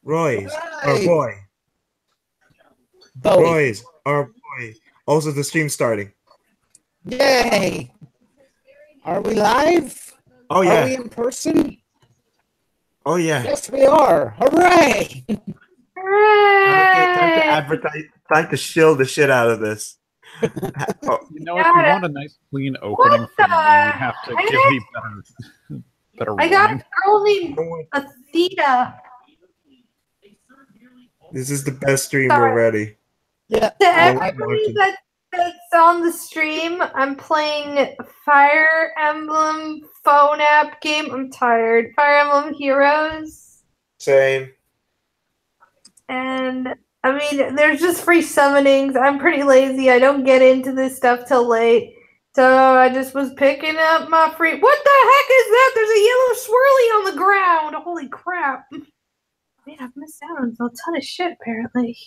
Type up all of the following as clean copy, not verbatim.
Roy's our Right. boy. Bowie. Roy's our boy. Also, the stream's starting. Yay! Are we live? Oh Are we yeah. in person? Oh yeah. Yes, we are. Hooray! Okay, time to Hooray! advertise. Time to shill the shit out of this. Oh, You know, if Got you it. want a nice clean opening What for me, you the have to heck? give me better I got warning. a girl named Athena. this is the best stream Sorry. already. Yeah, To I, everybody that's on the stream, I'm playing Fire Emblem phone app game. I'm tired. Fire Emblem Heroes. Same. And I mean, there's just free summonings. I'm pretty lazy. I don't get into this stuff till late. So I just was picking up my free. What the heck is that? There's a yellow swirly on the ground. Holy crap. Man, I've missed out on a ton of shit, apparently.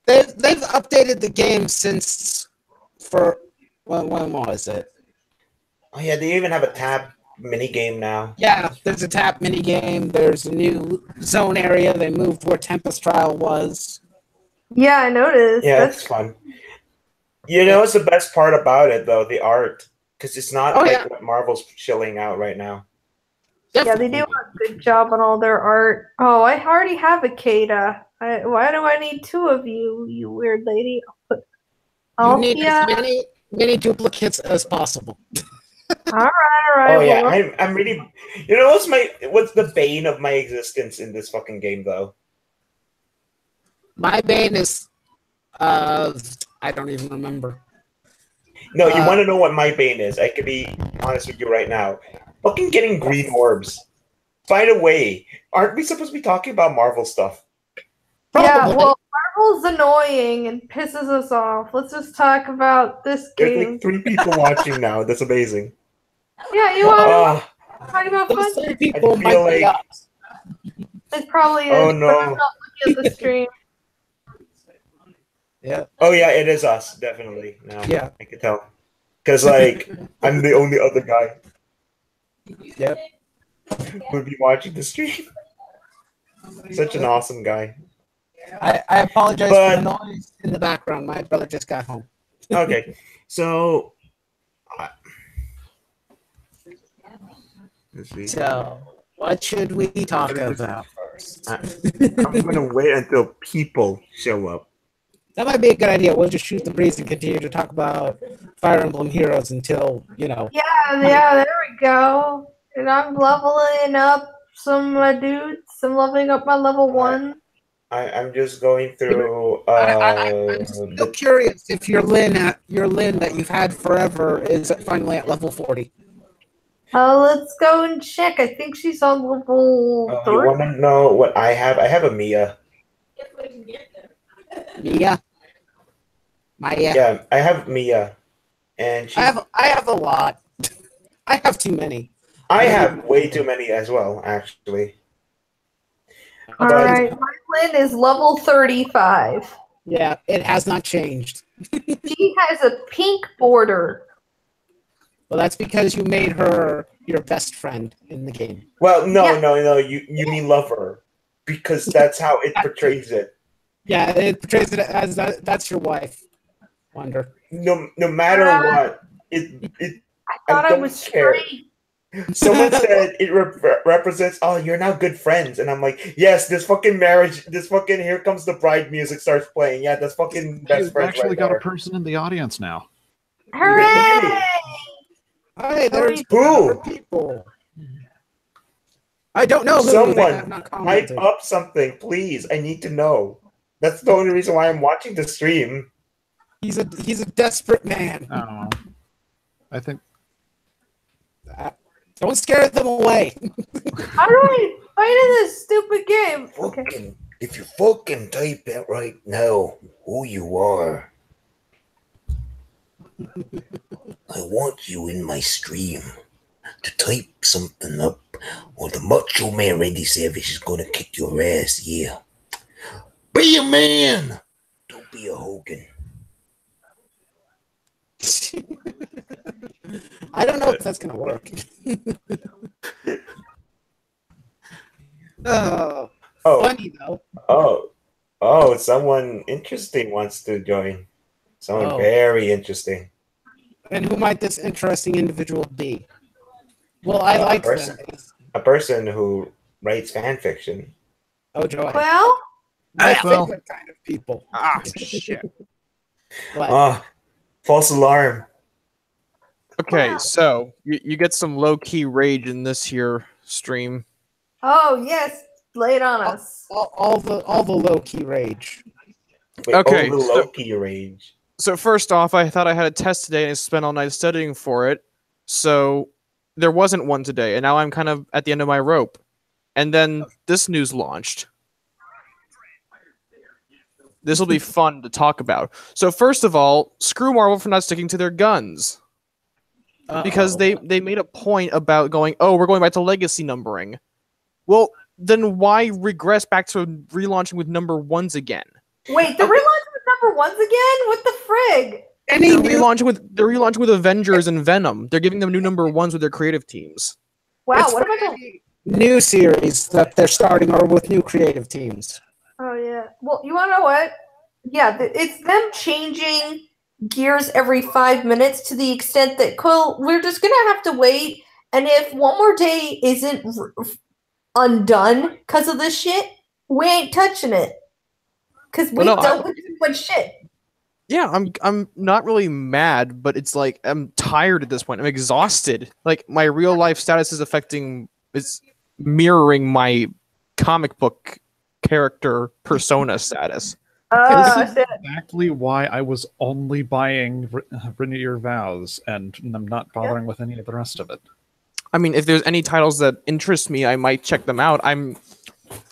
they've updated the game since for when was it? Oh yeah, they even have a tab mini game now. Yeah, there's a tap mini game. There's a new zone area. They moved where Tempest Trial was. Yeah, I noticed. Yeah, That's it's fun. You know what's the best part about it though? The art, because it's not Oh, like yeah. what Marvel's chilling out right now. yeah, they do a good job on all their art. Oh, I already have a Kata. Why do I need two of you, you weird lady? You need Althea. as many duplicates as possible. All right. Oh yeah, well, I'm really. You know what's the bane of my existence in this fucking game though? My bane is I don't even remember. No, you want to know what my bane is? I could be honest with you right now. Fucking getting green orbs. By the way, aren't we supposed to be talking about Marvel stuff? yeah, Probably. well, Marvel's annoying and pisses us off. Let's just talk about this There's game. like 3 people watching now. That's amazing. Yeah, you want to talk about Those fun? 3 people I might feel be like- us. It probably is, Oh but I'm no. not looking at the stream. Yeah. Oh yeah, it is us definitely. Now Yeah. I can tell. Because like I'm the only other guy Yep. who'd be watching the stream. Such an awesome guy. I apologize But- for the noise in the background. My brother just got home. Okay, so let's see. So, what should we talk about first? I'm gonna wait until people show up. That might be a good idea. We'll just shoot the breeze and continue to talk about Fire Emblem Heroes until, Yeah, there we go. And I'm leveling up some dudes. I'm leveling up my level 1. I'm just going through. I'm still curious if your Lyn that you've had forever is finally at level 40. Let's go and check. I think she's on level You 30. want to know what I have? I have a Mia. Mia. Maya. Yeah, I have Mia, and I have a lot. I have too many. I have way too many as well, actually. All right, my Lyn is level 35. Yeah, it has not changed. She has a pink border. Well, that's because you made her your best friend in the game. Well, no, Yeah. no. You mean lover, because that's how it portrays it. Yeah, it portrays it as that's your wife. Wonder. No matter what, it. I thought I don't was care. straight. Someone said it represents. Oh, you're now good friends, and I'm like, yes. This fucking marriage. This fucking here comes the bride music starts playing. Yeah, that's fucking best You've friends actually right got there. a person in the audience now. Hooray! Hey, there's Who? other people. I don't know who. They have Someone not hype commented. up something, please. I need to know. That's the only reason why I'm watching the stream. He's a desperate man. Oh, I think Don't scare them away. How do I fight in this stupid game? Okay. Fucking, if you fucking type it right now, who you are, I want you in my stream to type something up, or the Macho Man Randy Savage is gonna kick your ass. Yeah, be a man. Don't be a Hogan. I don't know if that's gonna work. Oh, Oh, Funny though. oh, someone interesting wants to join. Someone Oh. very interesting. And who might this interesting individual be? Well, I A like person. them. A person who writes fan fiction. Oh, joy. Well, My well. favorite kind of people. Ah, shit. What? Oh, false alarm. Okay, Wow. so you get some low-key rage in this here stream. oh yes, lay it on us. All the low key rage. Wait, Okay, oh, the so- Loki rage. So first off, I thought I had a test today and I spent all night studying for it. So there wasn't one today, and now I'm kind of at the end of my rope. And then this news launched. This will be fun to talk about. So first of all, screw Marvel for not sticking to their guns. Because they made a point about going, oh, we're going back to legacy numbering. Well, then why regress back to relaunching with number ones again? Wait, they're relaunching with number ones again? What the frig? Any They're new, relaunching with Avengers and Venom. They're giving them new number ones with their creative teams. Wow, it's what for about the? any new series that they're starting or with new creative teams? Oh yeah. Well, you want to know what? Yeah, it's them changing gears every 5 minutes to the extent that, cool, we're just gonna have to wait. And if one more day isn't undone because of this shit, we ain't touching it. Because we've dealt with too much shit. Yeah, I'm not really mad, but it's like I'm tired at this point. I'm exhausted. Like my real life status is mirroring my comic book character persona status. This is exactly why I was only buying Renew Your Vows, and I'm not bothering with any of the rest of it. I mean, if there's any titles that interest me, I might check them out.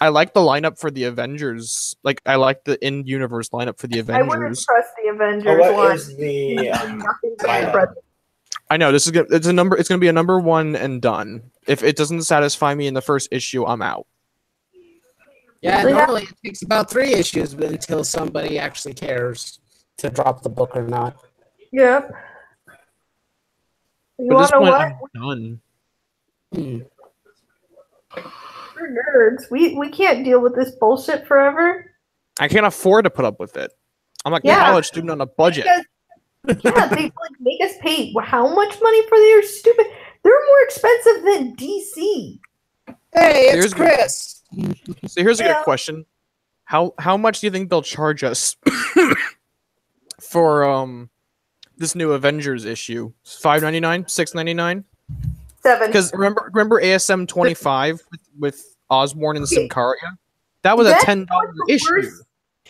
I like the lineup for the Avengers. Like, I like the in-universe lineup for the I Avengers. wouldn't trust the Avengers Oh, what one. is the Nothing but lineup? impressive. I know this is it's going to be a number one and done. If it doesn't satisfy me in the first issue, I'm out. Yeah, So, yeah. normally it takes about 3 issues until somebody actually cares to drop the book or not. Yep. You But at want this to know point, what? I'm done. Hmm. We're nerds. We can't deal with this bullshit forever. I can't afford to put up with it. I'm a Yeah. college student on a budget. Yeah, they like make us pay how much money for their stupid? They're more expensive than DC. Hey, it's Here's- Chris. So here's a Yeah. good question: How much do you think they'll charge us for this new Avengers issue? $5.99, $6.99? 7. Because remember ASM 25 with Osborn and Okay. Symkaria? That was a That's $10 the issue. worst.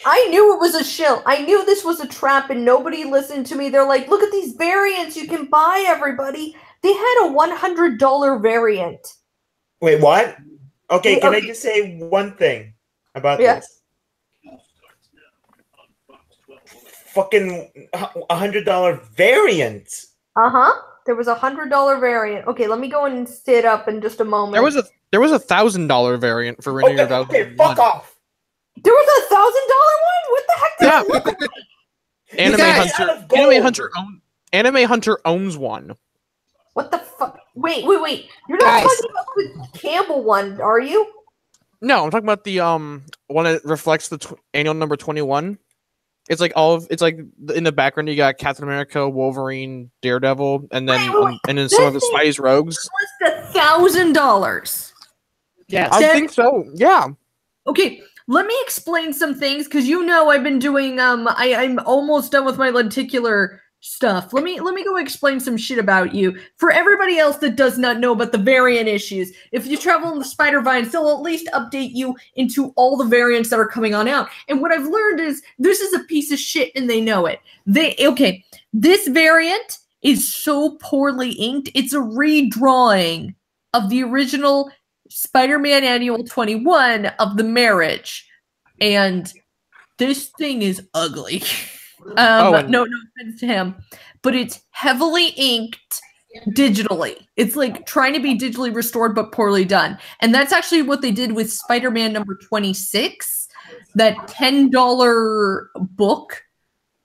I knew it was a shill. I knew this was a trap, and nobody listened to me. They're like, "Look at these variants you can buy, everybody." They had a $100 variant. Wait, what? Okay, Yeah, can I okay. just say one thing about Yeah. this? Fucking $100 variant. There was a $100 variant. Okay, let me go and sit up in just a moment. There was a $1,000 variant for Renew Your Okay, Vows. okay, fuck off. There was a $1,000 one. What the heck? Did Yeah. I look at? Anime guys- Hunter. Out of gold. Anime Hunter owns one. What the fuck? Wait. You're not Guys. talking about the Campbell one, are you? No, I'm talking about the one that reflects the annual number 21. It's like it's like in the background you got Captain America, Wolverine, Daredevil, and then Wait. and then some of the This thing- Spidey's rogues. It's $1,000. Yes. I think so. Yeah. Okay, let me explain some things because I've been doing I'm almost done with my lenticular stuff. Let me go explain some shit about you. For everybody else that does not know about the variant issues, if you travel in the spider vines, they'll at least update you into all the variants that are coming on out. And what I've learned is this is a piece of shit and they know it. This variant is so poorly inked, it's a redrawing of the original Spider-Man Annual 21 of the marriage. And this thing is ugly. and- No offense to him, but it's heavily inked digitally. It's like trying to be digitally restored but poorly done. And that's actually what they did with Spider-Man number 26, that $10 book.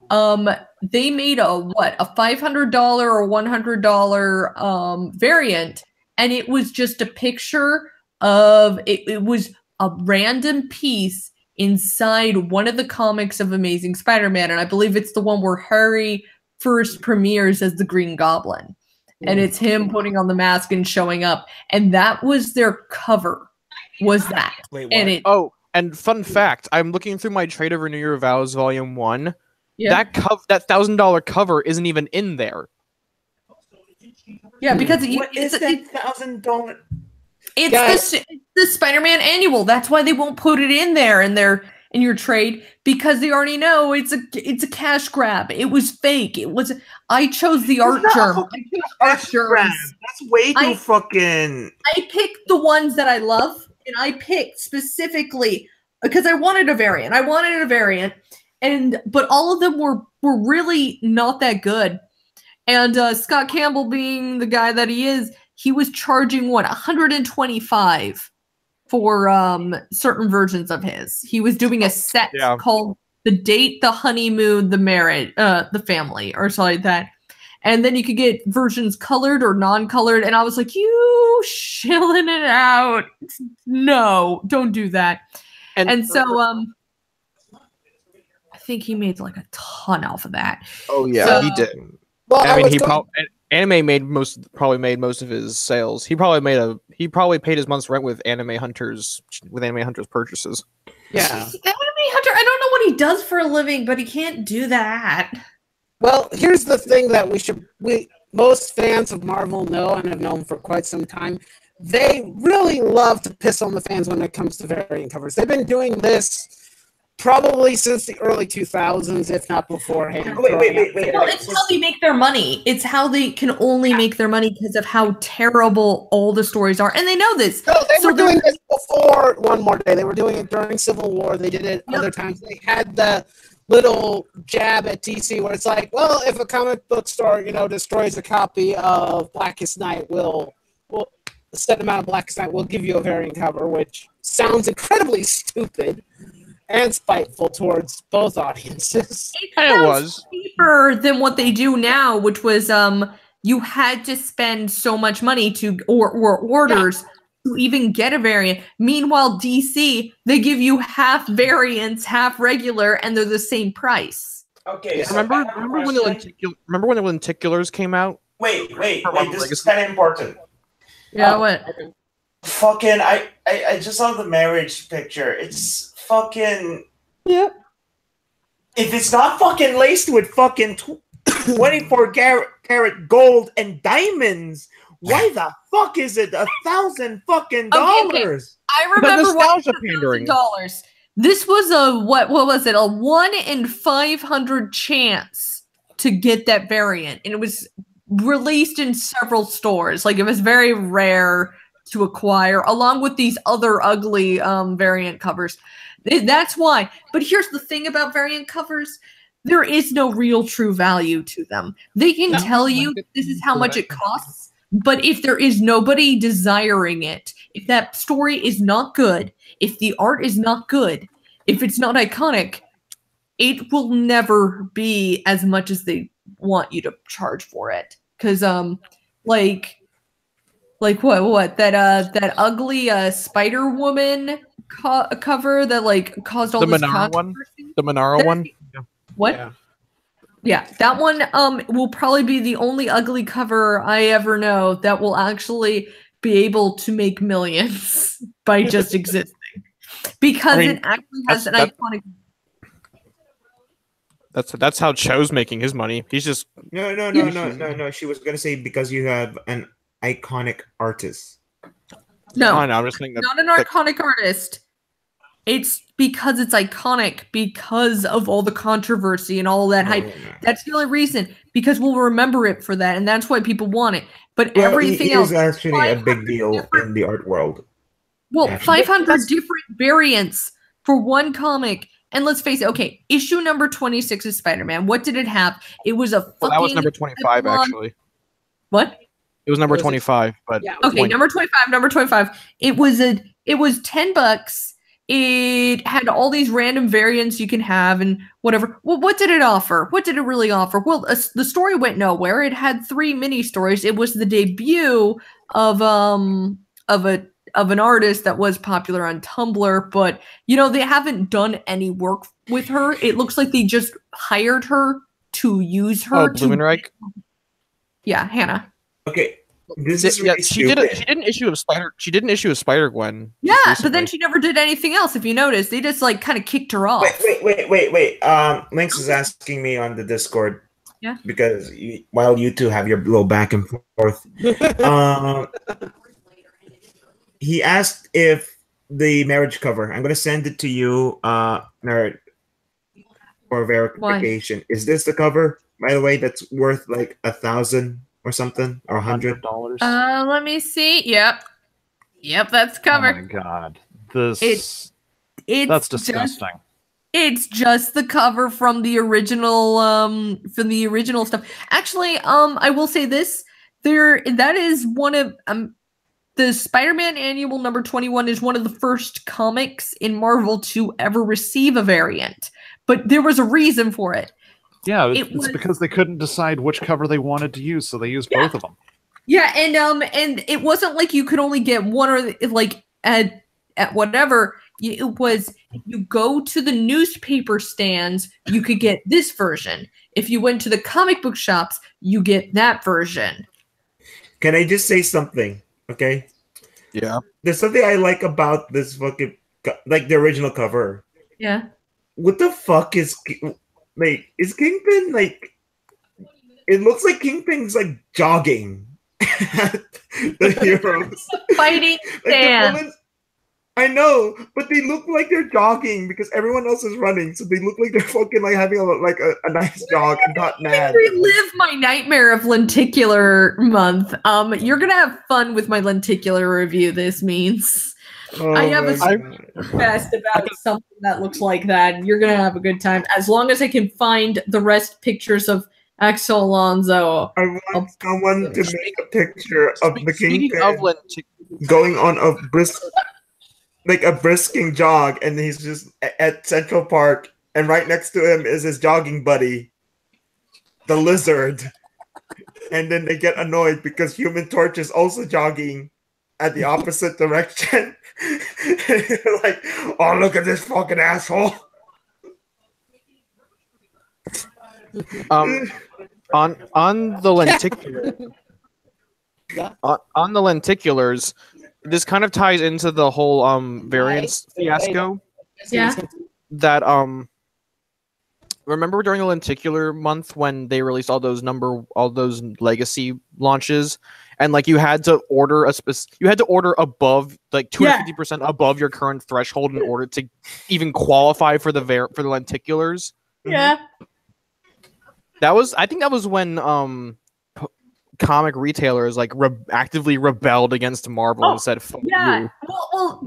They made a $500 or $100 variant, and it was just a picture of it was a random piece inside one of the comics of Amazing Spider-Man, and I believe it's the one where Harry first premieres as the Green Goblin. And it's him putting on the mask and showing up. And that was their cover, was that. Wait, what? And and fun fact, I'm looking through my trade of Renew Your Vows Volume 1. yeah. That $1,000 cover isn't even in there. Yeah, because What is that $1,000? it's the Spider-Man annual. That's why they won't put it in there in your trade, because they already know it's a cash grab. It was fake. I chose the art germ. I chose art germs. That's way too fucking. I picked the ones that I love, and I picked specifically because I wanted a variant. But all of them were really not that good. And Scott Campbell, being the guy that he is, he was charging $125 for certain versions of his. He was doing a set called The Date, The Honeymoon, The Marriage, The Family, or something like that. And then you could get versions colored or non-colored. And I was like, you shilling it out. No, don't do that. And so I think he made like a ton off of that. Oh yeah, So- he did. Well, I mean, going- Anime probably made most of his sales. He probably paid his month's rent with Anime Hunters purchases. Yeah. Anime Hunter, I don't know what he does for a living, but he can't do that. Well, here's the thing that most fans of Marvel know and have known for quite some time. They really love to piss on the fans when it comes to variant covers. They've been doing this probably since the early 2000s, if not beforehand. Wait. Well, it's how they make their money. It's how they can only make their money because of how terrible all the stories are. And they know this. No, they were doing this before One More Day. They were doing it during Civil War. They did it other times. They had the little jab at DC where it's like, well, if a comic book store, destroys a copy of Blackest Night, we'll a set amount of Blackest Night, we'll give you a variant cover, which sounds incredibly stupid and spiteful towards both audiences. It And it sounds was. cheaper than what they do now, which was you had to spend so much money or orders to even get a variant. Meanwhile, DC, they give you half variants, half regular, and they're the same price. Okay. So Remember I have a when the question. lenticulars came out? Wait. Marvel This is Legacy? kind of important. Yeah, what? Fucking, I just saw the marriage picture. It's fucking. Yep. If it's not fucking laced with fucking 24 karat gold and diamonds, why the fuck is it $1,000 fucking dollars? I remember nostalgia pandering. $1,000. This was a what was it? A 1 in 500 chance to get that variant, and it was released in several stores. Like, it was very rare to acquire, along with these other ugly variant covers. That's why. But here's the thing about variant covers. There is no real true value to them. They can tell you this is how much it costs, but if there is nobody desiring it, if that story is not good, if the art is not good, if it's not iconic, it will never be as much as they want you to charge for it. Because like what that ugly Spider Woman cover that like caused all The this Monaro one? controversy. The Monaro one? What? Yeah, that one will probably be the only ugly cover I ever know that will actually be able to make millions by just existing. Because it actually has an iconic. That's how Cho's making his money. He's just No. She was gonna say because you have an iconic artist. No, I know, I'm just thinking not an iconic artist. It's because it's iconic because of all the controversy and all that hype. That's the only reason, because we'll remember it for that, and that's why people want it. But everything else is actually a big deal in the art world. Well, Actually, 500 different variants for one comic. And let's face it, okay, issue number 26 of Spider-Man. What did it have? It was a fucking... that was number 25, actually. What? It was number 25, but... Yeah. Okay, number 25. It was $10. It had all these random variants you can have and whatever. Well, what did it offer? What did it really offer? Well, the story went nowhere. It had 3 mini stories. It was the debut of of an artist that was popular on Tumblr, but they haven't done any work with her. It looks like they just hired her to use her. Blumenreich? Yeah, Hannah. Okay. This is really she didn't issue a Spider-Gwen. Yeah, but then she never did anything else. If you notice, they just kind of kicked her off. Wait. Lynx is asking me on the Discord. Yeah. Because while you two have your little back and forth, he asked if the marriage cover. I'm gonna send it to you, nerd, for verification. Why? Is this the cover, by the way? That's worth like 1,000 or something, or $100. Let me see. Yep, that's cover. Oh my god, that's disgusting. It's just the cover from the original stuff. Actually, I will say this: that is one of the Spider-Man Annual number 21 is one of the first comics in Marvel to ever receive a variant, but there was a reason for it. Yeah, it's because they couldn't decide which cover they wanted to use, so they used both of them. Yeah, and it wasn't like you could only get one or like at whatever. It was you go to the newspaper stands, you could get this version. If you went to the comic book shops, you get that version. Can I just say something? Okay. Yeah. There's something I like about this fucking like the original cover. Yeah. What the fuck is Kingpin like? It looks like Kingpin's like jogging. The heroes fighting stand. I know, but they look like they're jogging because everyone else is running, so they look like they're fucking like having a nice jog and not mad. Relive my nightmare of lenticular month. You're gonna have fun with my lenticular review. This means I have a fest about something that looks like that. You're gonna have a good time as long as I can find the rest pictures of Axel Alonso. I want someone to make a picture of the Kingpin going on a brisking jog, and he's just at Central Park, and right next to him is his jogging buddy, the Lizard. And then they get annoyed because Human Torch is also jogging at the opposite direction. Like, oh, look at this fucking asshole. On the lenticular, on the lenticulars, this kind of ties into the whole variance fiasco. Yeah. That remember during the lenticular month when they released all those legacy launches, and like you had to order above like 250% above your current threshold in order to even qualify for the lenticulars. Yeah. I think that was when comic retailers like actively rebelled against Marvel and said, "Fuck you."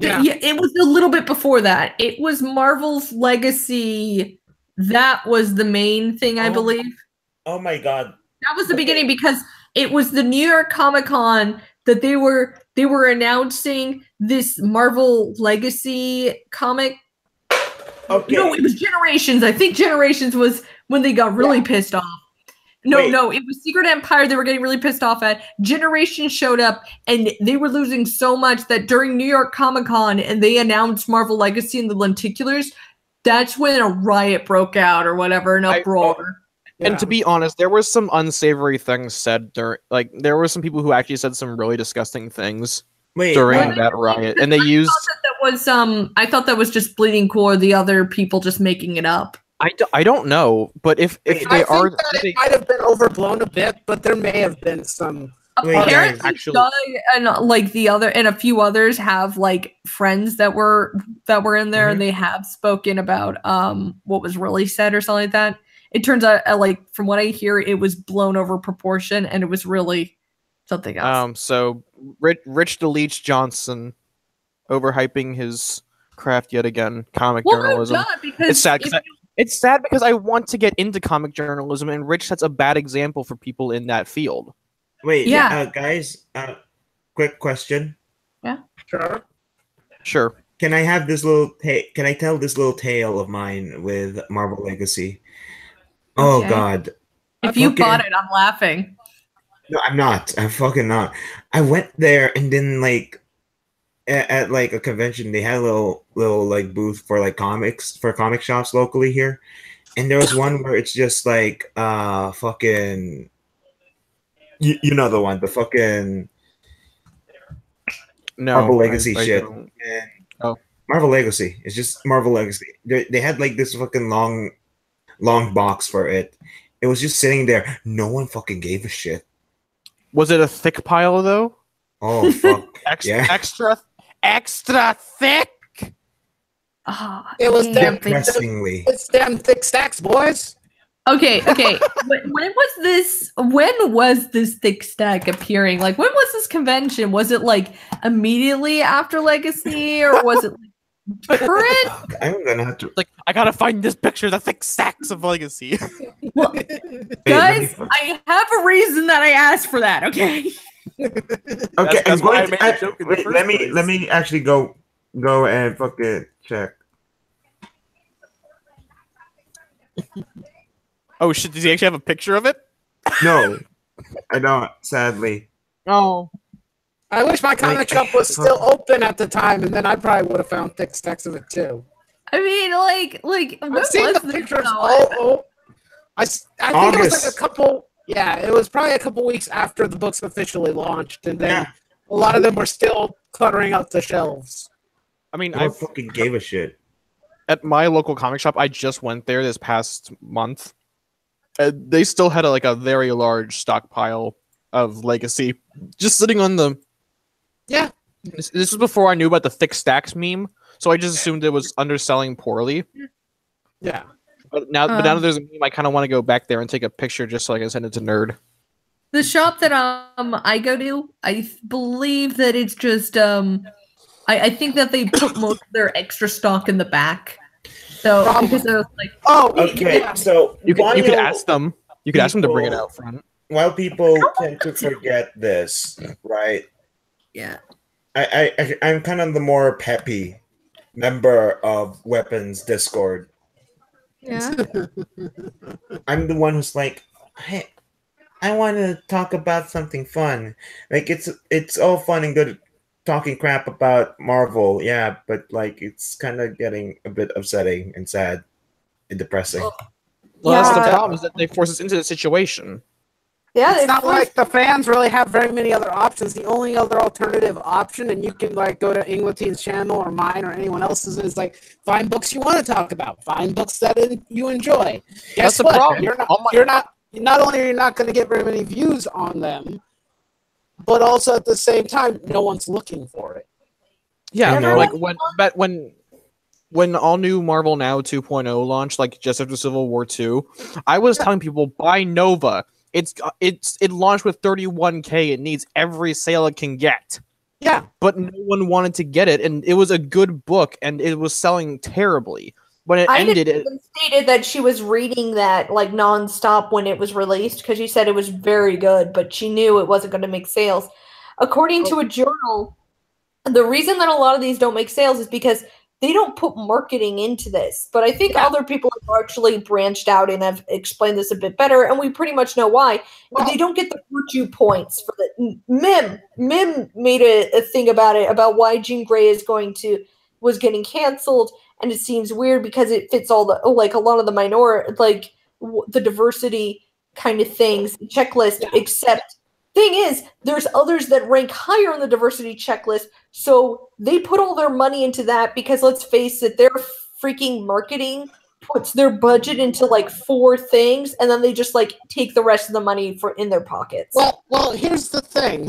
It was a little bit before that. It was Marvel's Legacy. That was the main thing, I believe. Oh my god, that was the beginning because it was the New York Comic Con that they were announcing this Marvel Legacy comic. Okay. No, it was Generations. I think Generations was when they got really pissed off. No, it was Secret Empire they were getting really pissed off at. Generation showed up, and they were losing so much that during New York Comic Con, and they announced Marvel Legacy and the lenticulars, that's when a riot broke out or whatever, an uproar. And to be honest, there were some unsavory things said during, like, there were some people who actually said some really disgusting things during that riot, and they used. I thought that was just Bleeding Core, the other people just making it up. I don't know, but if they are, it might have been overblown a bit, but there may have been some. Apparently, Doug and like the other and a few others have like friends that were in there, and they have spoken about what was really said or something like that. It turns out, like from what I hear, it was blown over proportion, and it was really something else. So Rich DeLeach Johnson overhyping his craft yet again. Comic journalism. It's sad. It's sad because I want to get into comic journalism, and Rich sets a bad example for people in that field. Wait, guys, quick question. Yeah, sure. Can I have this little? Can I tell this little tale of mine with Marvel Legacy? Oh God! If you bought it, I'm laughing. No, I'm not. I'm fucking not. I went there, and then like at like a convention, they had a little like booth for like comic shops locally here, and there was one where it's just like fucking you know the one, the fucking No, Marvel Legacy I shit. don't. And Oh. Marvel Legacy. It's just Marvel Legacy. They had like this fucking long box for it. It was just sitting there. No one fucking gave a shit. Was it a thick pile though? Oh fuck. Yeah. Extra thick. Ah, It was damn. Depressingly. It's damn thick stacks, boys. Okay. When was this thick stack appearing? Like, when was this convention? Was it like immediately after Legacy, or was it like current? Fuck, I'm gonna have to. Like, I gotta find this picture of the thick stacks of Legacy. Well, guys, I have a reason that I asked for that. Okay. Okay, That's why I made the joke in the wait, first let place. me actually go and fucking check. Oh shit! Does he actually have a picture of it? No, I don't. Sadly. Oh. I wish my comic shop was still open at the time, and then I probably would have found thick stacks of it too. I mean, like when I've seen was the this, pictures. though? I think it was August. like a couple. Yeah, it was probably a couple weeks after the books officially launched, and then Yeah. a lot of them were still cluttering up the shelves. I mean, No I one fucking gave a shit. at my local comic shop. I just went there this past month. They still had a very large stockpile of Legacy just sitting on the. Yeah. This was before I knew about the thick stacks meme, so I just assumed it was underselling poorly. Yeah. But now that there's a meme, I kind of want to go back there and take a picture just so I can send it to Nerd. The shop that I go to, I believe that it's just I think that they put most of their extra stock in the back. So because I was like, Okay, yeah. so You could while ask them. You could ask them to bring it people- out front. While people tend to forget this, right? yeah. I'm kind of the more peppy member of Weapons Discord. Yeah. I'm the one who's like, hey, I want to talk about something fun. Like it's all fun and good talking crap about Marvel, yeah, but like it's kind of getting a bit upsetting and sad and depressing. Well, that's the Yeah. problem, is that they force us into the situation. Yeah, It's they not forced- like the fans really have very many other options. The only other alternative option, and you can like go to Ingleteen's channel or mine or anyone else's, is like find books you want to talk about, find books that you enjoy. Guess That's the what? problem. You're not only are you not going to get very many views on them, but also at the same time, no one's looking for it. Yeah, I know. like when all new Marvel Now 2.0 launched, like just after Civil War 2, I was telling people buy Nova. It launched with 31K. It needs every sale it can get. Yeah, But no one wanted to get it, and it was a good book, and it was selling terribly. When it I ended, didn't even stated that she was reading that like nonstop when it was released because she said it was very good, but she knew it wasn't going to make sales. According to a journal, the reason that a lot of these don't make sales is because they don't put marketing into this. But I think other people have actually branched out and have explained this a bit better, and we pretty much know why. Well- They don't get the virtue points for the Mim made a thing about it, about why Jean Grey was getting canceled, and it seems weird because it fits all the like a lot of the the diversity kind of things checklist, except thing is there's others that rank higher on the diversity checklist, so they put all their money into that because let's face it, their freaking marketing puts their budget into like 4 things and then they just like take the rest of the money in their pockets. Well, here's the thing.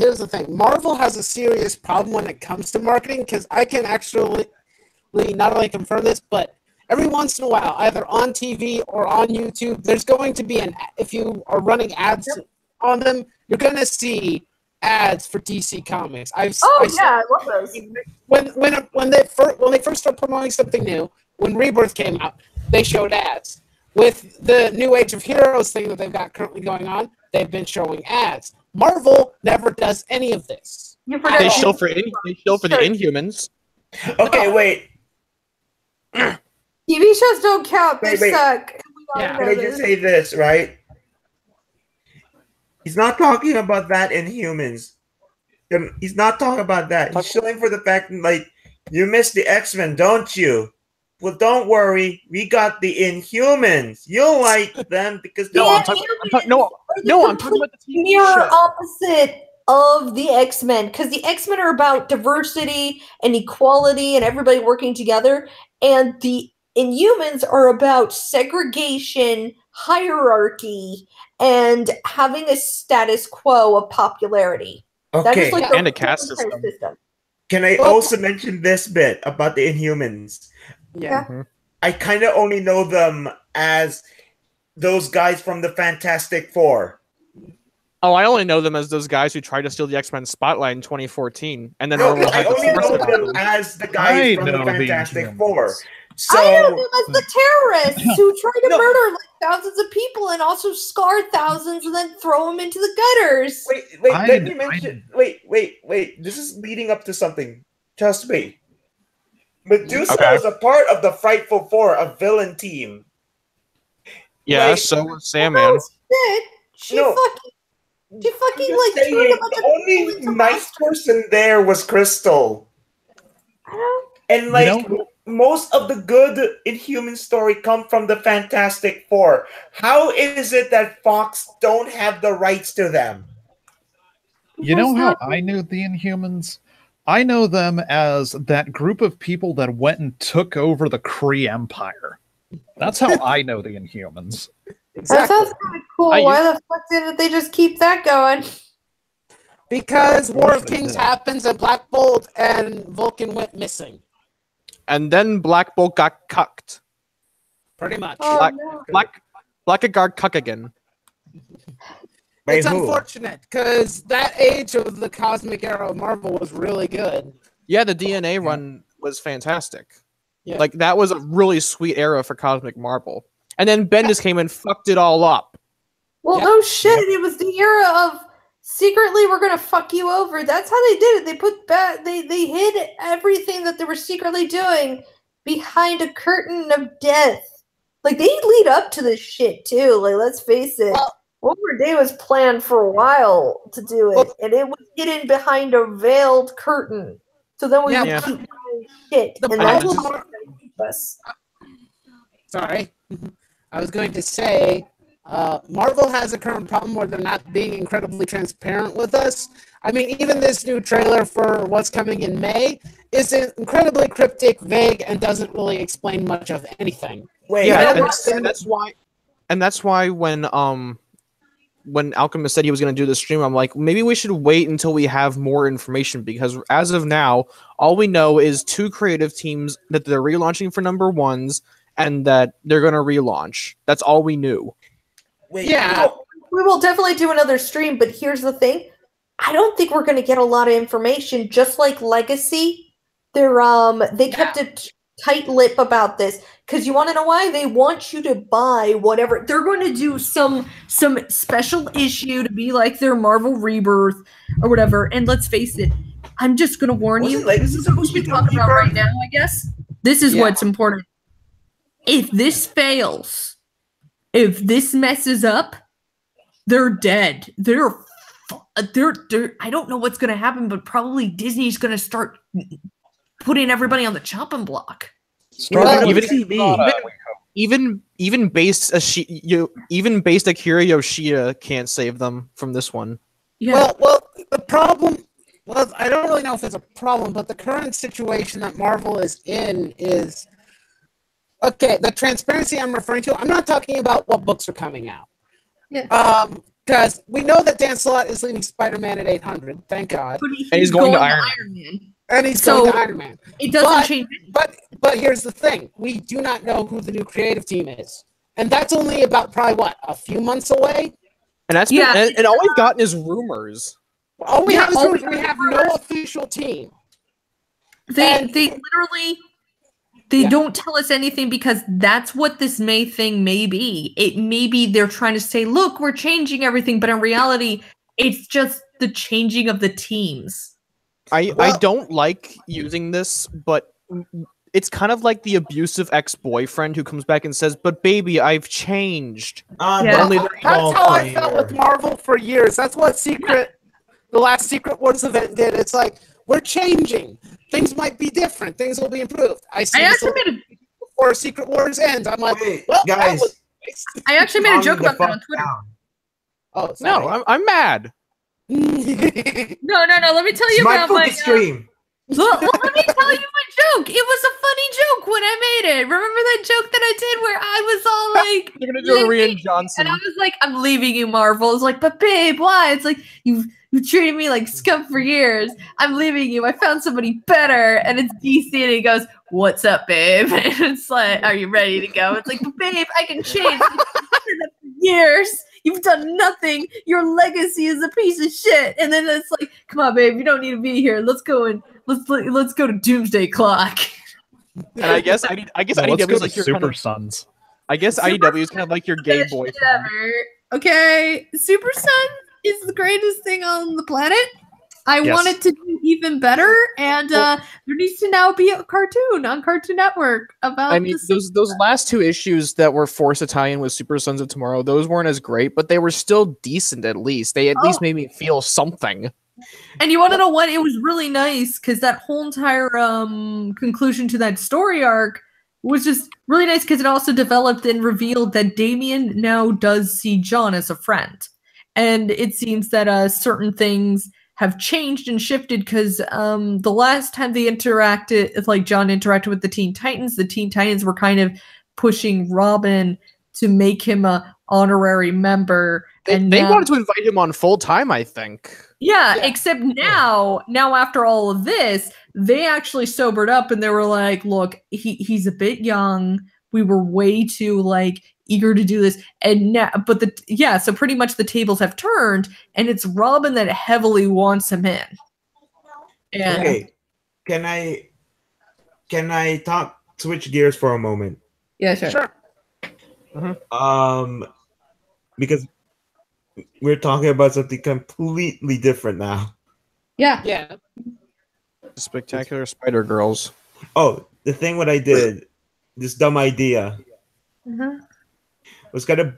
Marvel has a serious problem when it comes to marketing because I can actually not only confirm this, but every once in a while, either on TV or on YouTube, there's going to be if you are running ads on them, you're going to see ads for DC Comics. I love those. When they first start promoting something new, when Rebirth came out, they showed ads. With the New Age of Heroes thing that they've got currently going on, they've been showing ads. Marvel never does any of this. You forgot they show for the Inhumans. Okay, wait. TV shows don't count. They Wait. suck. We all Yeah. know Can I just say this, right? He's not talking about that in Humans. He's not talking about that. He's showing for the fact that, like, you missed the X-Men, don't you? Well, don't worry. We got the Inhumans. You'll like them because No, I'm talking about the TV mirror show. opposite of the X-Men, because the X-Men are about diversity and equality and everybody working together, and the Inhumans are about segregation, hierarchy, and having a status quo of popularity. That Okay. is like And a caste system. Can I also mention this bit about the Inhumans? Yeah. Mm-hmm. I kind of only know them as those guys from the Fantastic Four. Oh, I only know them as those guys who tried to steal the X-Men spotlight in 2014, and then Marvel I had only the know force about them them. as the guys from the know the Fantastic Inhumans. Four. So I know them as the terrorists who try to murder like thousands of people and also scar thousands and then throw them into the gutters. wait, let me mention. Wait. This is leading up to something. Trust me. Medusa was a part of the Frightful Four, a villain team. Yeah, Like, so was Sandman. She No. fucking I'm like just turned saying, a bunch the of only people into nice monsters. person there was Crystal. I don't- And like most of the good Inhuman story come from the Fantastic Four. How is it that Fox don't have the rights to them? You know how I knew the Inhumans? I know them as that group of people that went and took over the Kree Empire. That's how I know the Inhumans. That sounds kind of cool. Why the fuck didn't they just keep that going? Because War of Yes, they Kings did. happens and Black Bolt and Vulcan went missing. And then Black Bolt got cucked. Pretty much. Oh, no. Blackguard cuck again. By It's who? unfortunate because that age of the cosmic era of Marvel was really good. Yeah, the DNA run was fantastic. Yeah. Like, that was a really sweet era for Cosmic Marvel. And then Bendis came and fucked it all up. Well, Yep. no shit. It was the era of secretly we're gonna fuck you over. That's how they did it. They put they hid everything that they were secretly doing behind a curtain of death. Like they lead up to this shit too. Like let's face it. Well- Over Day was planned for a while to do it, and it was hidden behind a veiled curtain. So then we Yeah, would Yeah. keep doing shit, The and that's problem- what keep us. Sorry. I was going to say, Marvel has a current problem where they're not being incredibly transparent with us. I mean, even this new trailer for what's coming in May is incredibly cryptic, vague, and doesn't really explain much of anything. Wait, Yeah, I and that's why when Alchemist said he was going to do the stream, I'm like, maybe we should wait until we have more information, because as of now, all we know is 2 creative teams that they're relaunching for number ones and that they're going to relaunch. That's all we knew. wait, Yeah. We will definitely do another stream, but here's the thing. I don't think we're going to get a lot of information. Just like Legacy, they kept a tight lip about this because you want to know why? They want you to buy whatever. They're going to do some special issue to be like their Marvel Rebirth or whatever. And let's face it, I'm just going to warn you. Wasn't Legacy This is what we supposed to should be talk about Rebirth? right now, I guess. This is Yeah. what's important. If this fails, if this messes up, they're dead. They're I don't know what's going to happen, but probably Disney's going to start putting everybody on the chopping block. Starting with Even- Spada, Even based Akira Yoshida can't save them from this one. Yeah. Well, the problem. Well, I don't really know if it's a problem, but the current situation that Marvel is in is okay. The transparency I'm referring to, I'm not talking about what books are coming out. Yeah. Because we know that Dan Slott is leaving Spider-Man at 800. Thank God, But And he's going to Iron Man. and he's So- going to Iron Man. It doesn't But- change. But here's the thing: we do not know who the new creative team is, and that's only about probably a few months away. And that's Yeah. and all we've gotten is rumors. All we Yeah, have is all we we have have is no rumors. official team. They And- literally Yeah. don't tell us anything because that's what this May thing may be. It may be they're trying to say, look, we're changing everything, but in reality, it's just the changing of the teams. I Well- don't like using this, but it's kind of like the abusive ex-boyfriend who comes back and says, "But baby, I've changed." Yeah. Only That's how I felt with Marvel for years. That's what the last Secret Wars event did. It's like, we're changing. Things might be different. Things will be improved. I see this before Secret Wars ends. I'm like, Wait, well, guys. I actually made a joke about that on Twitter. Oh, No, I'm mad. No. Let me tell you My about my stream. Well, let me tell you my joke. It was a funny joke when I made it. Remember that joke that I did where I was all like, "You're gonna do a Rian Johnson," and I was like, "I'm leaving you, Marvel." It's like, "But babe, why?" It's like you treated me like scum for years. I'm leaving you. I found somebody better, and it's DC, and he goes, "What's up, babe?" And it's like, "Are you ready to go?" It's like, "But babe, I can change." I've been up for years. You've done nothing. Your legacy is a piece of shit. And then it's like, come on, babe, you don't need to be here. Let's go and let's go to Doomsday Clock. And I guess IDW is like your Super kind of, Sons. I guess IDW is kind of like your gay boyfriend. Okay, Super Sons is the greatest thing on the planet. I want it to do even better, and there needs to now be a cartoon on Cartoon Network about. I mean, those last two issues that were forced to tie in with Super Sons of Tomorrow, those weren't as great, but they were still decent. At least they at least made me feel something. And you want to know what? It was really nice because that whole entire conclusion to that story arc was just really nice because it also developed and revealed that Damien now does see John as a friend, and it seems that certain things have changed and shifted because the last time they interacted, like John interacted with the Teen Titans were kind of pushing Robin to make him a honorary member. They wanted to invite him on full time, I think. Yeah, except now after all of this, they actually sobered up and they were like, look, he's a bit young. We were way too eager to do this, and now, so pretty much the tables have turned, and it's Robin that heavily wants him in. And okay, can I switch gears for a moment? Yeah, sure. Because we're talking about something completely different now. Yeah. Spectacular Spider Girls. Oh, the thing what I did, this dumb idea, was kind of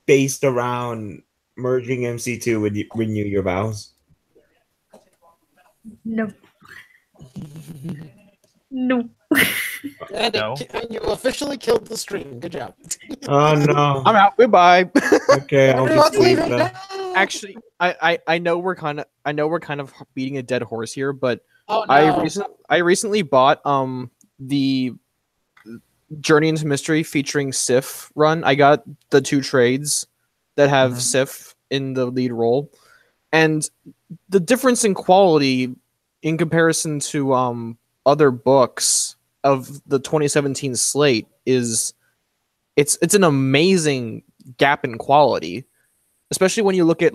based around merging MC2 with Renew Your Vows. No. And you officially killed the stream. Good job. Oh no! I'm out. Goodbye. Okay, I'll just leave now. Actually, I know we're kind of beating a dead horse here, but Oh, no. I recently bought the Journey into Mystery featuring Sif run. I got the 2 trades that have Sif in the lead role, and the difference in quality in comparison to other books of the 2017 slate is it's an amazing gap in quality, especially when you look at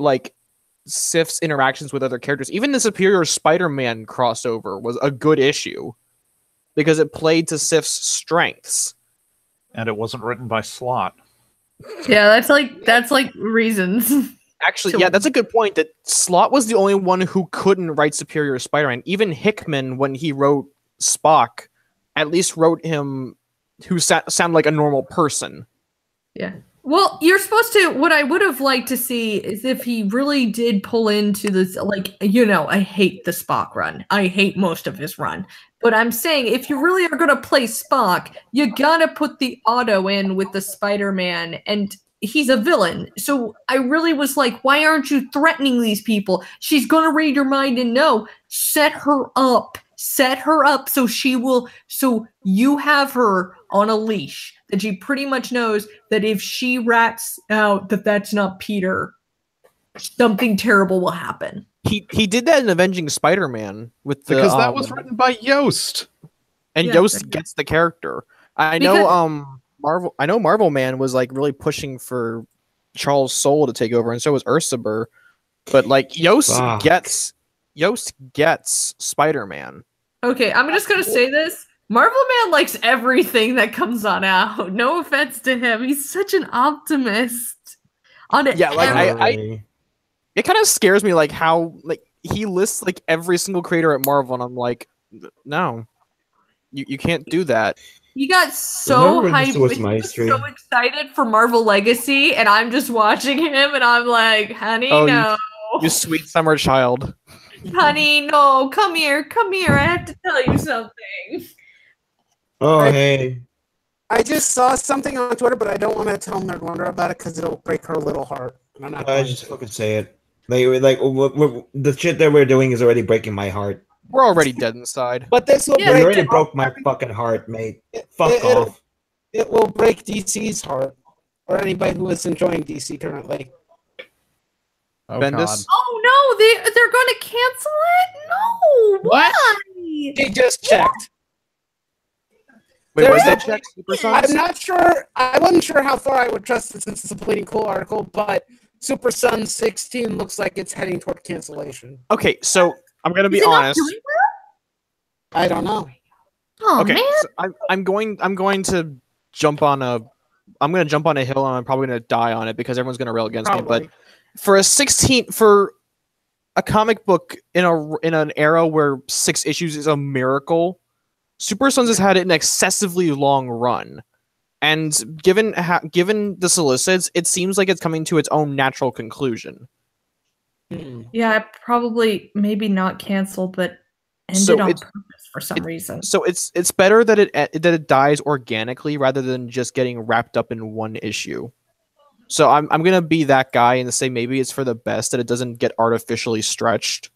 Sif's interactions with other characters. Even the Superior Spider-Man crossover was a good issue because it played to Sif's strengths. And it wasn't written by Slott. Yeah, that's reasons. Actually, yeah, that's a good point. That Slott was the only one who couldn't write Superior Spider-Man. Even Hickman, when he wrote Spock, at least wrote him who sounded like a normal person. Yeah. Well, you're supposed to. What I would have liked to see is if he really did pull into this, I hate the Spock run. I hate most of his run. But I'm saying if you really are going to play Spock, you got to put the auto in with the Spider-Man, and he's a villain. So I really was like, why aren't you threatening these people? She's going to read your mind and know. Set her up. Set her up so you have her on a leash, that she pretty much knows that if she rats out that that's not Peter, something terrible will happen. He did that in Avenging Spider-Man with the, because that was written by Yost, and Yost gets the character. I know Marvel Man was really pushing for Charles Soule to take over, and so was Ursaber, but Yost gets Spider-Man. Okay, I'm just gonna say this. Marvel Man likes everything that comes on out. No offense to him. He's such an optimist. It kind of scares me how he lists every single creator at Marvel, and I'm like, no, you can't do that. He got so hyped, so excited for Marvel Legacy, and I'm just watching him, and I'm like, honey, no. You sweet summer child. Honey, no, come here, I have to tell you something. Oh, hey. I just saw something on Twitter, but I don't want to tell Nerd Wonder about it because it'll break her little heart. And I'm not going Just to. fucking say it. The shit that we're doing is already breaking my heart. We're already dead inside. But this will Yeah, You break. already broke my fucking heart, mate. Fuck off. It will break DC's heart, or anybody who is enjoying DC currently. Oh Bendis? God. Oh no, they're going to cancel it? No, What? why? She just checked. Wait, There's was a- that check Super Sons? I'm not sure. I wasn't sure how far I would trust it since it's a bleeding cool article, but Super Sun 16 looks like it's heading toward cancellation. Okay, so I'm gonna be Is it not honest. doing I don't know. well? Oh Okay, man. so I'm going to jump on a hill and I'm probably gonna die on it because everyone's gonna rail against me. Probably. But for a comic book in an era where 6 issues is a miracle, Super Sons has had an excessively long run. And given the solicits, it seems like it's coming to its own natural conclusion. Yeah, probably maybe not canceled, but ended So on it's- purpose for some reason. So it's better that it dies organically rather than just getting wrapped up in one issue. So I'm gonna be that guy and say maybe it's for the best that it doesn't get artificially stretched.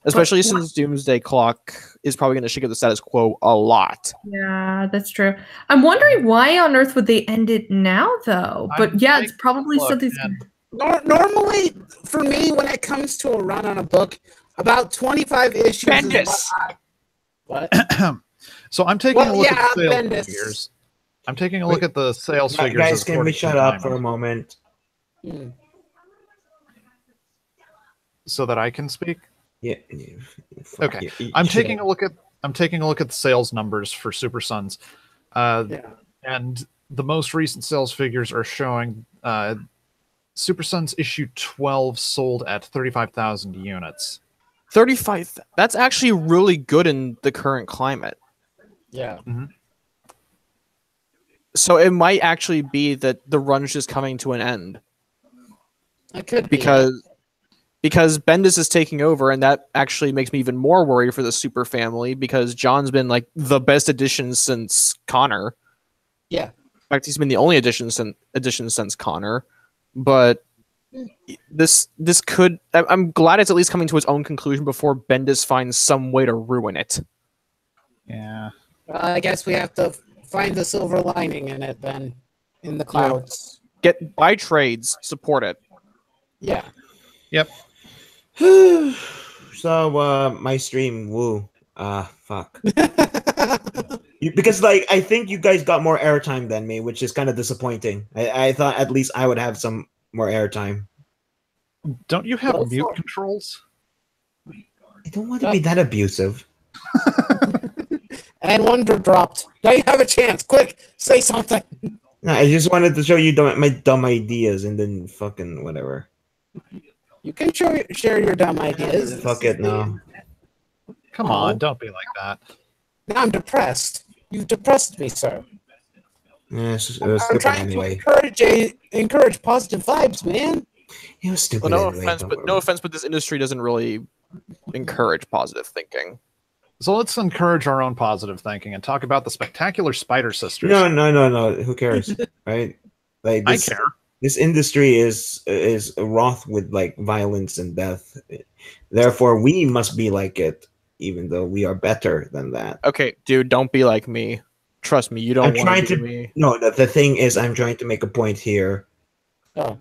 Especially since Doomsday Clock is probably gonna shake up the status quo a lot. Yeah, that's true. I'm wondering why on earth would they end it now, though? But I'm yeah, it's taking a probably look, something. and Normally, for me, when it comes to a run on a book, about 25 issues. Bendis! What? So I'm taking a look at the sales Bendis. figures. I'm taking a look at the sales figures. Guys, can we according to shut up for a Diamond moment? so that I can speak? Yeah. Fuck Okay. you. I'm Shut taking up. a look at the sales numbers for Super Sons. And the most recent sales figures are showing Super Sons issue 12 sold at 35,000 units. 35. That's actually really good in the current climate. Yeah. So it might actually be that the run's just coming to an end It could be. because Bendis is taking over, and that actually makes me even more worried for the Super family because John's been like the best addition since Connor. Yeah. In fact, he's been the only addition since Connor. But this could. I'm glad it's at least coming to its own conclusion before Bendis finds some way to ruin it. Yeah. I guess we have to find the silver lining in it then, in the clouds. Buy trades, support it. Yeah. Yep. So, my stream, woo. Fuck. Because, like, I think you guys got more airtime than me, which is kind of disappointing. I thought at least I would have some more airtime. Don't you have mute controls? I don't want to be that abusive. And Wonder dropped. Now you have a chance. Quick, say something. No, I just wanted to show you my dumb ideas and then fucking whatever. You can share your dumb ideas. Fuck it, no. Come on, don't be like that. Now I'm depressed. You've depressed me, sir. Yeah, it was I'm stupid trying anyway. to encourage positive vibes, man. It was stupid Well, anyway. no offense, but this industry doesn't really encourage positive thinking. So let's encourage our own positive thinking and talk about the spectacular Spider Sisters. No. Who cares, right? Like I this, care. This industry is wroth with like violence and death. Therefore, we must be like it, even though we are better than that. Okay, dude, don't be like me. Trust me, you don't I'm want trying to to. be me. No, the thing is, I'm trying to make a point here. Oh.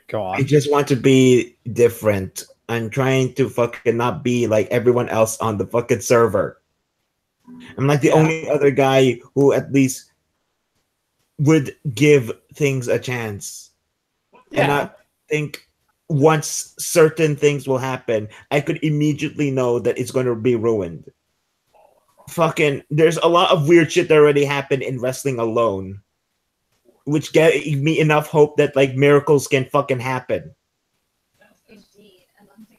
Go I on. just want to be different. I'm trying to fucking not be like everyone else on the fucking server. I'm like the only other guy who at least would give things a chance. And I think once certain things will happen, I could immediately know that it's going to be ruined. Fucking, there's a lot of weird shit that already happened in wrestling alone, which gave me enough hope that like miracles can fucking happen.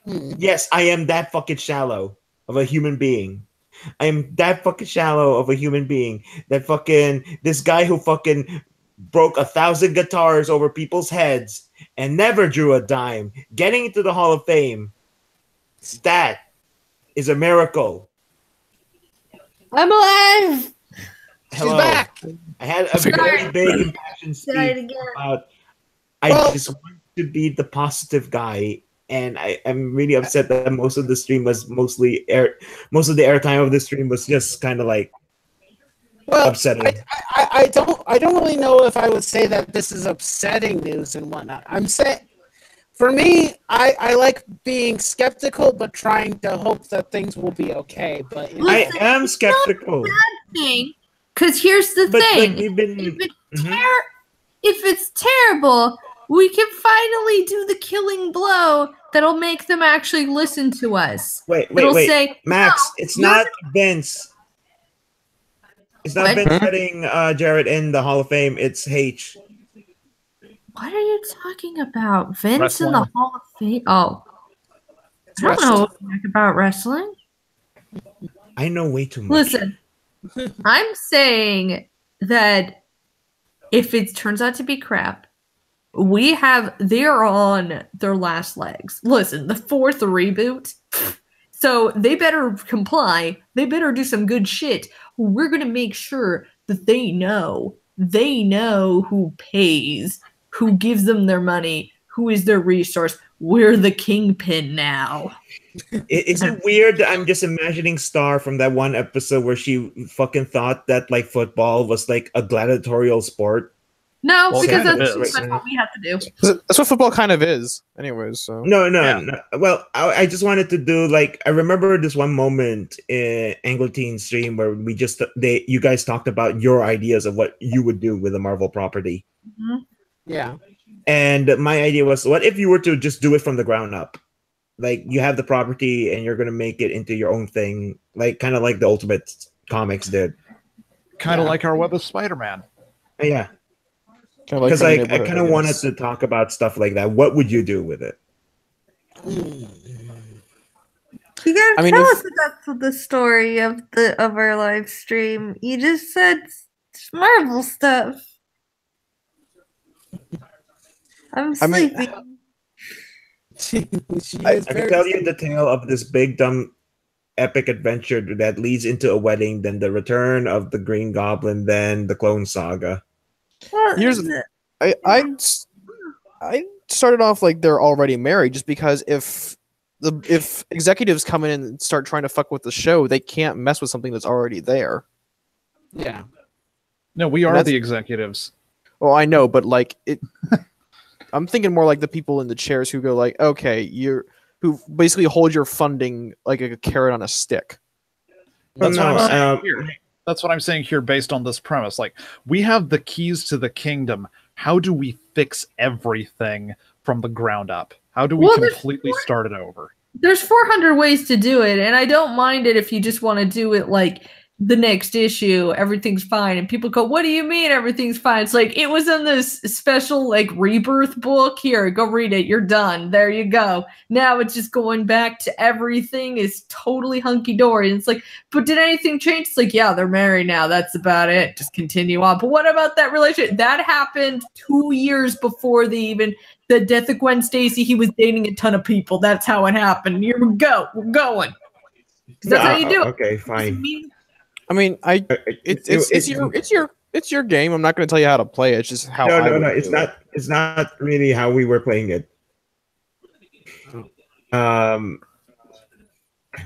Yes, I am that fucking shallow of a human being. I am that fucking shallow of a human being that fucking this guy who fucking broke 1,000 guitars over people's heads and never drew a dime, getting into the Hall of Fame, that is a miracle. I'm alive. Hello. back. I had a very big impassioned speech about I just want to be the positive guy, and I'm really upset that most of the stream was most of the airtime of the stream was just kind of like upsetting. I don't really know if I would say that this is upsetting news and whatnot. I'm saying, for me, I like being skeptical, but trying to hope that things will be okay. But I am skeptical. Because here's the thing: if it's terrible, we can finally do the killing blow that'll make them actually listen to us. Wait, say, Max, no, it's not Vince. It's not Vince setting Jared in the Hall of Fame. It's H. What are you talking about? Vince Wrestling. in the Hall of Fame? Oh. I don't know about wrestling. I know way too much. Listen, I'm saying that if it turns out to be crap, they're on their last legs. Listen, the 4th reboot, so they better comply. They better do some good shit. We're going to make sure that they know who pays, who gives them their money, who is their resource. We're the kingpin now. Is it weird that I'm just imagining Star from that one episode where she fucking thought that like football was like a gladiatorial sport? No, Well, because kind of that's is. what we have to do. That's what football kind of is, anyways. So No. Well, I just wanted to do like I remember this one moment in Angleteen stream where you guys talked about your ideas of what you would do with a Marvel property. Mm-hmm. Yeah. And my idea was, what if you were to just do it from the ground up? Like you have the property and you're gonna make it into your own thing, like kind of like the Ultimate Comics did. Kind of like our Web of Spider-Man. Yeah. because I kind of wanted to talk about stuff like that. What would you do with it? You gotta tell us about the story of our live stream. You just said Marvel stuff. I'm sleepy. I can tell you the tale of this big dumb epic adventure that leads into a wedding, then the return of the Green Goblin, then the Clone Saga. I started off like they're already married, just because if executives come in and start trying to fuck with the show, they can't mess with something that's already there. Yeah. No, we are the executives. Well, I know, but like it. I'm thinking more like the people in the chairs who go like, okay, who basically hold your funding like a carrot on a stick. That's what I'm saying here. That's what I'm saying here based on this premise. Like, we have the keys to the kingdom. How do we fix everything from the ground up? How do we completely start it over? There's 400 ways to do it, and I don't mind it if you just want to do it like the next issue, everything's fine, and people go, what do you mean everything's fine? It's like, it was in this special like rebirth book. Here, go read it, you're done, there you go. Now it's just going back to everything is totally hunky-dory, and it's like, but did anything change? It's like, yeah, they're married now, that's about it, just continue on. But what about that relationship? That happened 2 years before the death of Gwen Stacy. He was dating a ton of people. That's how it happened. Here we go, we're going. That's how you do it. Okay, fine. I mean, it's your game. I'm not going to tell you how to play it. It's just how. No. It's not really how we were playing it. Kind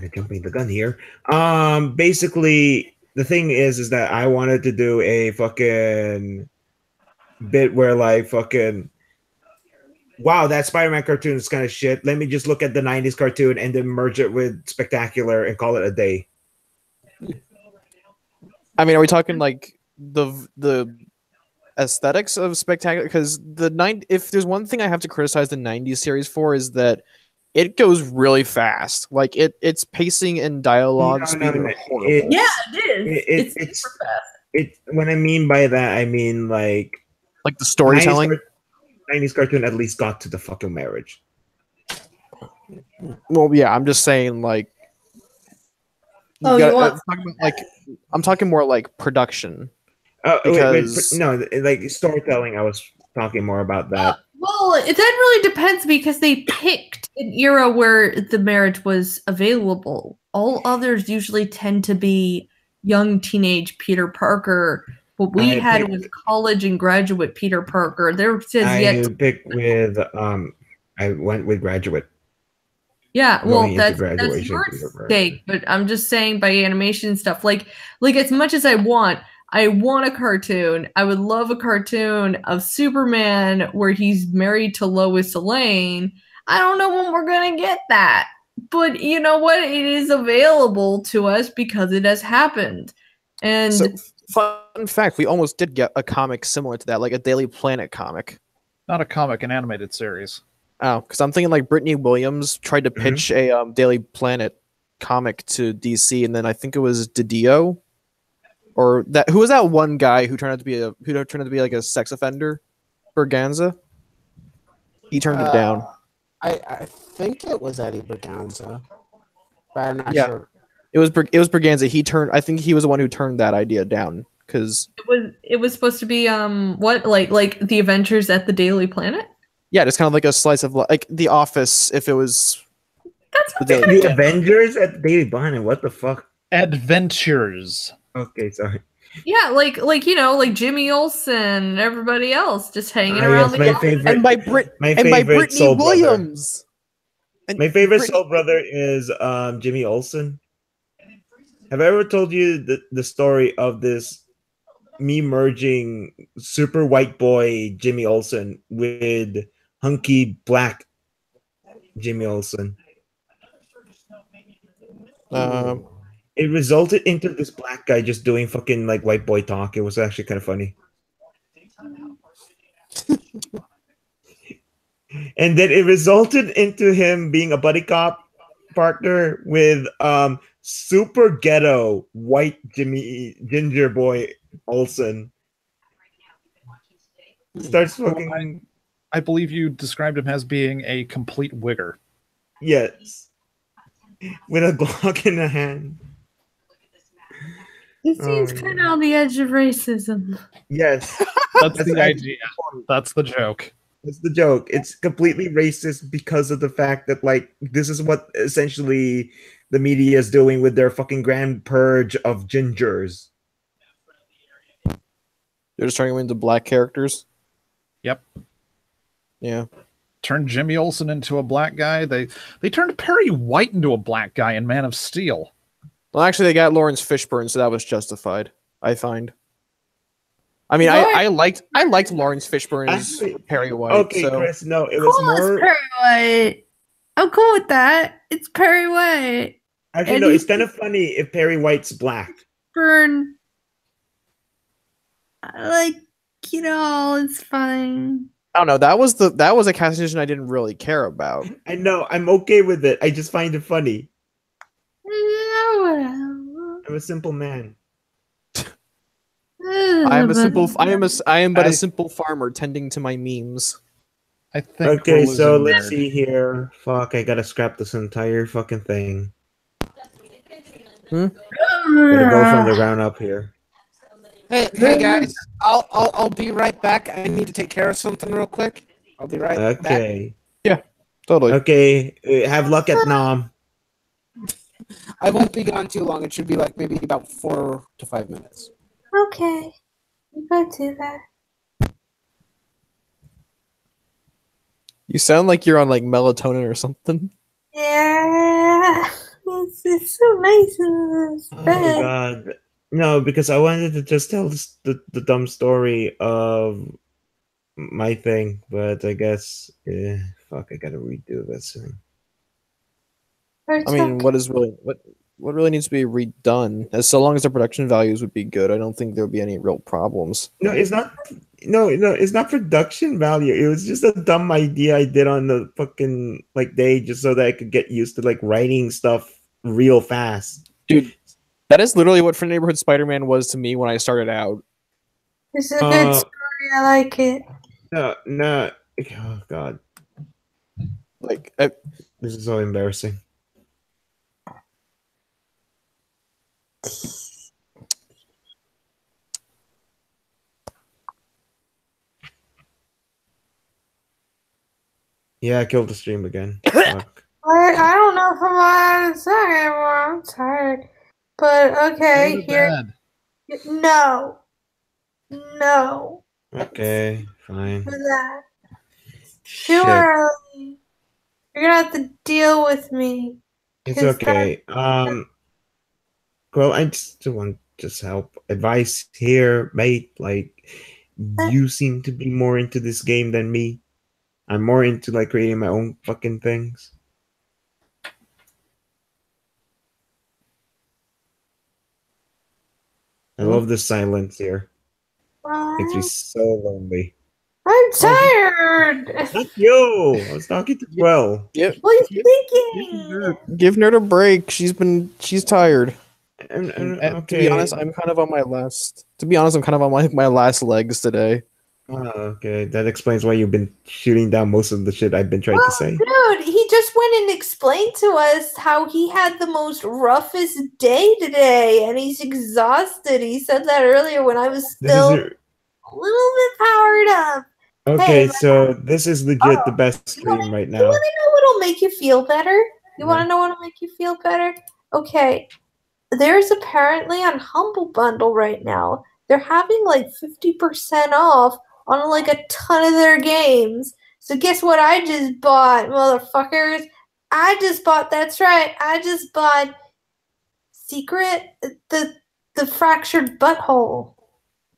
of jumping the gun here. Basically, the thing is that I wanted to do a fucking bit where like fucking. Wow, that Spider-Man cartoon is kind of shit. Let me just look at the '90s cartoon and then merge it with Spectacular and call it a day. I mean, are we talking like the aesthetics of Spectacular? Because if there's one thing I have to criticize the '90s series for, is that it goes really fast. Like its pacing and dialogue speed are horrible. Yeah, it is. It's super fast. What I mean by that, I mean like the storytelling. '90s cartoon at least got to the fucking marriage. Well, yeah, I'm just saying like. I'm talking more like production. No, like storytelling. I was talking more about that. Well, that really depends because they picked an era where the marriage was available. All others usually tend to be young teenage Peter Parker. What we I had picked- was college and graduate Peter Parker. There says I yet. picked with I went with graduate. Yeah, well, Going into that's graduation, your Peter Parker. stake, but I'm just saying by animation stuff, like as much as I want a cartoon. I would love a cartoon of Superman where he's married to Lois Lane. I don't know when we're gonna get that, but you know what? It is available to us because it has happened, and So, fun fact: we almost did get a comic similar to that, like a Daily Planet comic. Not a comic, an animated series. Oh, because I'm thinking like Brittany Williams tried to Mhm. pitch a Daily Planet comic to DC, and then I think it was Didio, or that who was that one guy who turned out to be like a sex offender, Berganza. He turned it down. I think it was Eddie Berganza, but I'm not Yeah. sure. It was Berganza. I think he was the one who turned that idea down because it was supposed to be what like the adventures at the Daily Planet. yeah, it's kind of like a slice of like The Office if it was That's the what they Daily The Planet. Avengers at Daily Planet. What the fuck? Adventures. Okay, sorry. Yeah, like Jimmy Olsen and everybody else just hanging around Yes, the my favorite. And by favorite Brittany soul brother. Williams. And My favorite Brit- soul brother is Jimmy Olsen. Have I ever told you the story of this me merging super white boy Jimmy Olsen with hunky black Jimmy Olsen? It resulted into this black guy just doing fucking like white boy talk. It was actually kind of funny. And then it resulted into him being a buddy cop partner with super ghetto white Jimmy Ginger Boy Olsen. Starts fucking I believe you described him as being a complete wigger. yes, with a Glock in the hand. It seems kind of on the edge of racism. Yes, That's the actually- idea. That's the joke. That's the joke. It's completely racist because of the fact that like this is what essentially the media is doing with their fucking grand purge of gingers. They're just turning them into black characters. Yep. Yeah. Turned Jimmy Olsen into a black guy. They turned Perry White into a black guy in Man of Steel. Well, actually, they got Lawrence Fishburne, so that was justified. I find. I mean, What? I liked Lawrence Fishburne as Actually- Perry White. Okay, so Chris, no, it was Cool, it's more. Perry White. I'm cool with that. It's Perry White. Actually, and no, he's- it's kind of funny if Perry White's black. Burn. Like, it's fine. I don't know. That was a casting decision I didn't really care about. I know, I'm okay with it. I just find it funny. Yeah, whatever. I'm a simple man. I am but I- a simple farmer tending to my memes. I think. Okay, we're so losing let's Nerd. see here. Fuck, I gotta scrap this entire fucking thing. Gotta go from the ground up here. Hey guys, I'll be right back. I need to take care of something real quick. I'll be right back. Okay. Totally. Okay, have luck at Nam. I won't be gone too long. It should be like maybe about 4 to 5 minutes. Okay. You go do that. You sound like you're on like melatonin or something. Yeah. It's so nice in this Oh bed. god. No, because I wanted to just tell the dumb story of my thing, but I guess fuck, I gotta redo this thing. I mean, what really needs to be redone? As so long as the production values would be good, I don't think there would be any real problems. No, it's not. No, it's not production value. It was just a dumb idea I did on the fucking like day, just so that I could get used to like writing stuff real fast. Dude, that is literally what Friend Neighborhood Spider-Man was to me when I started out. It's a good story. I like it. No. Oh god, Like, this is so embarrassing. Yeah, I killed the stream again. Fuck. I don't know if I'm allowed to say anymore. I'm tired. But Go okay, to here. bed. No. No. Okay, fine. For that. Too Shit. early. You're gonna have to deal with me. It's 'Cause okay. Well, I just want just help. Advice here, mate. Like, you seem to be more into this game than me. I'm more into like creating my own fucking things. I love the silence here. Makes me so lonely. I'm tired. Not you. I was talking to Quill. What are you thinking? Give Nerd a break. She's tired. Okay. To be honest, I'm kind of on my last. To be honest, I'm kind of on my last legs today. Okay, that explains why you've been shooting down most of the shit I've been trying to say. Dude, he just went and explained to us how he had the most roughest day today, and he's exhausted. He said that earlier when I was still a little bit powered up. Okay, Hey, so this is legit the best stream right you now. want to know what'll make you feel better? You want to know what'll make you feel better? Okay, there's apparently on Humble Bundle right now. They're having like 50% off on like a ton of their games. So guess what I just bought, motherfuckers? That's right. I just bought Secret the Fractured Butthole.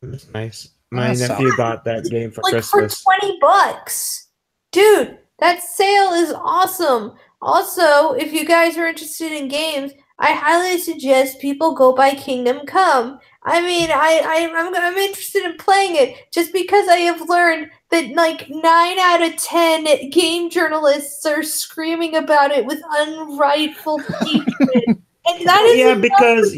That's nice. My nephew got that game for like Christmas. for $20. Dude, that sale is awesome. Also, if you guys are interested in games, I highly suggest people go buy Kingdom Come. I mean, I'm interested in playing it just because I have learned that like 9 out of 10 game journalists are screaming about it with unrightful hatred. And that is because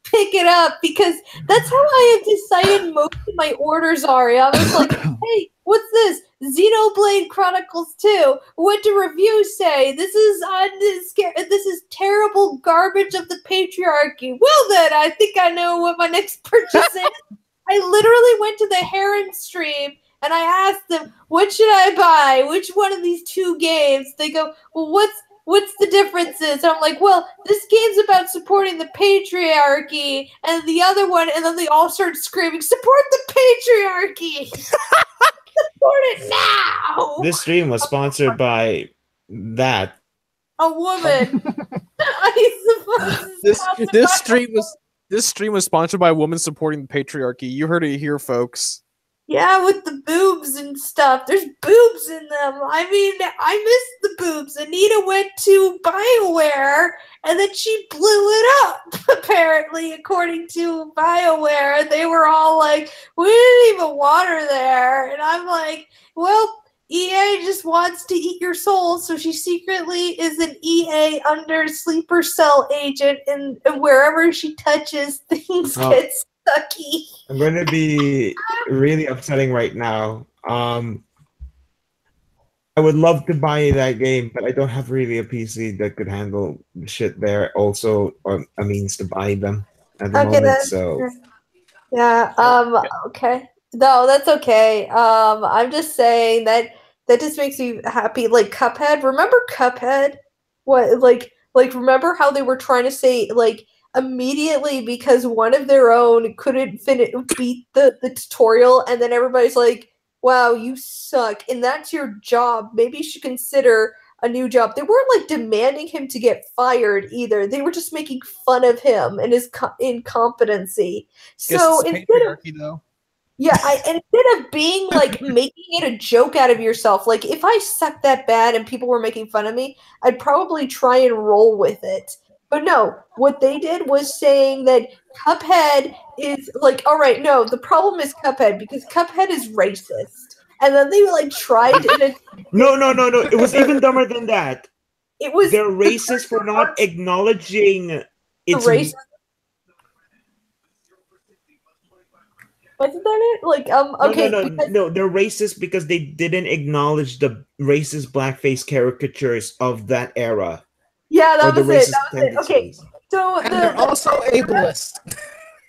pick it up because that's how I have decided most of my orders are. I was like, hey, what's this? Xenoblade Chronicles 2. What do reviews say? This is terrible garbage of the patriarchy. Well then, I think I know what my next purchase is. I literally went to the Heron stream and I asked them, what should I buy? Which one of these two games? They go, well, what's the differences? I'm like, well, this game's about supporting the patriarchy, and the other one, and then they all start screaming, support the patriarchy! Support it now! This stream was sponsored by that. A woman. This stream was sponsored by a woman supporting the patriarchy. You heard it here, folks. Yeah, with the boobs and stuff. There's boobs in them. I mean, I missed the boobs. Anita went to BioWare, and then she blew it up, apparently, according to BioWare. They were all like, we didn't even water there. And I'm like, well, EA just wants to eat your soul, so she secretly is an EA under sleeper cell agent, and wherever she touches, things get sucky. I'm going to be really upsetting right now. I would love to buy that game, but I don't have really a PC that could handle the shit there. Also, or a means to buy them at the moment. So, yeah. Okay. No, that's okay. I'm just saying that just makes me happy. Like Cuphead. Remember Cuphead? What like remember how they were trying to say like immediately because one of their own couldn't beat the tutorial, and then everybody's like, wow, you suck, and that's your job. Maybe you should consider a new job. They weren't like demanding him to get fired either. They were just making fun of him and his incompetency. So instead of though. yeah, instead of being like making it a joke out of yourself, like if I sucked that bad and people were making fun of me, I'd probably try and roll with it. But no, what they did was saying that Cuphead is like, all right, no, the problem is Cuphead because Cuphead is racist. And then they like tried to. No. It was even dumber than that. It was. They're racist for not acknowledging its race. Wasn't that it? Like, okay. No, they're racist because they didn't acknowledge the racist blackface caricatures of that era. Yeah, that was it. Okay, so they're also ableist.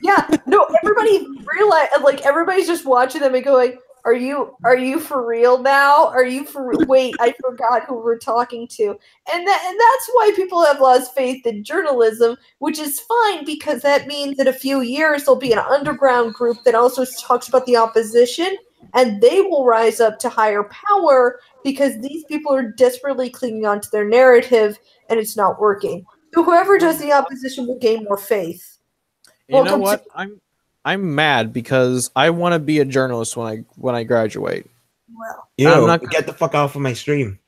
Yeah, no, everybody realized, like, everybody's just watching them and going, Are you for real now? Are you for wait, I forgot who we're talking to. And that's why people have lost faith in journalism, which is fine because that means in a few years there'll be an underground group that also talks about the opposition and they will rise up to higher power because these people are desperately clinging onto their narrative and it's not working. So whoever does the opposition will gain more faith. You know what? I'm mad because I want to be a journalist when I graduate. Well, Yo, not- get the fuck off of my stream.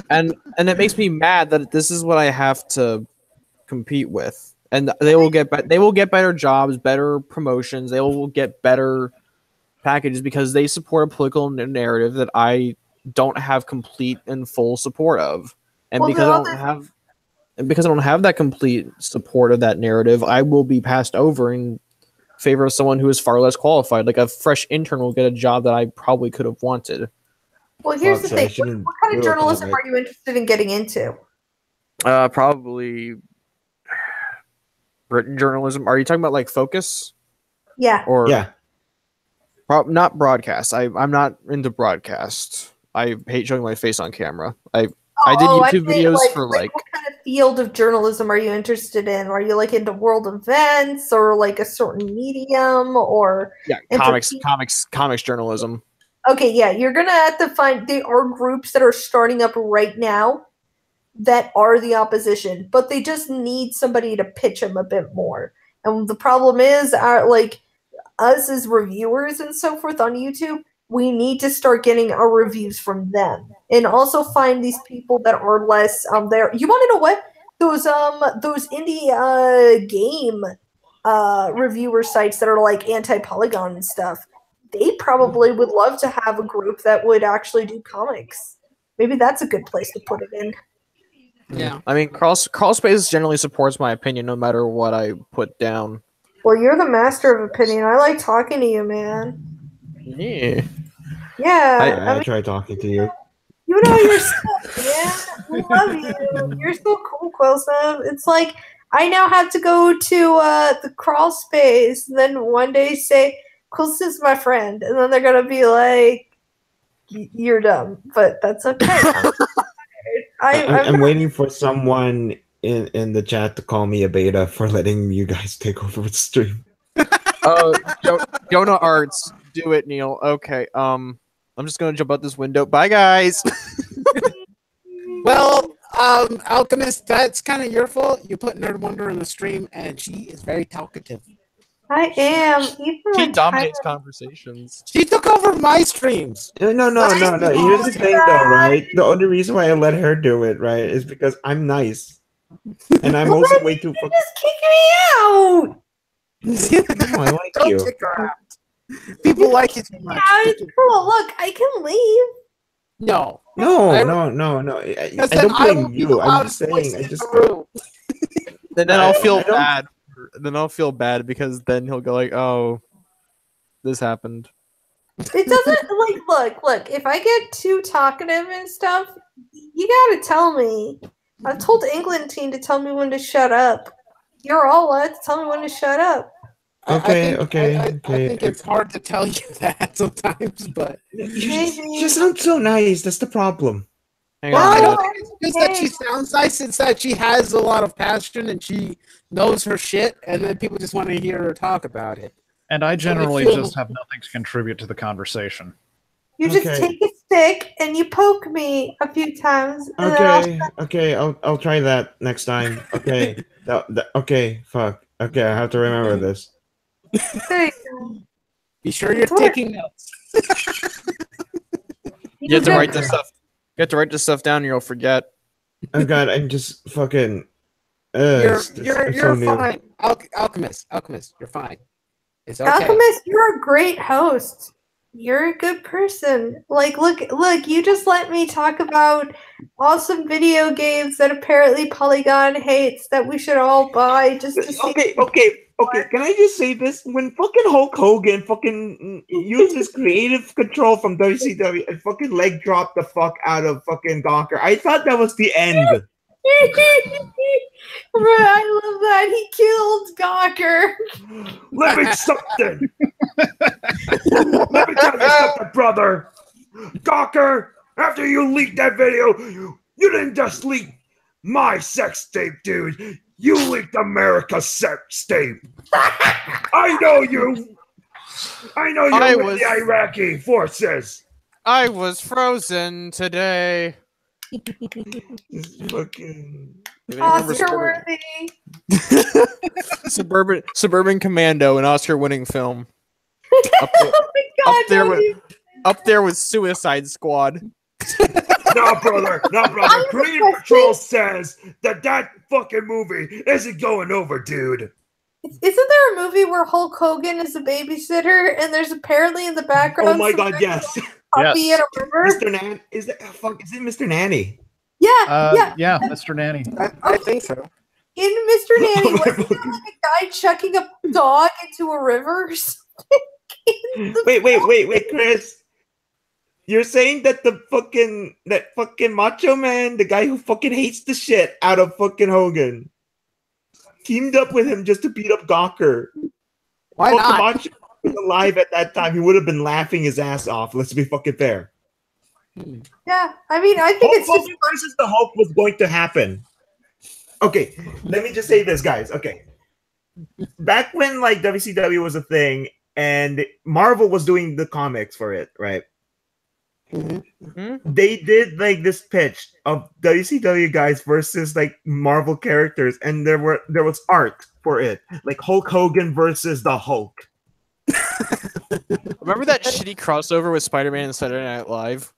And it makes me mad that this is what I have to compete with. And they will get better jobs, better promotions. They will get better packages because they support a political narrative that I don't have complete and full support of. And Well, because I don't have that complete support of that narrative, I will be passed over in favor of someone who is far less qualified. Like a fresh intern will get a job that I probably could have wanted. well, here's the Fuck, so I thing. shouldn't What kind of do a journalism comic. are you interested in getting into? Probably written journalism. Are you talking about like Focus Yeah. or Yeah. not broadcast? I'm not into broadcast. I hate showing my face on camera. I did YouTube think, videos for what kind of field of journalism are you interested in? Are you like into world events or like a certain medium or comics journalism. Okay, yeah, you're gonna have to find there are groups that are starting up right now that are the opposition, but they just need somebody to pitch them a bit more. And the problem is, like us as reviewers and so forth on YouTube, we need to start getting our reviews from them, and also find these people that are less there. You want to know what those indie game reviewer sites that are like anti-Polygon and stuff? They probably would love to have a group that would actually do comics. Maybe that's a good place to put it in. Yeah. I mean, Crawlspace generally supports my opinion no matter what I put down. Well, you're the master of opinion. I like talking to you, man. Yeah. Yeah, I tried talking to you. you know your stuff, man. We love you. You're so cool, Quilsum. It's like I now have to go to the crawl space, and then one day say, Quilsum's my friend, and then they're gonna be like, you're dumb, but that's okay. I'm waiting for someone in the chat to call me a beta for letting you guys take over the stream. Jonah Arts, do it, Neil. Okay. I'm just gonna jump out this window. Bye, guys. Well, Alchemist, that's kind of your fault. You put Nerd Wonder in the stream, and she is very talkative. I am. Even She when dominates Tyler- conversations. She took over my streams. No. Here's the thing, though, right? The only reason why I let her do it, right, is because I'm nice, and I'm also way too. Just kick me out. No, I like Don't you. kick her out. People like you too much. Yeah, it's cool. Look, I can leave. No. No. I Because then don't I will blame be you. the I'm loudest just voice saying. I in just. the room. Then I'll feel I don't- bad. Then I'll feel bad because then he'll go like, "Oh, this happened." It doesn't look. If I get too talkative and stuff, you gotta tell me. I've told England team to tell me when to shut up. You're all allowed to tell me when to shut up. Okay. I think it's hard to tell you that sometimes, but You just sound so nice. That's the problem. Hang well, on. I a don't minute. think it's just that she sounds nice. It's that she has a lot of passion and she knows her shit, and then people just want to hear her talk about it. And I generally feel- just have nothing to contribute to the conversation. You just Okay. take a stick and you poke me a few times. And then Okay. I'll try that next time. Okay. Okay. Fuck. Okay. I have to remember this. there you go. Be sure you're Sure. taking notes. You have to write this stuff. You have to write this stuff down, or you'll forget. Oh God, I'm just fucking. You're I'm so new. fine. Alchemist, you're fine. It's okay. Alchemist, you're a great host. You're a good person. Like, look, you just let me talk about awesome video games that apparently Polygon hates that we should all buy just to see. Okay. Can I just say this? When fucking Hulk Hogan fucking uses creative control from WCW and fucking leg dropped the fuck out of fucking Gawker, I thought that was the end. Bro, I love that. He killed Gawker. Let me something. Let me tell you something, brother. Gawker, after you leaked that video, you didn't just leak my sex tape, dude. You leaked America's sex tape. I know you. I know you're with the Iraqi forces. I was frozen today. Fucking Oscar worthy. Suburban Commando, an Oscar-winning film. Up there, Oh my God, up there no, with up there with Suicide Squad. No, brother. Korean Patrol says that fucking movie isn't going over, dude. Isn't there a movie where Hulk Hogan is a babysitter and there's apparently in the background? Oh my God, yes. Puppy in a river? Mr. Nan, is it Mr. Nanny? Yeah, Yeah, Mr. Nanny. I think so. In Mr. Nanny, wasn't there like a guy chucking a dog into a river? Wait, Chris. You're saying that that fucking Macho Man, the guy who fucking hates the shit out of fucking Hogan, teamed up with him just to beat up Gawker. Why If not? Macho was alive at that time, he would have been laughing his ass off. Let's be fucking fair. Yeah, I mean, I think it's just Hogan versus the Hulk was going to happen. Okay, let me just say this, guys. Okay, back when like WCW was a thing and Marvel was doing the comics for it, right? They did like this pitch of WCW guys versus like Marvel characters, and there was art for it, like Hulk Hogan versus the Hulk. Remember that shitty crossover with Spider-Man and Saturday Night Live?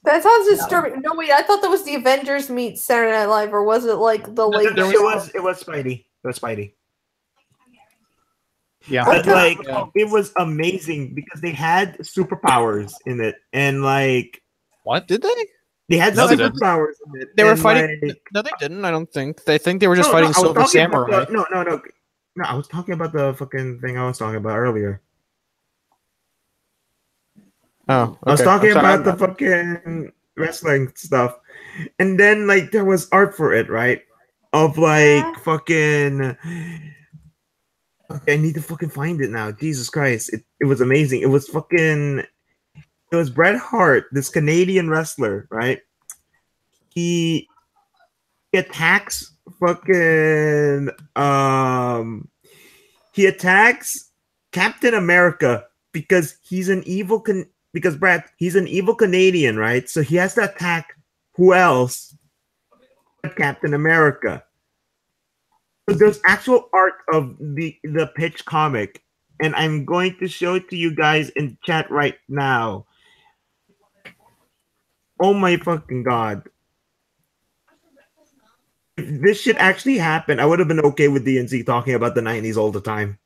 that sounds disturbing. No, wait, I thought that was the Avengers meet Saturday Night Live, or was it like the late? It was Spidey. It was Spidey. Yeah. But like it was amazing because they had superpowers in it, and like What did they? they had No, they didn't. superpowers in it. They were and, fighting. like- No, they didn't. I don't think. They think they were just No, fighting I was Silver talking about Samurai. No, I was talking about the fucking thing I was talking about earlier. Oh, I was okay. talking I'm sorry. about the fucking wrestling stuff, and then like there was art for it, right? Of like fucking. Okay, I need to fucking find it now. Jesus Christ, it was amazing. It was Bret Hart, this Canadian wrestler, right? He attacks fucking he attacks Captain America because he's an evil because Brett, he's an evil Canadian, right? So he has to attack who else but Captain America. So there's actual art of the pitch comic, and I'm going to show it to you guys in chat right now. Oh my fucking God. If this shit actually happened, I would have been okay with DNC talking about the 90s all the time.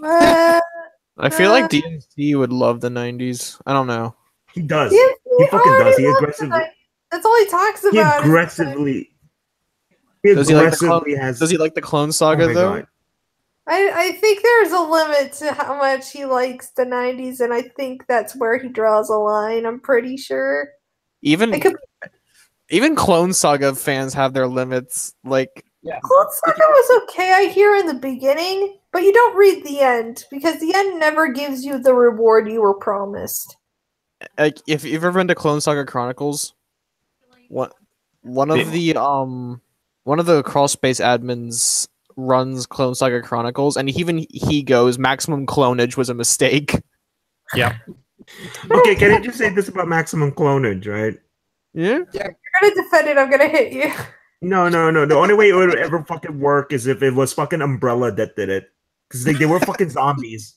I feel like DNC would love the 90s. I don't know. He does. Yeah, He fucking does. He already loves aggressively. it. That's all he talks about. He is- aggressively. Does he like the clone, has. does he like the Clone Oh Saga my though? God. I think there's a limit to how much he likes the 90s, and I think that's where he draws a line. I'm pretty sure. Even It could even Clone Saga fans have their limits. Like Clone Saga was okay, I hear, in the beginning, but you don't read the end because the end never gives you the reward you were promised. if you've ever been to Clone Saga Chronicles, one of the crawl space admins runs Clone Saga Chronicles, and even he goes, maximum clonage was a mistake. Yeah. Okay, can I just say this about maximum clonage, right? Yeah. You're gonna defend it, I'm gonna hit you. No. The only way it would ever fucking work is if it was fucking Umbrella that did it. Because they were fucking zombies.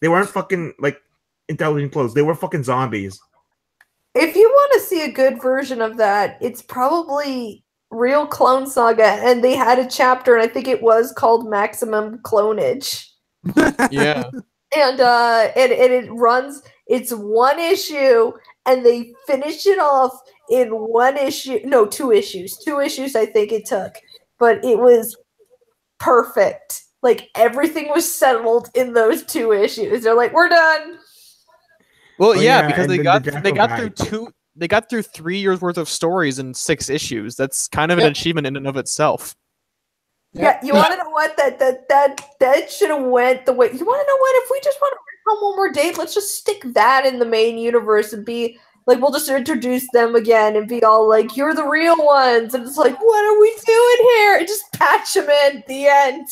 They weren't fucking, like, intelligent clones. They were fucking zombies. If you want to see a good version of that, it's probably Real Clone Saga, and they had a chapter, and I think it was called Maximum Clonage. Yeah. And it runs, it's one issue, and they finish it off in one issue. No, 2 issues. 2 issues I think it took. But it was perfect. Like, everything was settled in those 2 issues. They're like, we're done. Well, Oh, yeah, yeah, because and they then got the Jackal they got guy. through 3 years worth of stories in 6 issues. That's kind of an achievement in and of itself. Yeah, you want to know what? That should have went the way. You want to know what? If we just want to come one more date, let's just stick that in the main universe and be like, we'll just introduce them again and be all like, "You're the real ones," and it's like, what are we doing here? And just patch them in at the end.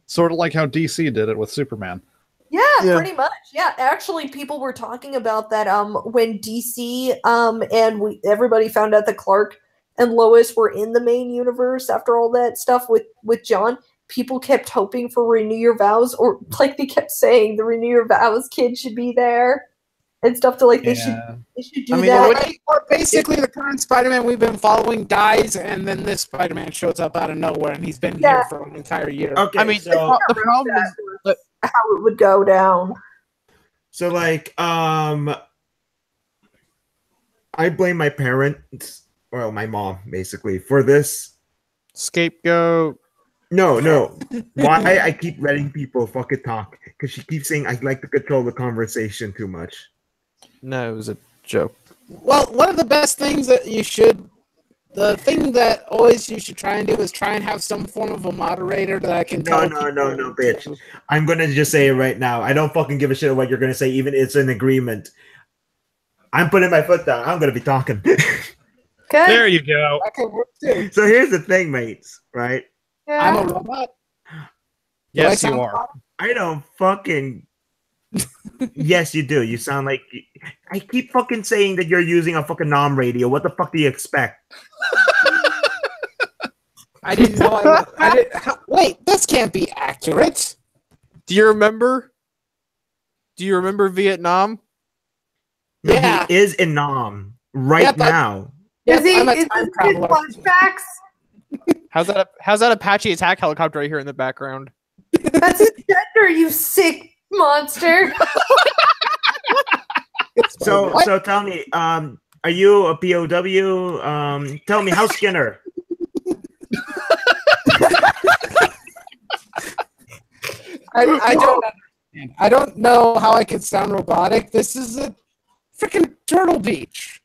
Sort of like how DC did it with Superman. Yeah, pretty much. Yeah, actually, people were talking about that when DC and everybody found out that Clark and Lois were in the main universe after all that stuff with John. People kept hoping for Renew Your Vows, or like they kept saying the Renew Your Vows kid should be there and stuff. To like they should do that. Or basically, the current Spider-Man we've been following dies, and then this Spider-Man shows up out of nowhere, and he's been here for an entire year. Okay, I mean, so the problem is how it would go down. So like, I blame my parents, or my mom, basically, for this. Scapegoat. No. Why I keep letting people fucking talk? Because she keeps saying I like to control the conversation too much. No, it was a joke. Well, one of the best things that the thing that always you should try and do is try and have some form of a moderator that I can tell. No, bitch. I'm gonna just say it right now. I don't fucking give a shit what you're gonna say, even if it's an agreement. I'm putting my foot down. I'm gonna be talking. Okay. There you go. That could work too. So here's the thing, mates, right? I'm a robot. Yes, you are. I don't fucking. Yes, you do. You sound like. I keep fucking saying that you're using a fucking nom radio. What the fuck do you expect? I didn't know. Wait, this can't be accurate. Do you remember? Vietnam? No, Yeah. he is in Nam right now. Is he? I'm a Is time this traveler. flashbacks? How's that Apache attack helicopter right here in the background? That's his gender, you sick monster. So tell me, are you a POW? Tell me, how's Skinner? I don't understand. I don't know how I could sound robotic. This is a freaking Turtle Beach.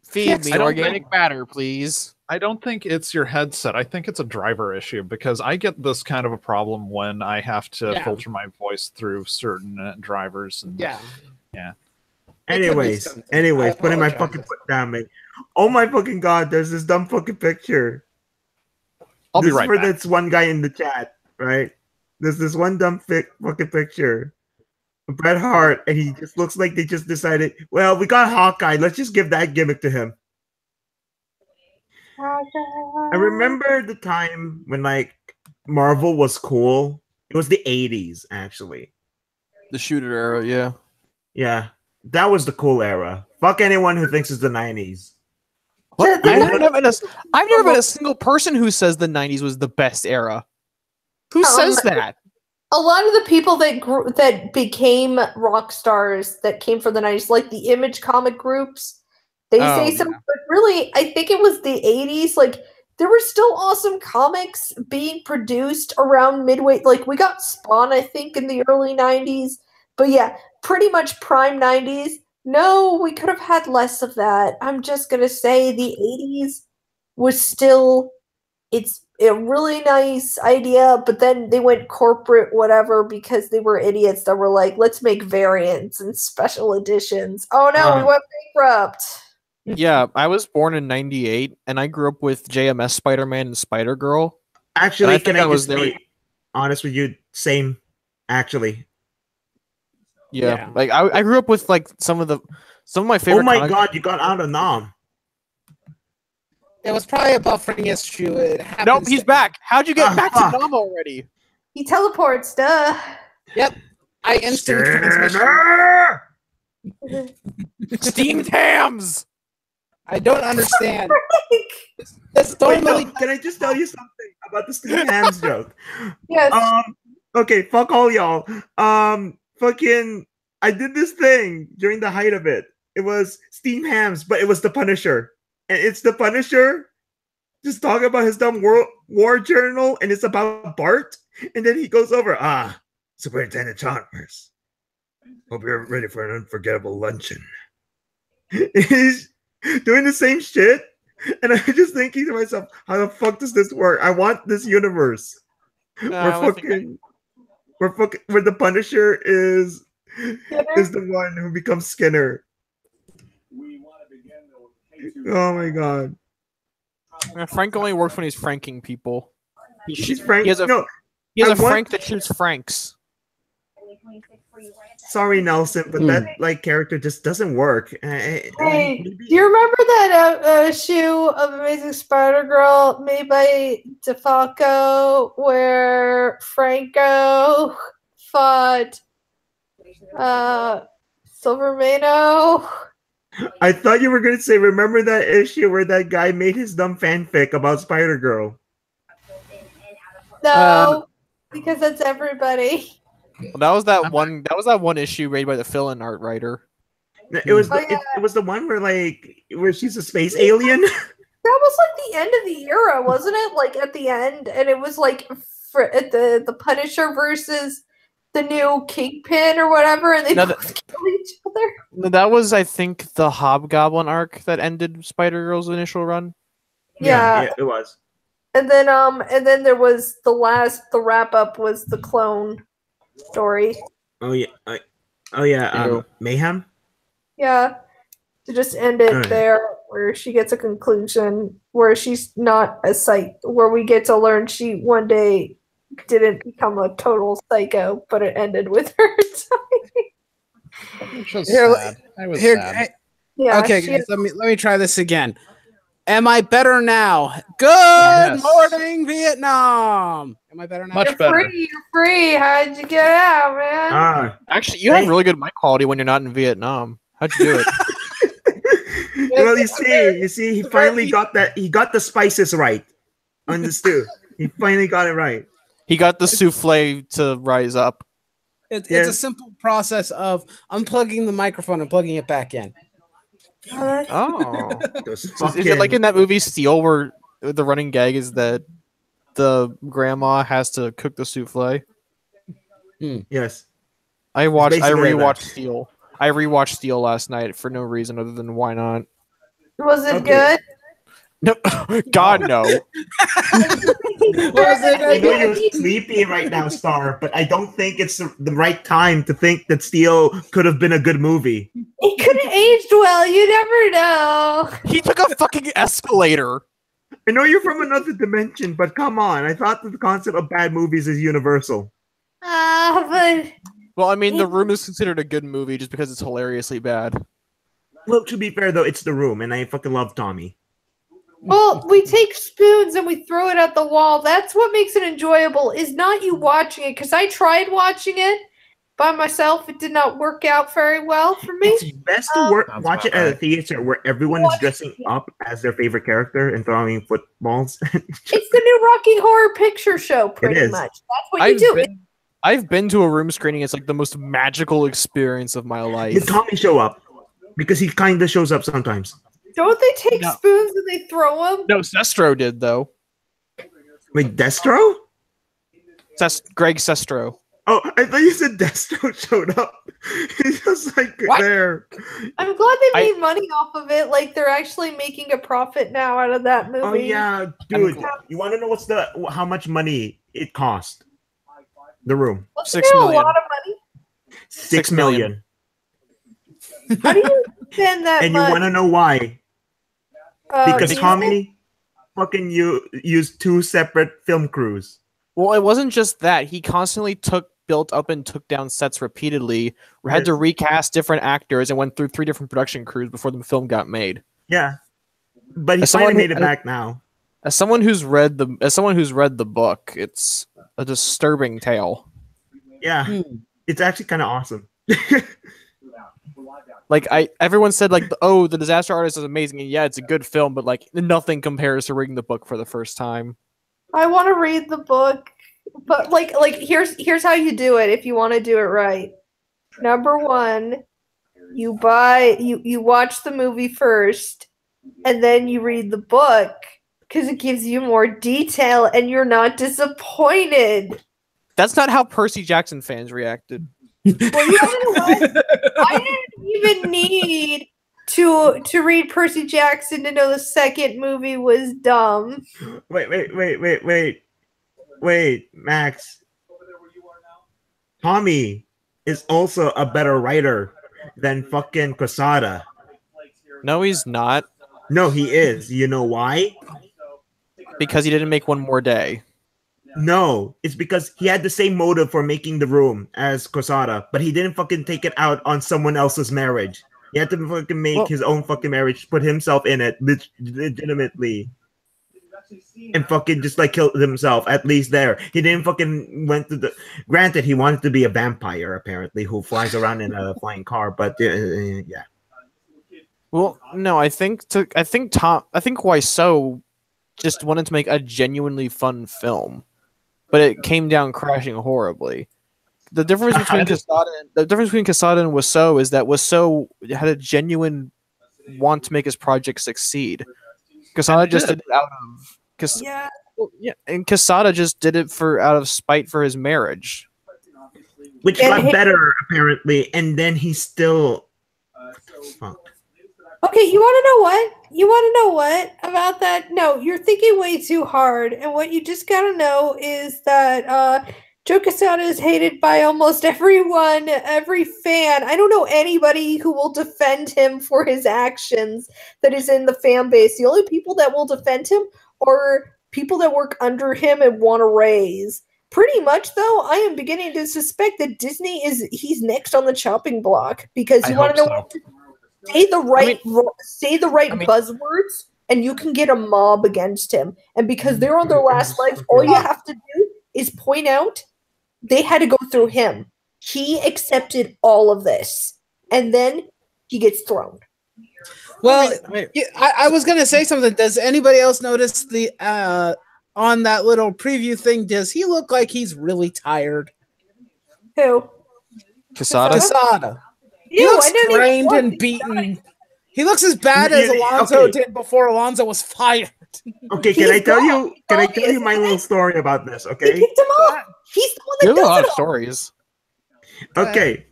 Feed me I don't organic matter, please. I don't think it's your headset. I think it's a driver issue because I get this kind of a problem when I have to filter my voice through certain drivers. And Yeah. Anyways, putting my fucking foot down, mate. Oh my fucking god, there's this dumb fucking picture. I'll be This is right for back. this one guy in the chat, right? There's this one dumb fucking picture of Bret Hart, and he just looks like they just decided, well, we got Hawkeye, let's just give that gimmick to him. I remember the time when like Marvel was cool. It was the 80s, actually. The shooter era, yeah. Yeah, that was the cool era. Fuck anyone who thinks it's the 90s. What? I've never met a single person who says the 90s was the best era. Who says that? A lot of the people that became rock stars that came from the 90s, like the Image comic groups, they say some, but really, I think it was the 80s. Like, there were still awesome comics being produced around midway. Like, we got Spawn, I think, in the early 90s. But yeah, pretty much prime 90s. No, we could have had less of that. I'm just going to say the 80s was still, it's a really nice idea, but then they went corporate whatever because they were idiots that were like, let's make variants and special editions. Oh no, we went bankrupt. Yeah, I was born in 98 and I grew up with JMS Spider-Man and Spider-Girl. Actually, can I just be honest with you? Same, actually. Yeah. Like I grew up with like some of my favorite. Oh my god, you got out of Nam. It was probably a buffering issue. Nope, he's back. How'd you get back to Nam already? He teleports, duh. Yep. I instant transmission. Steamed hams. I don't understand. That's totally. Can I just tell you something about the steamed hams joke? Yes. Okay, fuck all y'all. Fucking, I did this thing during the height of it. It was steamed hams, but it was the Punisher. And it's the Punisher just talking about his dumb war journal, and it's about Bart. And then he goes over, Superintendent Chalmers, hope you're ready for an unforgettable luncheon. He's doing the same shit, And I'm just thinking to myself, how the fuck does this work? I want this universe. Where the Punisher is the one who becomes Skinner. Oh my god. Frank only works when he's franking people. He's Frank. He has a Frank that shoots Franks. Sorry, Nelson, but that like character just doesn't work. Hey, do you remember that issue of Amazing Spider-Girl made by DeFalco where Franco fought Silvermano? I thought you were going to say, remember that issue where that guy made his dumb fanfic about Spider-Girl? No, because that's everybody. Well, that was that one issue made by the fill-in art writer. It was it was the one where she's a space alien. That was like the end of the era, wasn't it? Like at the end, and it was like the Punisher versus the new Kingpin or whatever, and they both kill each other. That was, I think, the Hobgoblin arc that ended Spider-Girl's initial run. Yeah, it was. And then there was the wrap up was the clone story. Oh yeah, Mayhem. Yeah, to just end it there, where she gets a conclusion, where she's not a where we get to learn she one day didn't become a total psycho, but it ended with her Which was sad. I was sad. Yeah. Okay, guys, let me try this again. Am I better now? Good morning, Vietnam. Am I better now? You're free. How'd you get out, man? Actually, you have really good mic quality when you're not in Vietnam. How'd you do it? Well, you see, he finally got that. He got the spices right on the stew. He finally got it right. He got the souffle to rise up. It's a simple process of unplugging the microphone and plugging it back in. Oh. Is it like in that movie Steel where the running gag is that the grandma has to cook the souffle? Yes. I rewatched Steel. I rewatched Steel last night for no reason other than why not. Was it good? No, God no. I know you're sleepy right now, Star, but I don't think it's the right time to think that Steel could have been a good movie. He could have aged well. You never know. He took a fucking escalator. I know you're from another dimension, but come on. I thought that the concept of bad movies is universal. But... Well, I mean, The Room is considered a good movie just because it's hilariously bad. Well, to be fair, though, it's The Room, and I fucking love Tommy. Well, we take spoons and we throw it at the wall. That's what makes it enjoyable, is not you watching it. Because I tried watching it by myself. It did not work out very well for me. It's best to watch it at a theater where everyone is dressing up as their favorite character and throwing footballs. It's the new Rocky Horror Picture Show, pretty much. That's what you do. I've been to a room screening. It's like the most magical experience of my life. Did Tommy show up? Because he kind of shows up sometimes. Don't they take spoons and they throw them? No, Sestro did, though. Wait, Destro? Greg Sestro. Oh, I thought you said Destro showed up. He's just like there. I'm glad they made money off of it. Like they're actually making a profit now out of that movie. Oh yeah, dude. You want to know how much money it cost? The Room. $6 million. A lot of money. $6 million. How do you spend that and much? You want to know why? Because Tommy fucking used 2 separate film crews. Well, it wasn't just that. He constantly built up and took down sets repeatedly. We had to recast different actors and went through 3 different production crews before the film got made. Yeah, but he finally made it back now. As someone who's read the book, it's a disturbing tale. Yeah, it's actually kind of awesome. Like everyone said, like, oh, The Disaster Artist is amazing, and yeah, it's a good film, but like nothing compares to reading the book for the first time. I want to read the book, but like here's how you do it if you want to do it right. Number 1, you watch the movie first, and then you read the book because it gives you more detail, and you're not disappointed. That's not how Percy Jackson fans reacted. Well, you know what? I didn't even need to read Percy Jackson to know the second movie was dumb. Wait, Max. Tommy is also a better writer than fucking Quesada. No, he's not. No, he is. You know why? Because he didn't make One More Day. No, it's because he had the same motive for making The Room as Quesada, but he didn't fucking take it out on someone else's marriage. He had to fucking make his own fucking marriage, put himself in it legitimately, and fucking just like killed himself. At least there, he didn't fucking went to the. Granted, he wanted to be a vampire apparently, who flies around in a flying car. But yeah. Well, no, I think Wiseau just wanted to make a genuinely fun film, but it came down crashing horribly. The difference between Quesada and Wiseau is that Wiseau had a genuine want to make his project succeed. Quesada just did it out of and Quesada just did it out of spite for his marriage, which got better apparently, and then he still. Fuck. Okay, you want to know what? You want to know what about that? No, you're thinking way too hard. And what you just got to know is that Joe Quesada is hated by almost everyone, every fan. I don't know anybody who will defend him for his actions that is in the fan base. The only people that will defend him are people that work under him and want to raise. Pretty much, though, I am beginning to suspect that he's next on the chopping block because you want to know what? Say the right buzzwords, and you can get a mob against him. And because they're on their last legs, all you have to do is point out they had to go through him. He accepted all of this, and then he gets thrown. Well, I was gonna say something. Does anybody else notice the on that little preview thing? Does he look like he's really tired? Who? Quesada. He looks drained and beaten. He looks as bad as Alonso did before Alonso was fired. Okay, can I tell you my little story about this? Okay, he kicked him off. He's the one that does a lot of stories. Okay,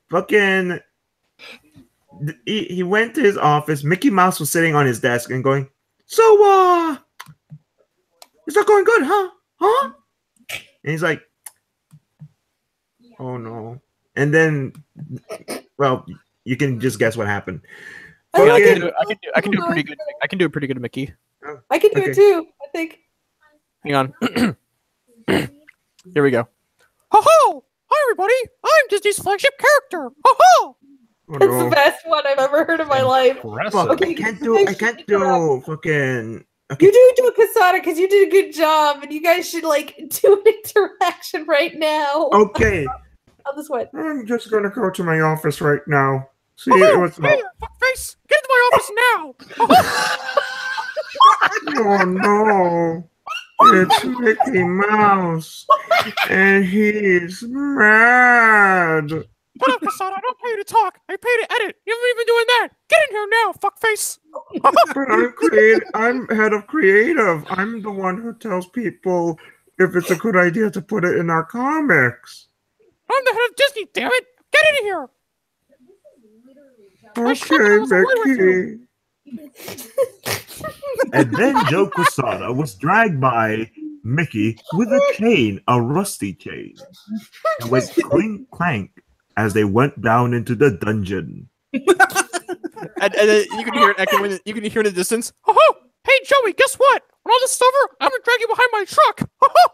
fucking. He went to his office. Mickey Mouse was sitting on his desk and going, "So, it's not going good, huh? Huh?" And he's like, "Oh no!" And then. Well, you can just guess what happened. I can do a pretty good. I can do a pretty good Mickey. I can do it too. I think. Hang on. Here we go. Ho ho! Hi everybody! I'm Disney's flagship character. Ho ho! That's the best one I've ever heard in my life. Fuck, okay, I can't do fucking. Okay. You do a Quesada because you did a good job, and you guys should like do an interaction right now. Okay. On this one. I'm just gonna go to my office right now. See what's up. Fuckface! Get into my office now! Oh no! It's Mickey Mouse, and he's mad. Shut up, Quesada! I don't pay you to talk. I pay to edit. You haven't even doing that. Get in here now, fuckface! But I'm head of creative. I'm the one who tells people if it's a good idea to put it in our comics. I'm the head of Disney, damn it! Get in here! Okay, Mickey. And then Joe Quesada was dragged by Mickey with a chain, a rusty chain, and went clink clank as they went down into the dungeon. and you can hear it echoing. You can hear it in the distance. Ho ho! Hey Joey, guess what? When all this is over, I'm gonna drag you behind my truck. Ho ho!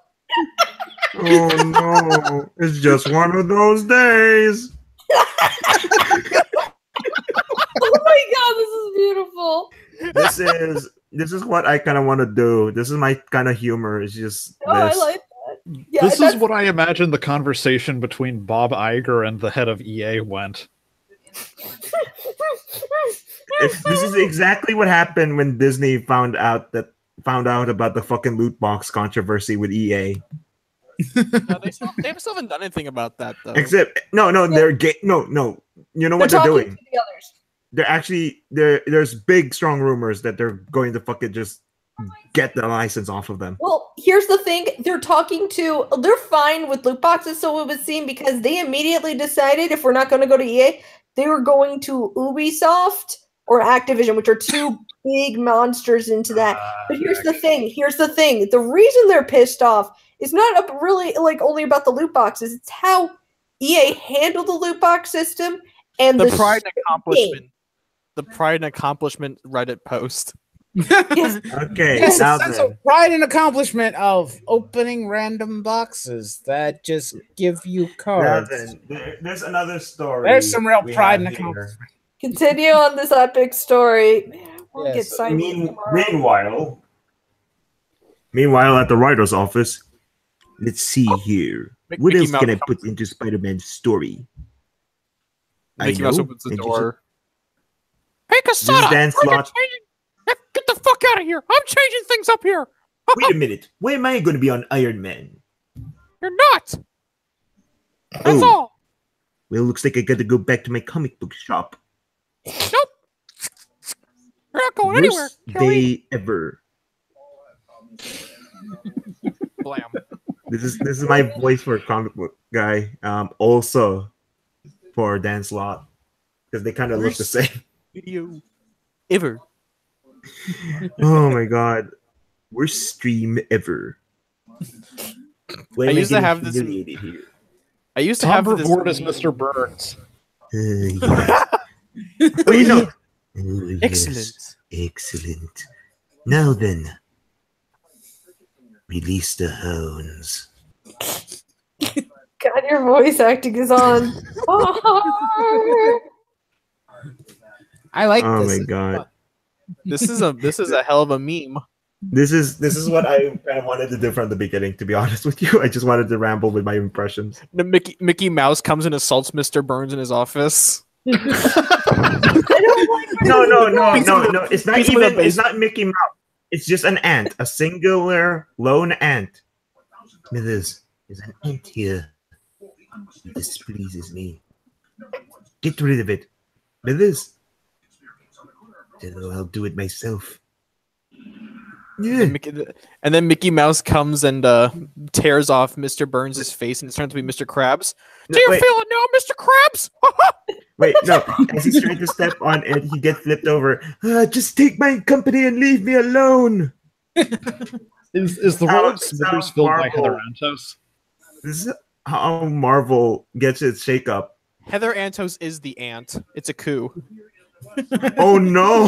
Oh no, it's just one of those days. Oh my god, this is beautiful. This is what I kind of want to do. This is my kind of humor. It's just this. I like that. Yeah, this is what I imagine the conversation between Bob Iger and the head of EA went. This is exactly what happened when Disney found out about the fucking loot box controversy with EA. They still haven't done anything about that though. Except no, they're no. You know what they're doing? To the others. They're actually there's big strong rumors that they're going to fucking just get the license off of them. Well, here's the thing. They're fine with loot boxes, so it would seem, because they immediately decided if we're not going to go to EA, they were going to Ubisoft, or Activision, which are two big monsters into that. But here's the thing. The reason they're pissed off is not really like only about the loot boxes. It's how EA handled the loot box system and The the pride and accomplishment. game. The pride and accomplishment Reddit post. Yes. Okay, Yes, now that's then. a pride and accomplishment of opening random boxes that just give you Now cards. then, there's another story. There's some real we pride have and here. accomplishment. Continue on this epic story. Man, I want to get Yes. sideways tomorrow. Meanwhile, at the writer's office, let's see here. What Mickey else Mouse can I comes- put into Spider-Man's story? Mickey I Mouse know, opens the and door. Hey, This is Casada! Dan Slott. Get the fuck out of here! I'm changing things up here! Wait a minute. Why am I going to be on Iron Man? You're not! That's Oh. all! Well, looks like I got to go back to my comic book shop. Nope! You're not going anywhere! Worst Kelly. day ever. Blam. This is my voice for a comic book guy. Also for Dan Slott because they kind of look the same. Video ever. Oh my god, worst stream ever. Why I am used to getting have this- humiliated here? I used to Tom have this. Reward is Mr. Burns. Yeah. Wait, no. Oh, yes. Excellent. Excellent. Now then, release the hounds. God, your voice acting is on. I like Oh this. my god. This is a hell of a meme. This is what I kind of wanted to do from the beginning, to be honest with you. I just wanted to ramble with my impressions. The Mickey Mouse comes and assaults Mr. Burns in his office. No. It's not He's even. with a It's not Mickey Mouse. It's just an ant, a singular lone ant. There's an ant here. It displeases me. Get rid of it. Smithers. I'll do it myself. Yeah. And then Mickey Mouse comes and tears off Mr. Burns' face and it turns to be Mr. Krabs. Do you wait. feel it now, Mr. Krabs? Wait, no. As he's trying to step on it, he gets flipped over. Just take my company and leave me alone. Is the How- world of Smithers how filled by Marvel- Heather Antos? This is how Marvel gets its shakeup. Heather Antos is the ant. It's a coup. Oh no!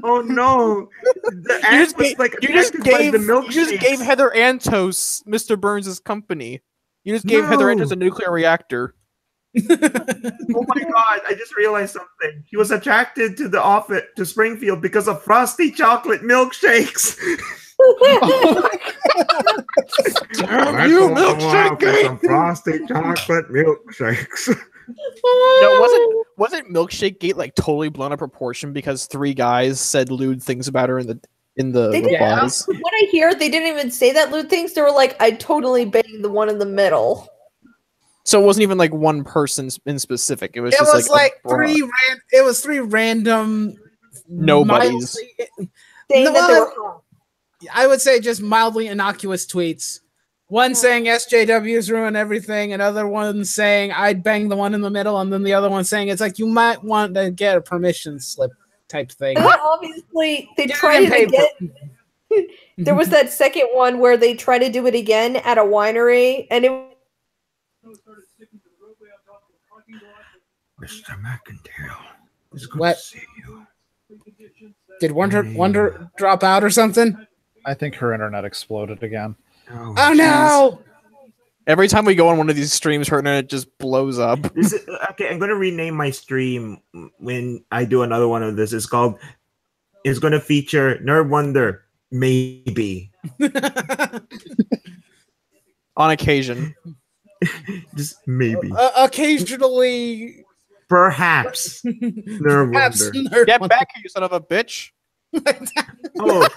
Oh no! The You ant just, was gave, like you, just affected by gave, the you just gave milkshakes. Heather Antos Mr. Burns' company. You just gave Heather No. Antos a nuclear reactor. Oh my god! I just realized something. He was attracted to the office to Springfield because of frosty chocolate milkshakes. Damn you, milkshake For gate! some frosty chocolate milkshakes. No, wasn't Milkshake Gate like totally blown out of proportion because 3 guys said lewd things about her in the They did. replies? From what I hear, they didn't even say that lewd things. They were like, "I totally banged the one in the middle." So it wasn't even like one person in specific. It was It just was like like three random Nobodies. mildly- Saying that they No, were hot. I would say just mildly innocuous tweets. One saying SJWs ruin everything, another one saying I'd bang the one in the middle, and then the other one saying it's like you might want to get a permission slip type thing. And then obviously, they Get tried it in it again. There was that second one where they tried to do it again at a winery, and it Mr. McIntyre, it's good What? to see you. Did Wonder drop out or something? I think her internet exploded again. Oh, Oh no! Every time we go on one of these streams, her internet just blows up. Okay, I'm gonna rename my stream when I do another one of this. It's going to feature Nerd Wonder, maybe. On occasion. Just maybe. Occasionally, Perhaps. Nerd perhaps Wonder. Get back here, you son of a bitch! Oh,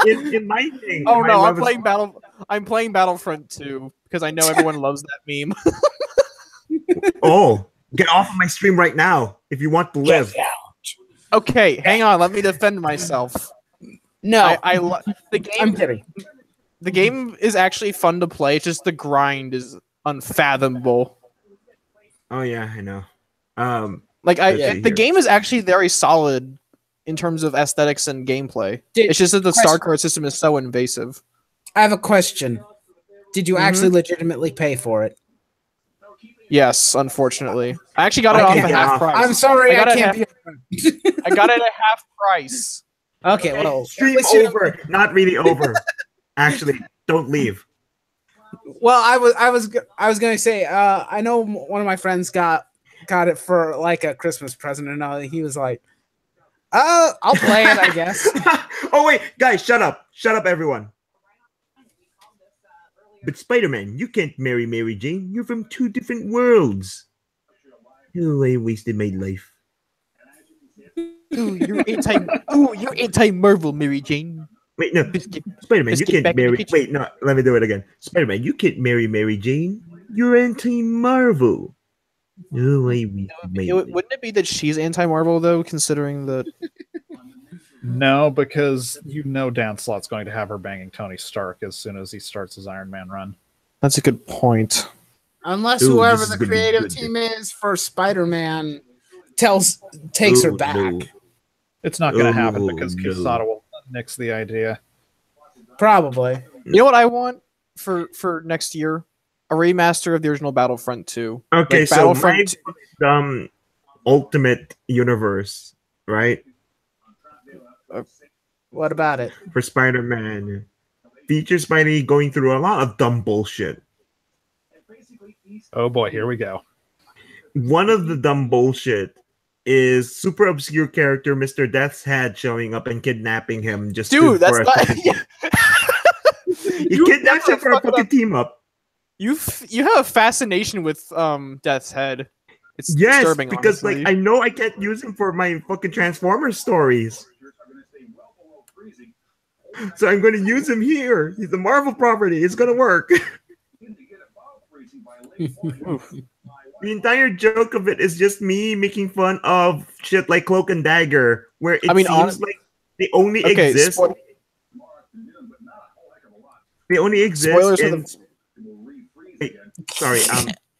no, in my thing. Oh my no, love is- I'm playing Battlefront 2 because I know everyone loves that meme. Oh, get off of my stream right now if you want to live. Okay, hang on, let me defend myself. no. The game I'm kidding. The game is actually fun to play, it's just the grind is unfathomable. Oh yeah, I know. Like Yeah. the game is actually very solid in terms of aesthetics and gameplay. It's just that the star card system is so invasive. I have a question. Did you actually legitimately pay for it? Yes, unfortunately. I actually got it off at half price. I'm sorry, I can't be. I got it at half price. Okay, well, Stream over. Not really over. Actually, don't leave. well, I was gonna say, I know one of my friends got it for like a Christmas present, and he was like, I'll play it, I guess. Oh wait, guys, shut up, everyone. But Spider-Man, you can't marry Mary Jane. You're from two different worlds. Oh, I wasted my life. Ooh, you're anti-Marvel, Mary Jane. Wait, no, Spider-Man, you can't marry. Wait, no, let me do it again. Spider-Man, you can't marry Mary Jane. You're anti-Marvel. Oh, wouldn't it be that she's anti-Marvel though, considering that? No, because Dan Slott's going to have her banging Tony Stark as soon as he starts his Iron Man run. That's a good point. Unless whoever the creative team is for Spider-Man takes her back. No. It's not going to happen because Quesada will nix the idea. Probably. You know what I want for next year? A remaster of the original Battlefront 2. Okay, like so Battlefront my Ultimate Universe, right? What about it? For Spider-Man, features Spidey going through a lot of dumb bullshit. Oh boy, here we go. One of the dumb bullshit is super obscure character Mr. Death's Head showing up and kidnapping him just Dude, that's not. He kidnaps him for a fucking team up. You have a fascination with Death's Head. It's disturbing, because honestly. I know I can't use him for my fucking Transformers stories. So I'm going to use him here. He's a Marvel property. It's going to work. The entire joke of it is just me making fun of shit like Cloak and Dagger, where it seems like they only exist. They only exist. Spoilers in... Sorry.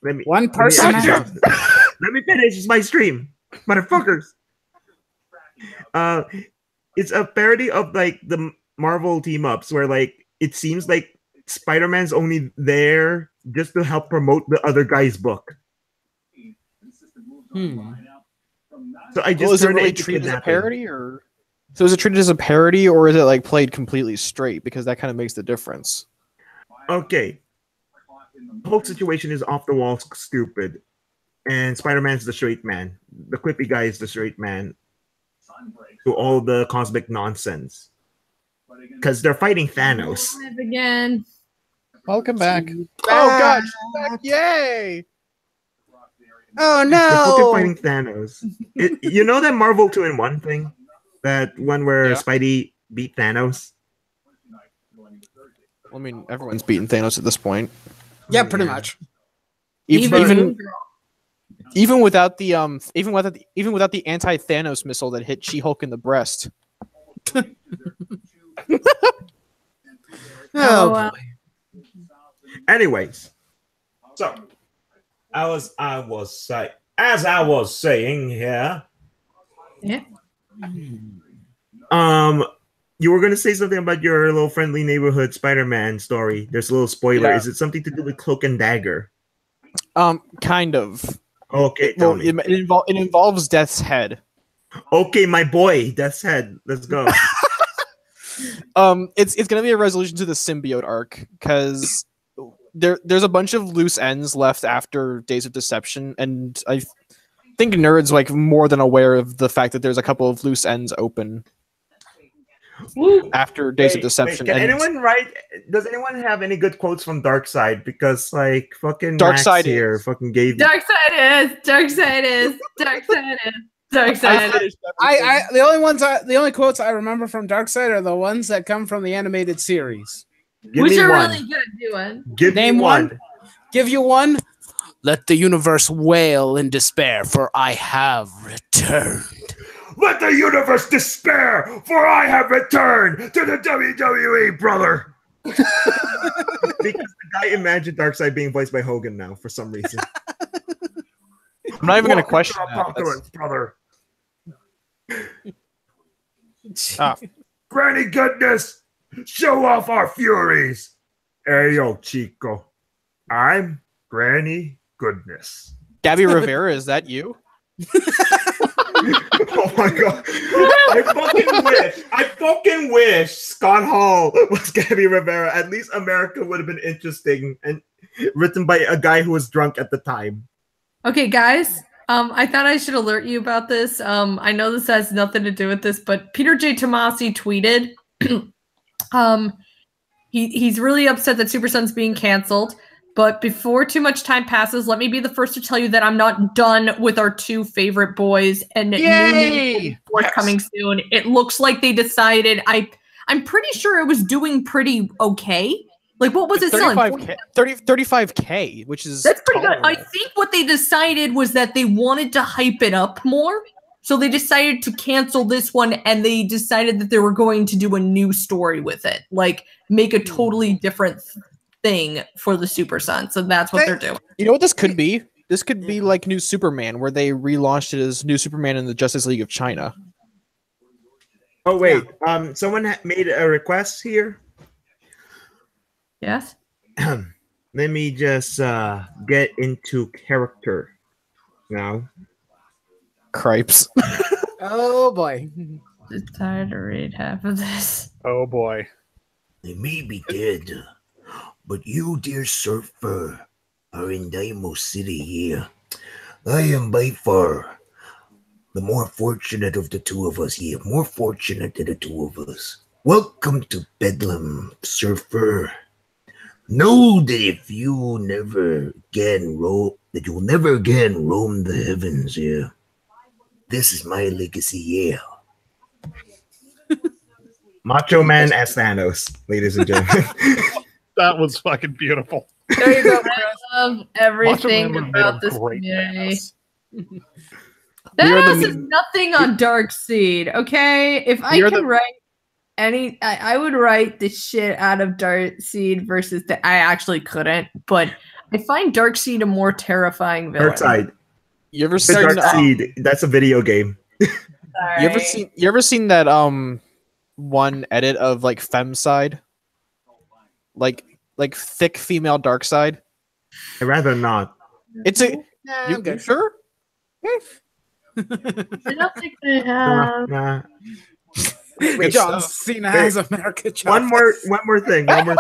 Let me. One person. Let me finish. It's my stream, motherfuckers. It's a parody of like the Marvel team ups where like it seems like Spider-Man's only there just to help promote the other guy's book. So I just is it really treated as a parody, or so is it treated as a parody, or is it like played completely straight? Because that kind of makes the difference. Okay, the whole situation is off the wall stupid, and Spider-Man's the straight man. The quippy guy is the straight man to all the cosmic nonsense. Because they're fighting Thanos. Again. Welcome back. Oh god, back. Yay! Oh They're no! fucking fighting Thanos. You know that Marvel 2-in-1 thing? That one where Spidey beat Thanos? I mean, everyone's beaten Thanos at this point. Yeah, pretty much. Even without the anti-Thanos missile that hit She-Hulk in the breast. Oh boy. Anyways, so as I was saying here. Yeah. You were gonna say something about your little friendly neighborhood Spider-Man story. There's a little spoiler. Yeah. Is it something to do with Cloak and Dagger? Kind of. Okay, it involves Death's Head. Okay, my boy, Death's Head. Let's go. It's gonna be a resolution to the symbiote arc because there's a bunch of loose ends left after Days of Deception, and I think nerds like more than aware of the fact that there's a couple of loose ends open after Days of Deception. Does anyone have any good quotes from Darkseid? Because like fucking Darkseid here fucking gave Darkseid is. The only quotes I remember from Darkseid are the ones that come from the animated series. Which are really good doing. Name one. Give you one. Let the universe wail in despair, for I have returned. Let the universe despair, for I have returned to the WWE, brother. Because the guy imagined Darkseid being voiced by Hogan now for some reason. I'm not even going to Welcome question the that. apocalypse, brother. Ah, Granny goodness, show off our furies. Hey, yo, Chico. I'm Granny Goodness. Gabby Rivera, is that you? Oh my god. I fucking wish Scott Hall was Gabby Rivera. At least America would have been interesting and written by a guy who was drunk at the time. Okay, guys. I thought I should alert you about this. I know this has nothing to do with this, but Peter J. Tomasi tweeted. He's really upset that Super Sun's being canceled. But before too much time passes, let me be the first to tell you that I'm not done with our two favorite boys. And Yay! Coming soon. It looks like they decided. I'm pretty sure it was doing pretty okay. Like, what was it selling? 35K, which is that's pretty good. I tolerable. think what they decided was that they wanted to hype it up more. So they decided to cancel this one, and they decided that they were going to do a new story with it. Like, make a totally different thing for the Super Sun. So that's what they're doing. You know what this could be? This could be like New Superman, where they relaunched it as New Superman in the Justice League of China. Oh wait, someone made a request here. Yes. Let me just get into character now. Cripes. Oh boy. Just tired to read half of this. Oh boy. They may be dead, but you, dear surfer, are in Daimo City here. I am by far the more fortunate of the two of us here. More fortunate than the two of us. Welcome to Bedlam, surfer. Know that if you never again that you will never again roam the heavens here. This is my legacy, yeah. Macho Man as Thanos, ladies and gentlemen. That was fucking beautiful. There you go. I love everything Macho Man about made a this great community. Thanos. Thanos is nothing on Darkseid, okay? If I can write I would write the shit out of Darkseid versus I actually couldn't, but I find Darkseid a more terrifying villain. Darkseid. You ever The seen Darkseid. That's a video game. Sorry. You ever seen that one edit of like Femside? Like thick female Darkseid? I'd rather not. It's a Nah, you I'm good. sure? I don't think they have. Nah. Wait, John Cena has America. One more thing, right?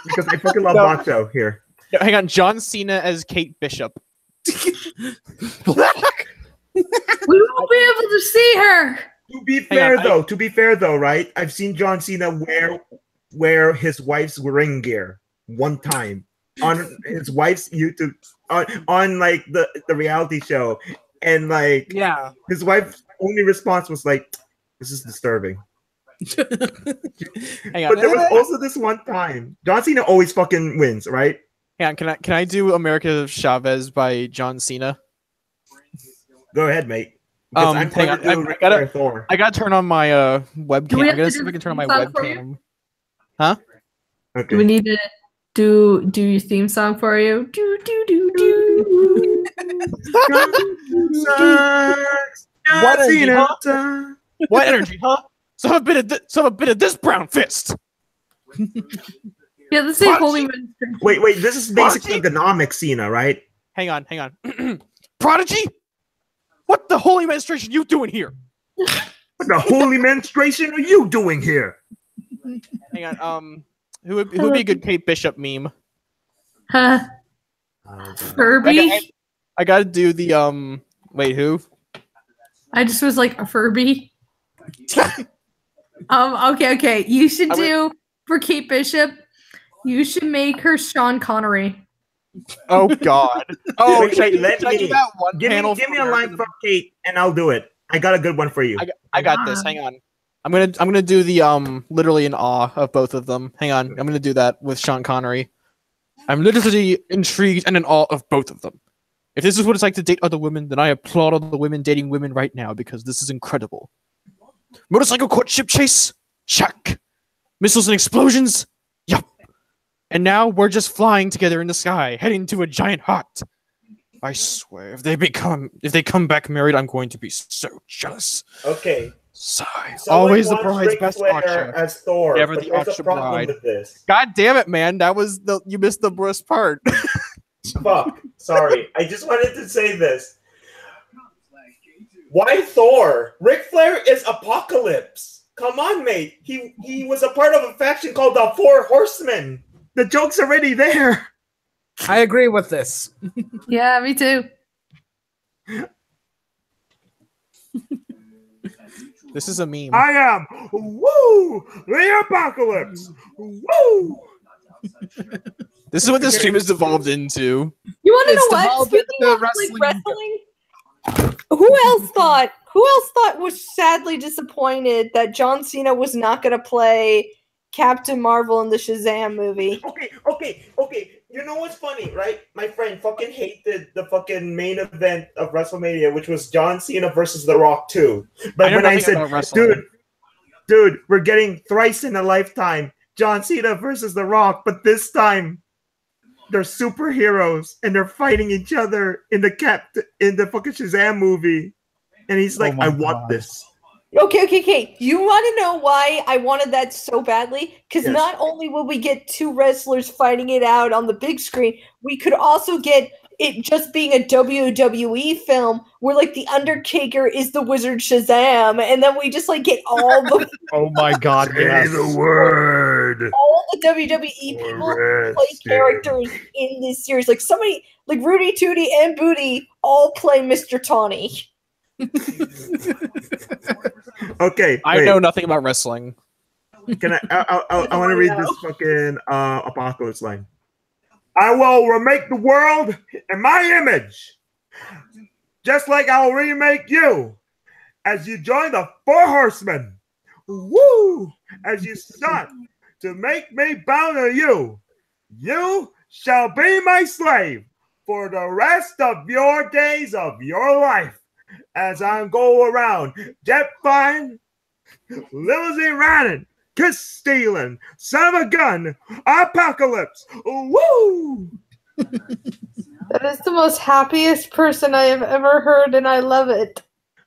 Because I fucking love Macho here. No, hang on, John Cena as Kate Bishop. We won't be able to see her. To be fair though, right? I've seen John Cena wear his wife's ring gear one time on his wife's YouTube on like the reality show, and like Yeah. his wife's only response was like, "This is disturbing." Hang on. But there was also this one time. John Cena always fucking wins, right? Hang on, can I do America Chavez by John Cena? Go ahead, mate. Because I'm hang on, doing Thor. I gotta turn on my webcam. we I'm have gonna to see if do I can turn on the my theme song for you? webcam. Huh? Okay. Do we need to do your theme song for you? What energy, huh? What energy, huh? Some a bit of this brown fist. Yeah, this is Holy Man. Wait, this is basically Gnomic Cena, right? Hang on. Prodigy? What the holy menstruation you doing here? What the holy menstruation are you doing here? Hang on. Who would be a good Kate Bishop meme? Huh? Furby? I gotta do the wait, who? I just was like a Furby. Okay. You should do for Kate Bishop. You should make her Sean Connery. Oh God! Oh, Wait, should I let do me that one give panel me for a line from Kate, and I'll do it. I got a good one for you. I got this. Hang on. I'm gonna do the literally in awe of both of them. Hang on. I'm gonna do that with Sean Connery. I'm literally intrigued and in awe of both of them. If this is what it's like to date other women, then I applaud all the women dating women right now because this is incredible. Motorcycle courtship chase? Check. Missiles and explosions? Yup. And now we're just flying together in the sky, heading to a giant heart. I swear, if they come back married, I'm going to be so jealous. Okay. Sigh. Someone Always the wants bride's Ric best Flair option. as Thor, Never but the there's a option problem bride. with this. God damn it, man! You missed the worst part. Fuck. Sorry. I just wanted to say this. Why Thor? Ric Flair is Apocalypse. Come on, mate. He was a part of a faction called the Four Horsemen. The joke's already there. I agree with this. Yeah, me too. This is a meme. I am the Apocalypse. Woo! This is what this stream has devolved into. You want to It's know what? devolved Speaking into of wrestling, who else thought was sadly disappointed that John Cena was not going to play Captain Marvel in the Shazam movie? Okay. You know what's funny, right? My friend fucking hated the fucking main event of WrestleMania, which was John Cena versus The Rock 2. But when I said, dude, we're getting thrice in a lifetime John Cena versus The Rock, but this time they're superheroes and they're fighting each other in the fucking Shazam movie. And he's like, I want this. Okay. You want to know why I wanted that so badly? Because Yes. not only will we get two wrestlers fighting it out on the big screen, we could also get it just being a WWE film where like the Undertaker is the Wizard Shazam, and then we just like get all the Oh my god, yes. the word. all the WWE people who play characters in this series. Like somebody like Rudy Tooty and Booty all play Mr. Tawny. Okay, I know nothing about wrestling. Can I want to read this fucking Apocalypse line. I will remake the world in my image, just like I will remake you as you join the Four Horsemen. Woo! As you sought to make me bow to you, you shall be my slave for the rest of your days of your life. As I go around jet flying, limousine riding, kiss stealing, son of a gun, apocalypse. Woo! That is the most happiest person I have ever heard, and I love it.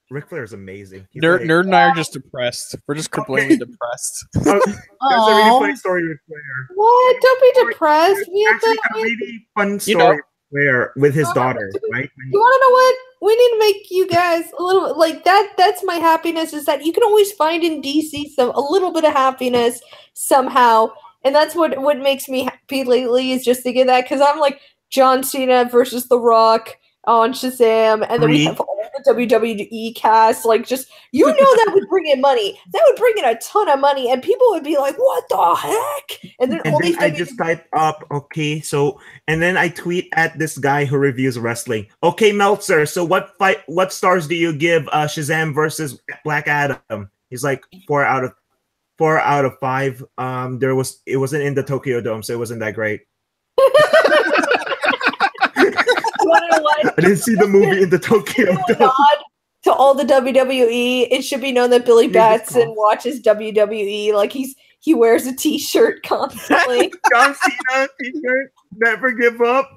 Ric Flair is amazing. He's Nerd, like- Nerd and I are just depressed. We're just cripplingly depressed. There's a really funny story with Flair. What? Don't be depressed. We have Actually, to. a really fun You story know. with Flair with his daughter, right? You want to know what? We need to make you guys a little like that. That's my happiness. Is that you can always find in DC a little bit of happiness somehow, and that's what makes me happy lately. Is just to get that because I'm like John Cena versus The Rock on Shazam, and then we have all the WWE cast. Like, just that would bring in money. That would bring in a ton of money, and people would be like, "What the heck?" And then all these I just type up, okay, so, and then I tweet at this guy who reviews wrestling. Okay, Meltzer, so what stars do you give Shazam versus Black Adam? He's like 4 out of 5. It wasn't in the Tokyo Dome, so it wasn't that great. I didn't see the movie in the Tokyo Dome. To all the WWE, it should be known that Billy Batson watches WWE. Like he wears a T-shirt constantly. John Cena T-shirt, never give up.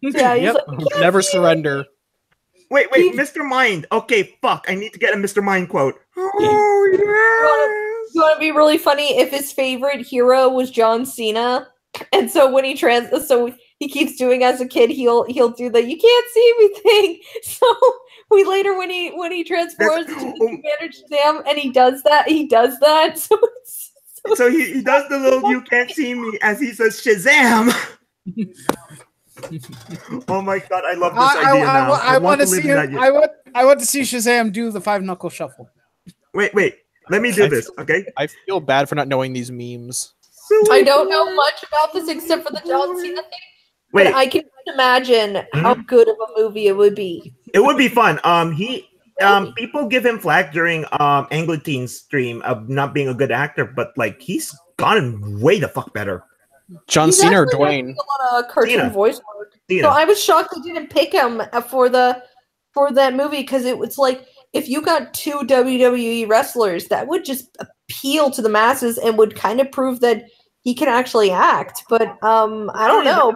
Yeah, he's like, Never surrender. Wait, Mr. Mind. Okay, fuck. I need to get a Mr. Mind quote. Oh yeah. You want to be really funny if his favorite hero was John Cena, and so when he he keeps doing as a kid, he'll do the "you can't see me" thing. So we later when he transforms into the managed Shazam and he does that. So he does the little "you can't see me" as he says Shazam. Oh my god, I love this idea now. I want to live see in that him. I want to see Shazam do the 5-knuckle shuffle. Wait. Let me do this, okay? I feel bad for not knowing these memes. I don't know much about this except for the John Cena thing. But I can imagine how good of a movie it would be. It would be fun. People give him flack during Anglitine's stream of not being a good actor, but like he's gotten way the fuck better. John Cena or Dwayne? A lot of cartoon Cena. voice work. Cena. So I was shocked they didn't pick him for that movie because it was like if you got two WWE wrestlers, that would just appeal to the masses and would kind of prove that he can actually act. But I don't know.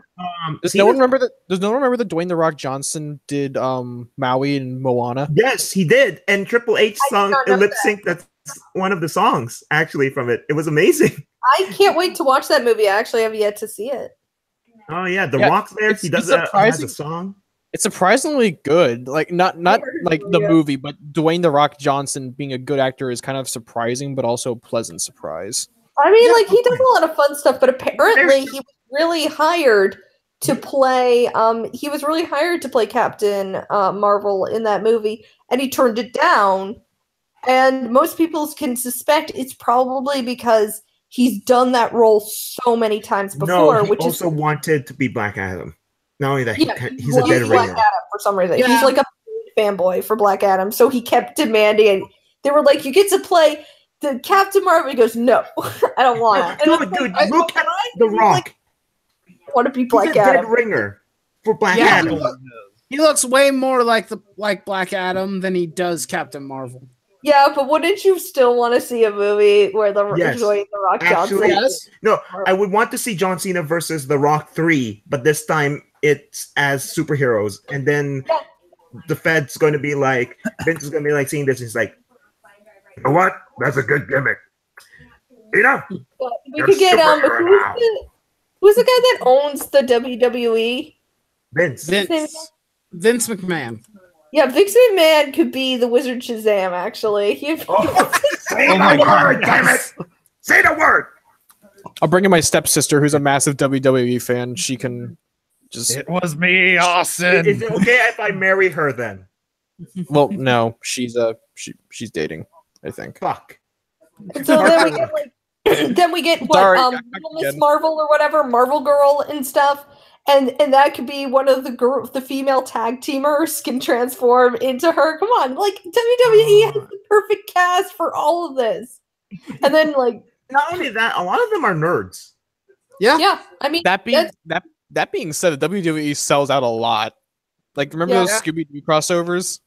Does no one remember that? Does no one remember that Dwayne the Rock Johnson did Maui and Moana? Yes, he did. And Triple H I did sung not a know lip sync. That's one of the songs actually from it. It was amazing. I can't wait to watch that movie. I actually have yet to see it. Oh yeah, The Yeah, Rock's there. He does has a song. It's surprisingly good. Like not like the movie, but Dwayne the Rock Johnson being a good actor is kind of surprising, but also a pleasant surprise. I mean, like he does a lot of fun stuff, but apparently he was really hired to play. He was really hired to play Captain Marvel in that movie, and he turned it down. And most people can suspect it's probably because he's done that role so many times before. No, he which also wanted to be Black Adam. Not only that, yeah, he's a dead Black ringer. Adam for some reason. Yeah. He's like a fanboy for Black Adam, so he kept demanding it. They were like, "You get to play the Captain Marvel." He goes, "No, I don't want to." Dude, look at The Rock. I want to be He's Black a dead Adam. ringer for Black Yeah, Adam. he looks way more like Black Adam than he does Captain Marvel. Yeah, but wouldn't you still want to see a movie where Yes. Dwayne the Rock Actually, Johnson? Yes. No, I would want to see John Cena versus The Rock 3, but this time it's as superheroes. And then the Fed's going to be like, Vince is going to be like seeing this. He's like, you know what? That's a good gimmick. You know? We could get who's the guy that owns the WWE? Vince. Vince McMahon. Yeah, Vince McMahon could be the Wizard Shazam. Actually, Say Oh the my word, God. damn it! Say the word. I'll bring in my stepsister, who's a massive WWE fan. She can just. It was me, Austin. Is it okay if I marry her then? Well, no, she's she's dating. I think. Fuck. so then we get like, then we get what Sorry, Little Miss Marvel or whatever, Marvel Girl and stuff. And that could be one of the female tag teamers can transform into her. Come on, like WWE has the perfect cast for all of this. And then like Not only that, a lot of them are nerds. yeah, I mean That being said, the WWE sells out a lot. Like, remember those Scooby Doo crossovers?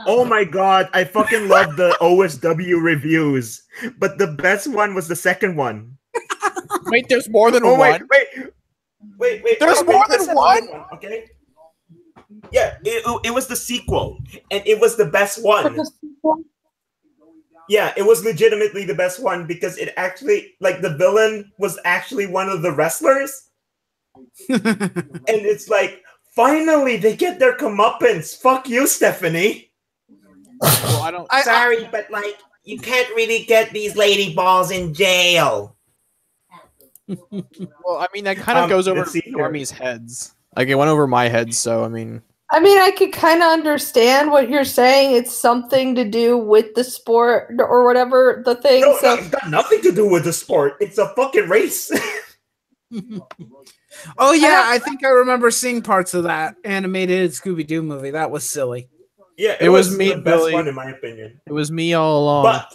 Oh my god, I fucking love the OSW reviews, but the best one was the second one. Wait, there's more than Oh one. wait. There's more than listen, one? Okay. Yeah, it was the sequel, and it was the best one. Yeah, it was legitimately the best one because it actually, like, the villain was actually one of the wrestlers, and it's like, finally they get their comeuppance. Fuck you, Stephanie. Well, I don't. Sorry, but like, you can't really get these lady balls in jail. Well, I mean, that kind of goes over let's see here. Army's heads. Like, it went over my head, so I mean. I could kind of understand what you're saying. It's something to do with the sport or whatever the thing. No, so it's got nothing to do with the sport. It's a fucking race. Oh yeah, I think I remember seeing parts of that animated Scooby-Doo movie. That was silly. Yeah, It was me, the best Billy. one in my opinion. It was me all along. But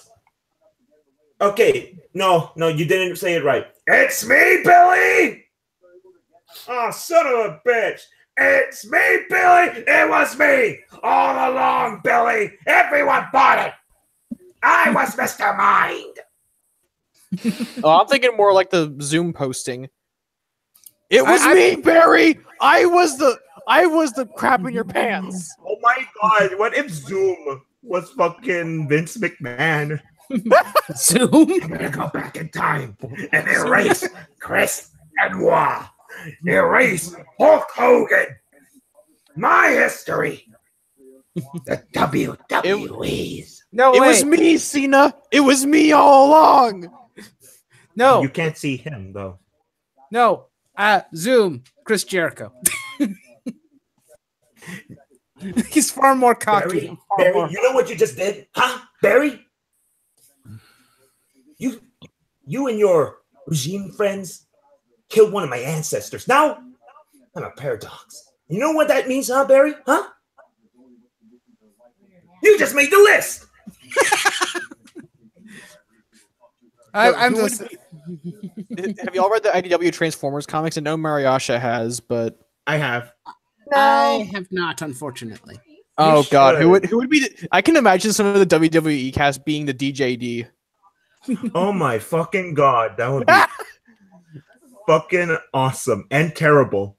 okay, no, you didn't say it right. It's me, Billy. Oh, son of a bitch! It's me, Billy. It was me all along, Billy. Everyone bought it. I was Mr. Mind. Oh, I'm thinking more like the Zoom posting. It was me, Barry. I was the crap in your pants. Oh my god! What if Zoom was fucking Vince McMahon? Zoom? I'm gonna go back in time and erase Chris Benoit. Erase Hulk Hogan. My history. The WWE's. No, It wait. was me, Cena. It was me all along. No, You can't see him though. no. Zoom. Chris Jericho. He's far more cocky. Barry, you know what you just did? Huh? Barry? You and your regime friends killed one of my ancestors. Now, I'm a paradox. You know what that means, huh, Barry? Huh? You just made the list! I'm just. Have you all read the IDW Transformers comics? I know Mariasha has, but I have. I have not, unfortunately. oh god, should. who would be? I can imagine some of the WWE cast being the DJD. Oh my fucking god, that would be. fucking awesome and terrible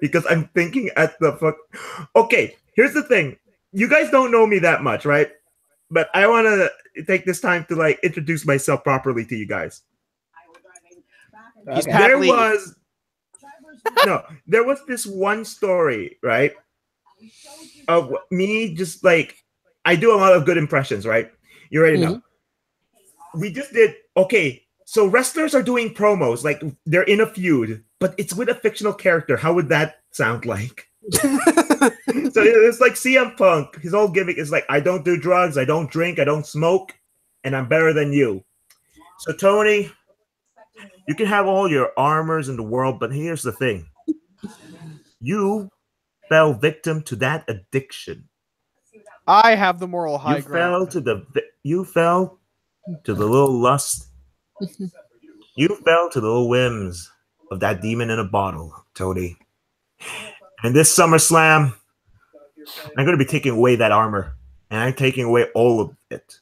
because I'm thinking at the fuck. Okay, here's the thing. You guys don't know me that much, right? But I want to take this time to like introduce myself properly to you guys. He's Okay. Pat There Lee. was there was this one story, right? Of me just like I do a lot of good impressions, right? You already know. We just did okay. So wrestlers are doing promos, like they're in a feud, but it's with a fictional character. How would that sound like? So it's like CM Punk. His whole gimmick is like, I don't do drugs, I don't drink, I don't smoke, and I'm better than you. So Tony, you can have all your armors in the world, but here's the thing. You fell victim to that addiction. I have the moral high You ground. fell to the little lust. You fell to the little whims of that demon in a bottle, Tony. And this SummerSlam, I'm going to be taking away that armor, and I'm taking away all of it.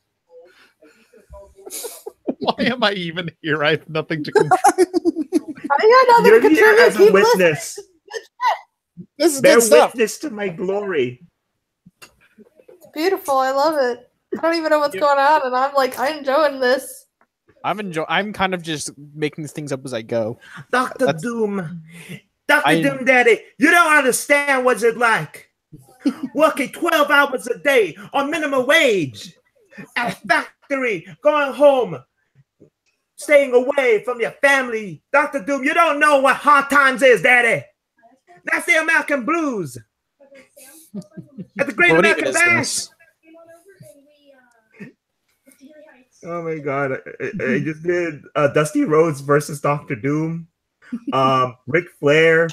Why am I even here? I have nothing to control. I got You're nothing to here as a contribute. Keep listening. witness. This is Bear good stuff. witness to my glory. It's beautiful. I love it. I don't even know what's going on, and I'm enjoying this. I'm kind of just making things up as I go. Dr. That's- Doom. Dr. Doom Daddy, you don't understand what's it like. Working 12 hours a day on minimum wage at a factory, going home, staying away from your family. Dr. Doom, you don't know what hard times is, Daddy. That's the American blues. At the Great What American even is Bash. this? Oh my god, I just did Dusty Rhodes versus Dr. Doom. Ric Flair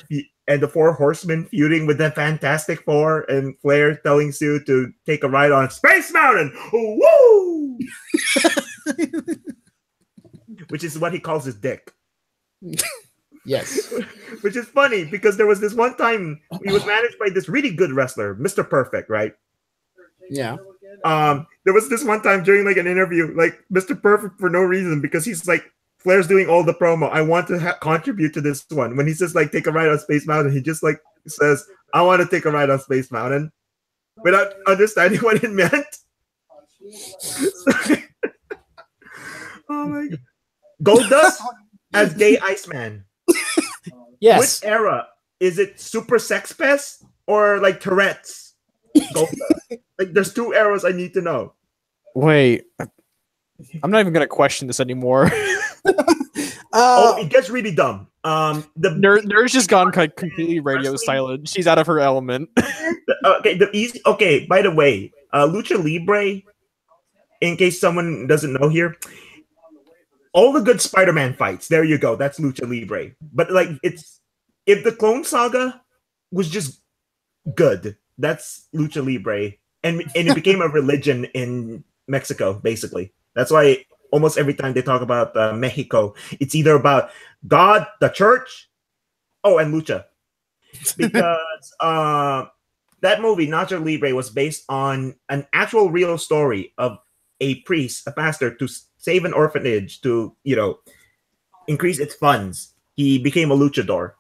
and the Four Horsemen feuding with the Fantastic Four, and Flair telling Sue to take a ride on Space Mountain. Woo! Which is what he calls his dick. Yes. Which is funny because there was this one time he was managed by this really good wrestler, Mr. Perfect, right? Yeah. There was this one time during like an interview, like Mr. Perfect for no reason, because he's like, Flair's doing all the promo. I want to contribute to this one. When he says like take a ride on Space Mountain, he just like says, I want to take a ride on Space Mountain without understanding what it meant. Oh my god. Goldust as Gay Iceman. Yes. Which era? Is it Super Sex Pest or like Tourette's? Goldust. Like there's two eras I need to know. Wait, I'm not even gonna question this anymore. It gets really dumb. The Nerd's just gone completely radio silent. She's out of her element. Okay, by the way, Lucha Libre, in case someone doesn't know here, all the good Spider-Man fights, there you go, that's Lucha Libre. But like it's if the Clone Saga was just good, that's Lucha Libre. And it became a religion in Mexico, basically. That's why almost every time they talk about Mexico, it's either about God, the church, and lucha. Because that movie, Nacho Libre, was based on an actual real story of a priest, a pastor, to save an orphanage to, increase its funds. He became a luchador.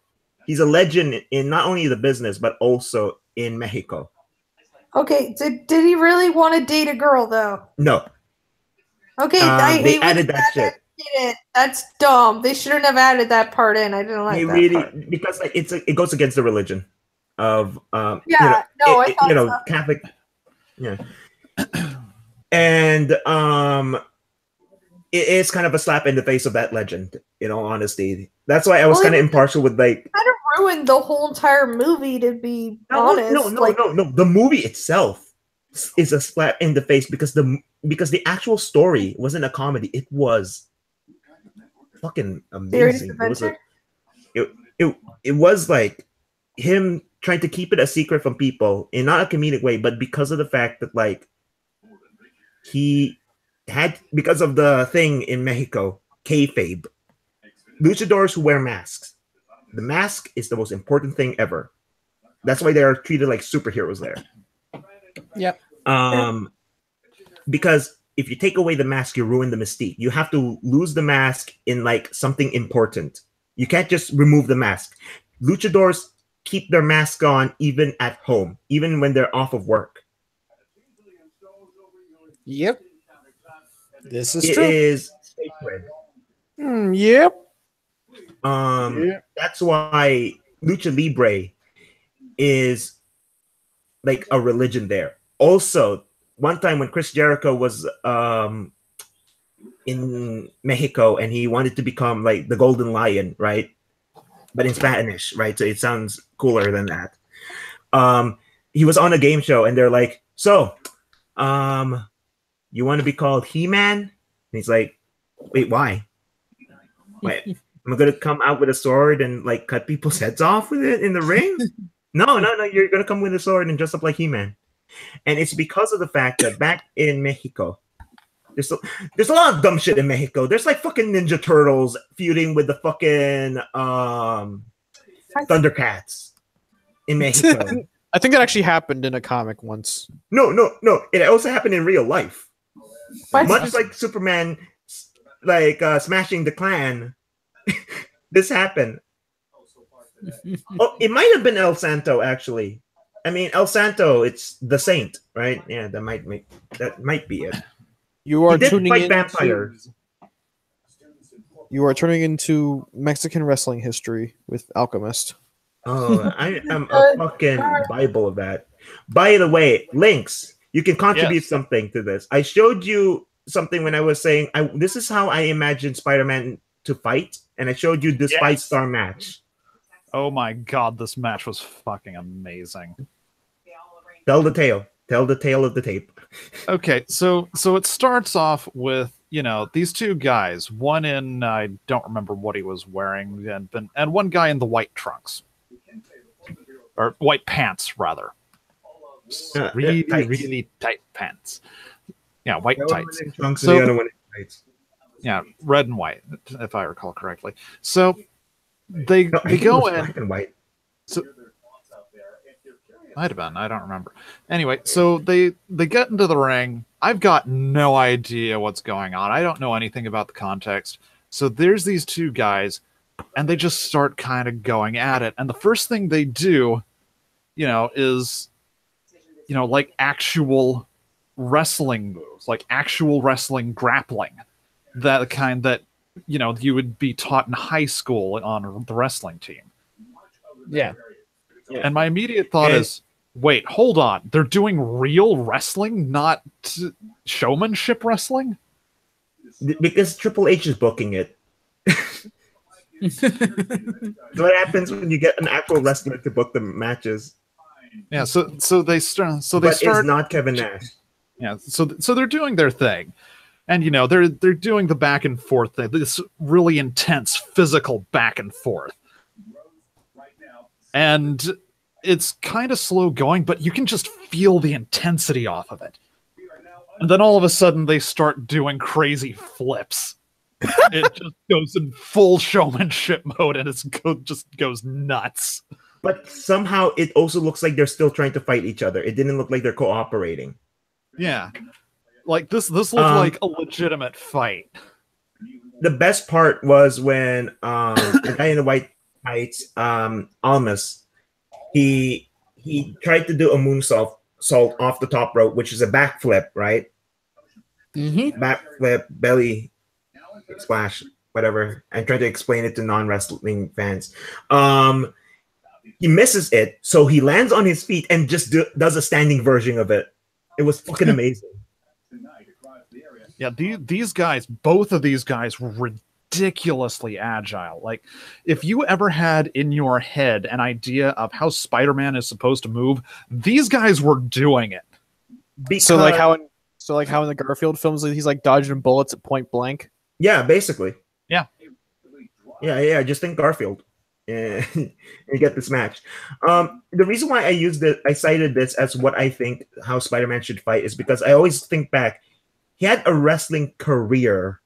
He's a legend in not only the business, but also in Mexico. Okay, did he really want to date a girl though? No. Okay, they added that shit. That's dumb. They shouldn't have added that part in. I didn't like that part. Because like it goes against the religion of I thought so. Catholic. Yeah. And it is kind of a slap in the face of that legend, in all honesty. That's why I was kind of impartial with like kind of ruined the whole entire movie, to be honest. No. The movie itself is a slap in the face because the actual story wasn't a comedy. It was fucking amazing. It was like him trying to keep it a secret from people in not a comedic way, but because of the fact that like because of the thing in Mexico, kayfabe, luchadors who wear masks. The mask is the most important thing ever. That's why they are treated like superheroes there. Yep. Because if you take away the mask, you ruin the mystique. You have to lose the mask in like something important. You can't just remove the mask. Luchadors keep their mask on even at home, even when they're off of work. Yep. This is It true. is sacred. Yep. That's why Lucha Libre is like a religion there. Also, one time when Chris Jericho was in Mexico and he wanted to become like the Golden Lion, right? But in Spanish, right? So it sounds cooler than that. He was on a game show and they're like, "So, you want to be called He-Man?" And he's like, "Wait, why? Wait, am I gonna come out with a sword and like cut people's heads off with it in the ring? No. You're gonna come with a sword and dress up like He-Man." And it's because of the fact that back in Mexico, there's a lot of dumb shit in Mexico. There's like fucking Ninja Turtles feuding with the fucking Thundercats in Mexico. I think that actually happened in a comic once. No. It also happened in real life. Much like Superman, like smashing the clan. This happened. Oh, it might have been El Santo actually. I mean, El Santo, it's the saint, right? Yeah, that might be it. You are He did tuning fight in. vampires. You are turning into Mexican wrestling history with Alchemist. Oh, I am a fucking Bible of that. By the way, Lynx, you can contribute something to this. I showed you something when I was saying this is how I imagine Spider-Man to fight, and I showed you this 5-star match. Oh my god, this match was fucking amazing. Tell the tale. Tell the tale of the tape. Okay, so it starts off with, these two guys, one in, I don't remember what he was wearing, and one guy in the white trunks. Or white pants, rather. Really, really tight pants. Yeah, white tights. Trunks and the other one in tights. Yeah, red and white, if I recall correctly. So they go in. Black and white. So, might have been. I don't remember. Anyway, so they get into the ring. I've got no idea what's going on. I don't know anything about the context. So there's these two guys, and they just start kind of going at it. And the first thing they do, is, like actual wrestling moves, like actual wrestling grappling, that kind that, you would be taught in high school on the wrestling team. Yeah. And my immediate thought is, wait, hold on. They're doing real wrestling, not showmanship wrestling? Because Triple H is booking it. What happens when you get an actual wrestler to book the matches? Yeah, so they start. But it's not Kevin Nash. Yeah, so they're doing their thing, and they're doing the back and forth thing, this really intense physical back and forth, and it's kind of slow going, but you can just feel the intensity off of it. And then all of a sudden, they start doing crazy flips. It just goes in full showmanship mode, and just goes nuts. But somehow it also looks like they're still trying to fight each other. It didn't look like they're cooperating. Yeah. Like this looked like a legitimate fight. The best part was when the guy in the white tights, Alchemist, he tried to do a moonsault off the top rope, which is a backflip, right? Mm-hmm. Backflip, belly splash, whatever. And try to explain it to non-wrestling fans. He misses it, so he lands on his feet and just does a standing version of it. It was fucking amazing. Yeah, these guys, both of these guys were ridiculously agile. Like, if you ever had in your head an idea of how Spider-Man is supposed to move, these guys were doing it. So like how in the Garfield films, he's like dodging bullets at point blank. Yeah, basically. Yeah. Yeah. Just think Garfield. And you get this match. The reason why I cited this as what I think how Spider-Man should fight is because I always think back. He had a wrestling career,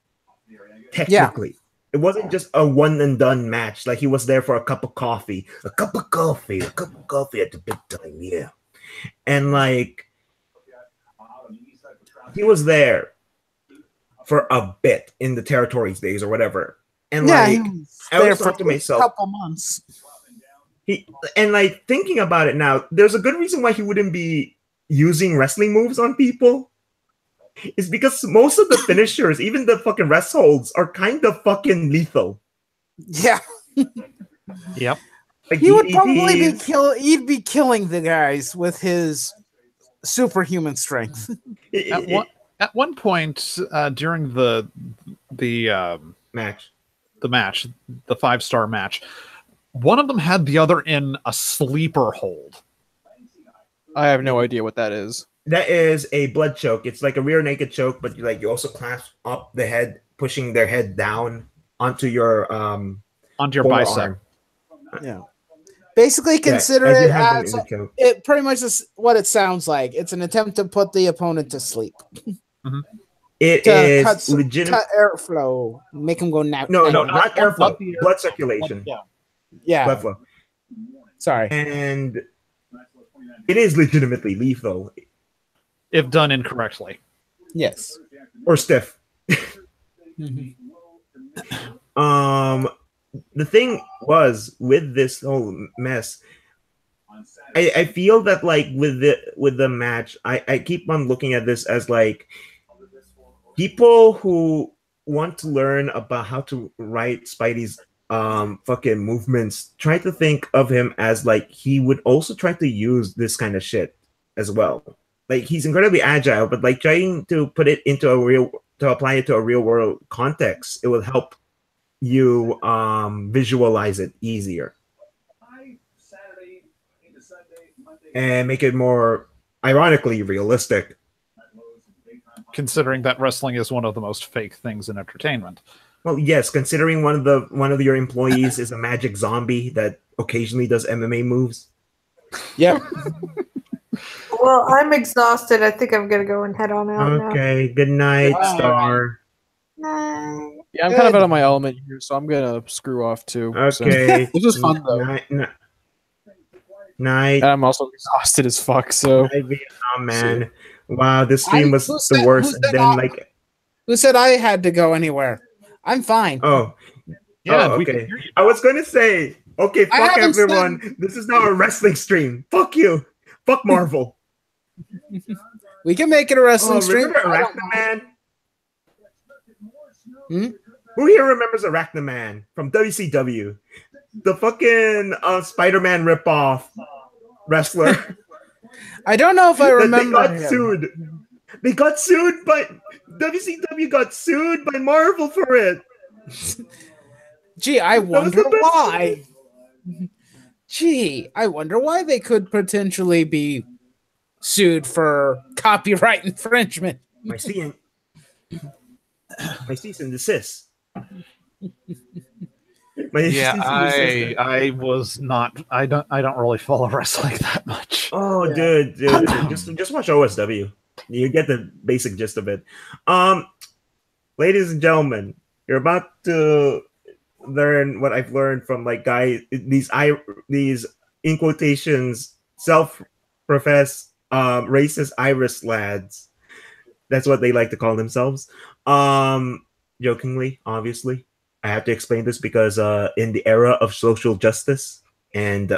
technically. Yeah. It wasn't just a one and done match. Like he was there for a cup of coffee at the big time, yeah. And like he was there for a bit in the Territories days or whatever. And Yeah, like, he was I there always for thought to a myself, couple months. like thinking about it now, there's a good reason why he wouldn't be using wrestling moves on people. It's because most of the finishers, even the fucking rest holds, are kind of fucking lethal. Yeah, Yep. Like he would probably be DDTs. He'd be killing the guys with his superhuman strength. At one point during the match, the 5-star match, one of them had the other in a sleeper hold. I have no idea what that is. That is a blood choke. It's like a rear naked choke, but you also clasp up the head, pushing their head down onto your bicep. Yeah. Basically, consider as you it have them as in the choke. it pretty much is what it sounds like. It's an attempt to put the opponent to sleep. Mm-hmm. It is legitimate. Cut airflow, make him go now. No, not airflow. Blood circulation. Yeah. Blood flow. Sorry. And it is legitimately lethal if done incorrectly. Yes. Or stiff. The thing was with this whole mess, I feel that like with the match, I keep on looking at this as like people who want to learn about how to write Spidey's fucking movements try to think of him as like he would also try to use this kind of shit as well. Like he's incredibly agile, but like trying to put it into apply it to a real world context, it will help you visualize it easier and make it more ironically realistic, considering that wrestling is one of the most fake things in entertainment. Well, yes, considering one of your employees is a magic zombie that occasionally does MMA moves. Yep. Well, I'm exhausted. I think I'm gonna go and head on out now. Okay, good night, Star. Night. Yeah, I'm kind of out of my element here, so I'm gonna screw off too. Okay. So. This was fun though. Night. And I'm also exhausted as fuck. So. Night, Vietnam, man. Wow, this stream was the worst. And then like, who said I had to go anywhere? I'm fine. Oh, yeah. Okay. I was going to say, okay, fuck everyone. This is not a wrestling stream. Fuck you. Fuck Marvel. We can make it a wrestling stream. Remember Arachnaman? Who here remembers Arachnaman from WCW? The fucking Spider-Man ripoff wrestler. I don't know if I remember. They got sued. They got sued by WCW. Got sued by Marvel for it. Gee, I wonder why. Gee, I wonder why they could potentially be sued for copyright infringement. My cease and desist. I was not. I don't really follow wrestling that much. Oh, dude, just watch OSW. You get the basic gist of it. Ladies and gentlemen, you're about to learn what I've learned from like these in quotations self-professed racist Irish lads. That's what they like to call themselves. Jokingly, obviously. I have to explain this because in the era of social justice and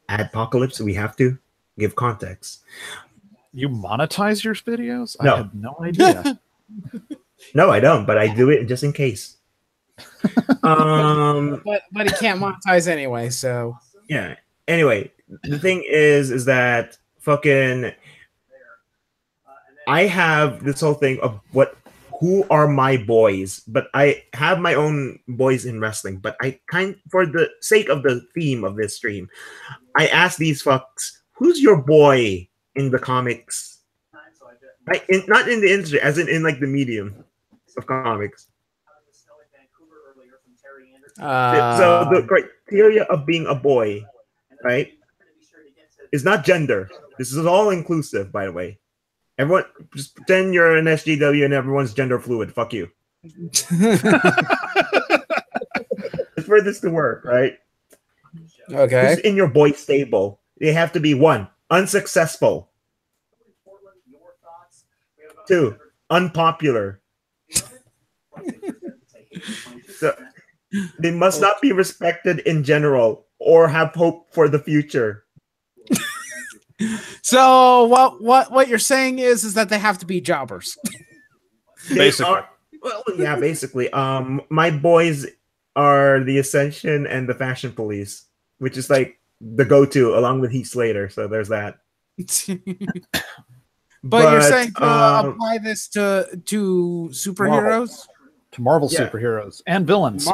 apocalypse, we have to give context. You monetize your videos? No. I had no idea. No, I don't, but I do it just in case. But he can't monetize anyway, so yeah. Anyway, the thing is that fucking I have this whole thing of who are my boys, but I have my own boys in wrestling, but for the sake of the theme of this stream, I ask these fucks, who's your boy in the comics? Not in the industry, as in like the medium of comics. So the criteria of being a boy, right, is not gender. This is all inclusive, by the way. Everyone, just pretend you're an SJW and everyone's gender fluid. Fuck you. It's for this to work, right? Okay. Who's in your boy stable? They have to be 1, unsuccessful. 2, unpopular. So they must not be respected in general or have hope for the future. So what you're saying is that they have to be jobbers. Basically. Well, yeah, basically. My boys are the Ascension and the Fashion Police, which is like the go-to along with Heath Slater. So there's that. But you're saying to apply this to superheroes? To Marvel Yeah. superheroes and villains.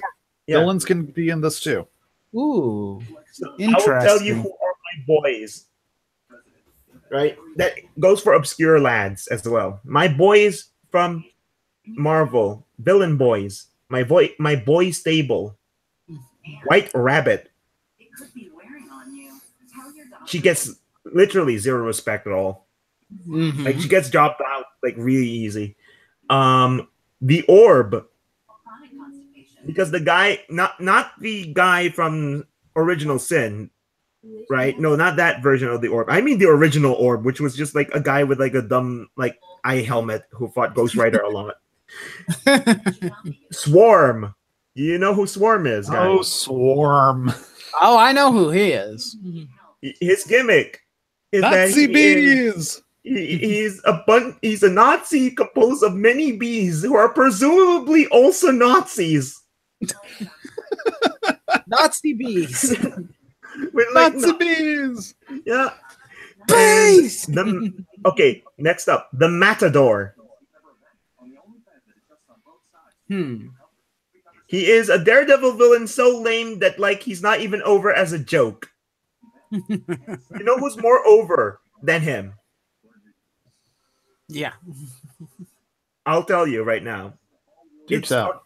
Yeah. Villains can be in this too. Ooh, So I interesting. will tell you who are my boys. Right? That goes for obscure lads as well. My boys from Marvel, villain boys. My boy stable. White Rabbit. She gets literally zero respect at all. Mhm. Like she gets dropped out like really easy. The Orb. Because the guy, not the guy from Original Sin, right? No, not that version of the Orb. I mean the original Orb, which was just like a guy with like a dumb like eye helmet who fought Ghost Rider a lot. Swarm. You know who Swarm is, guys? Oh, Swarm. Oh, I know who he is. His gimmick is Nazi that he bees. he's a Nazi composed of many bees who are presumably also Nazis. Nazi bees. With, like, Nazi bees. yeah. Bees. Okay, next up, the Matador. He is a daredevil villain so lame that like he's not even over as a joke. You know who's more over than him? Yeah. I'll tell you right now. Do tell.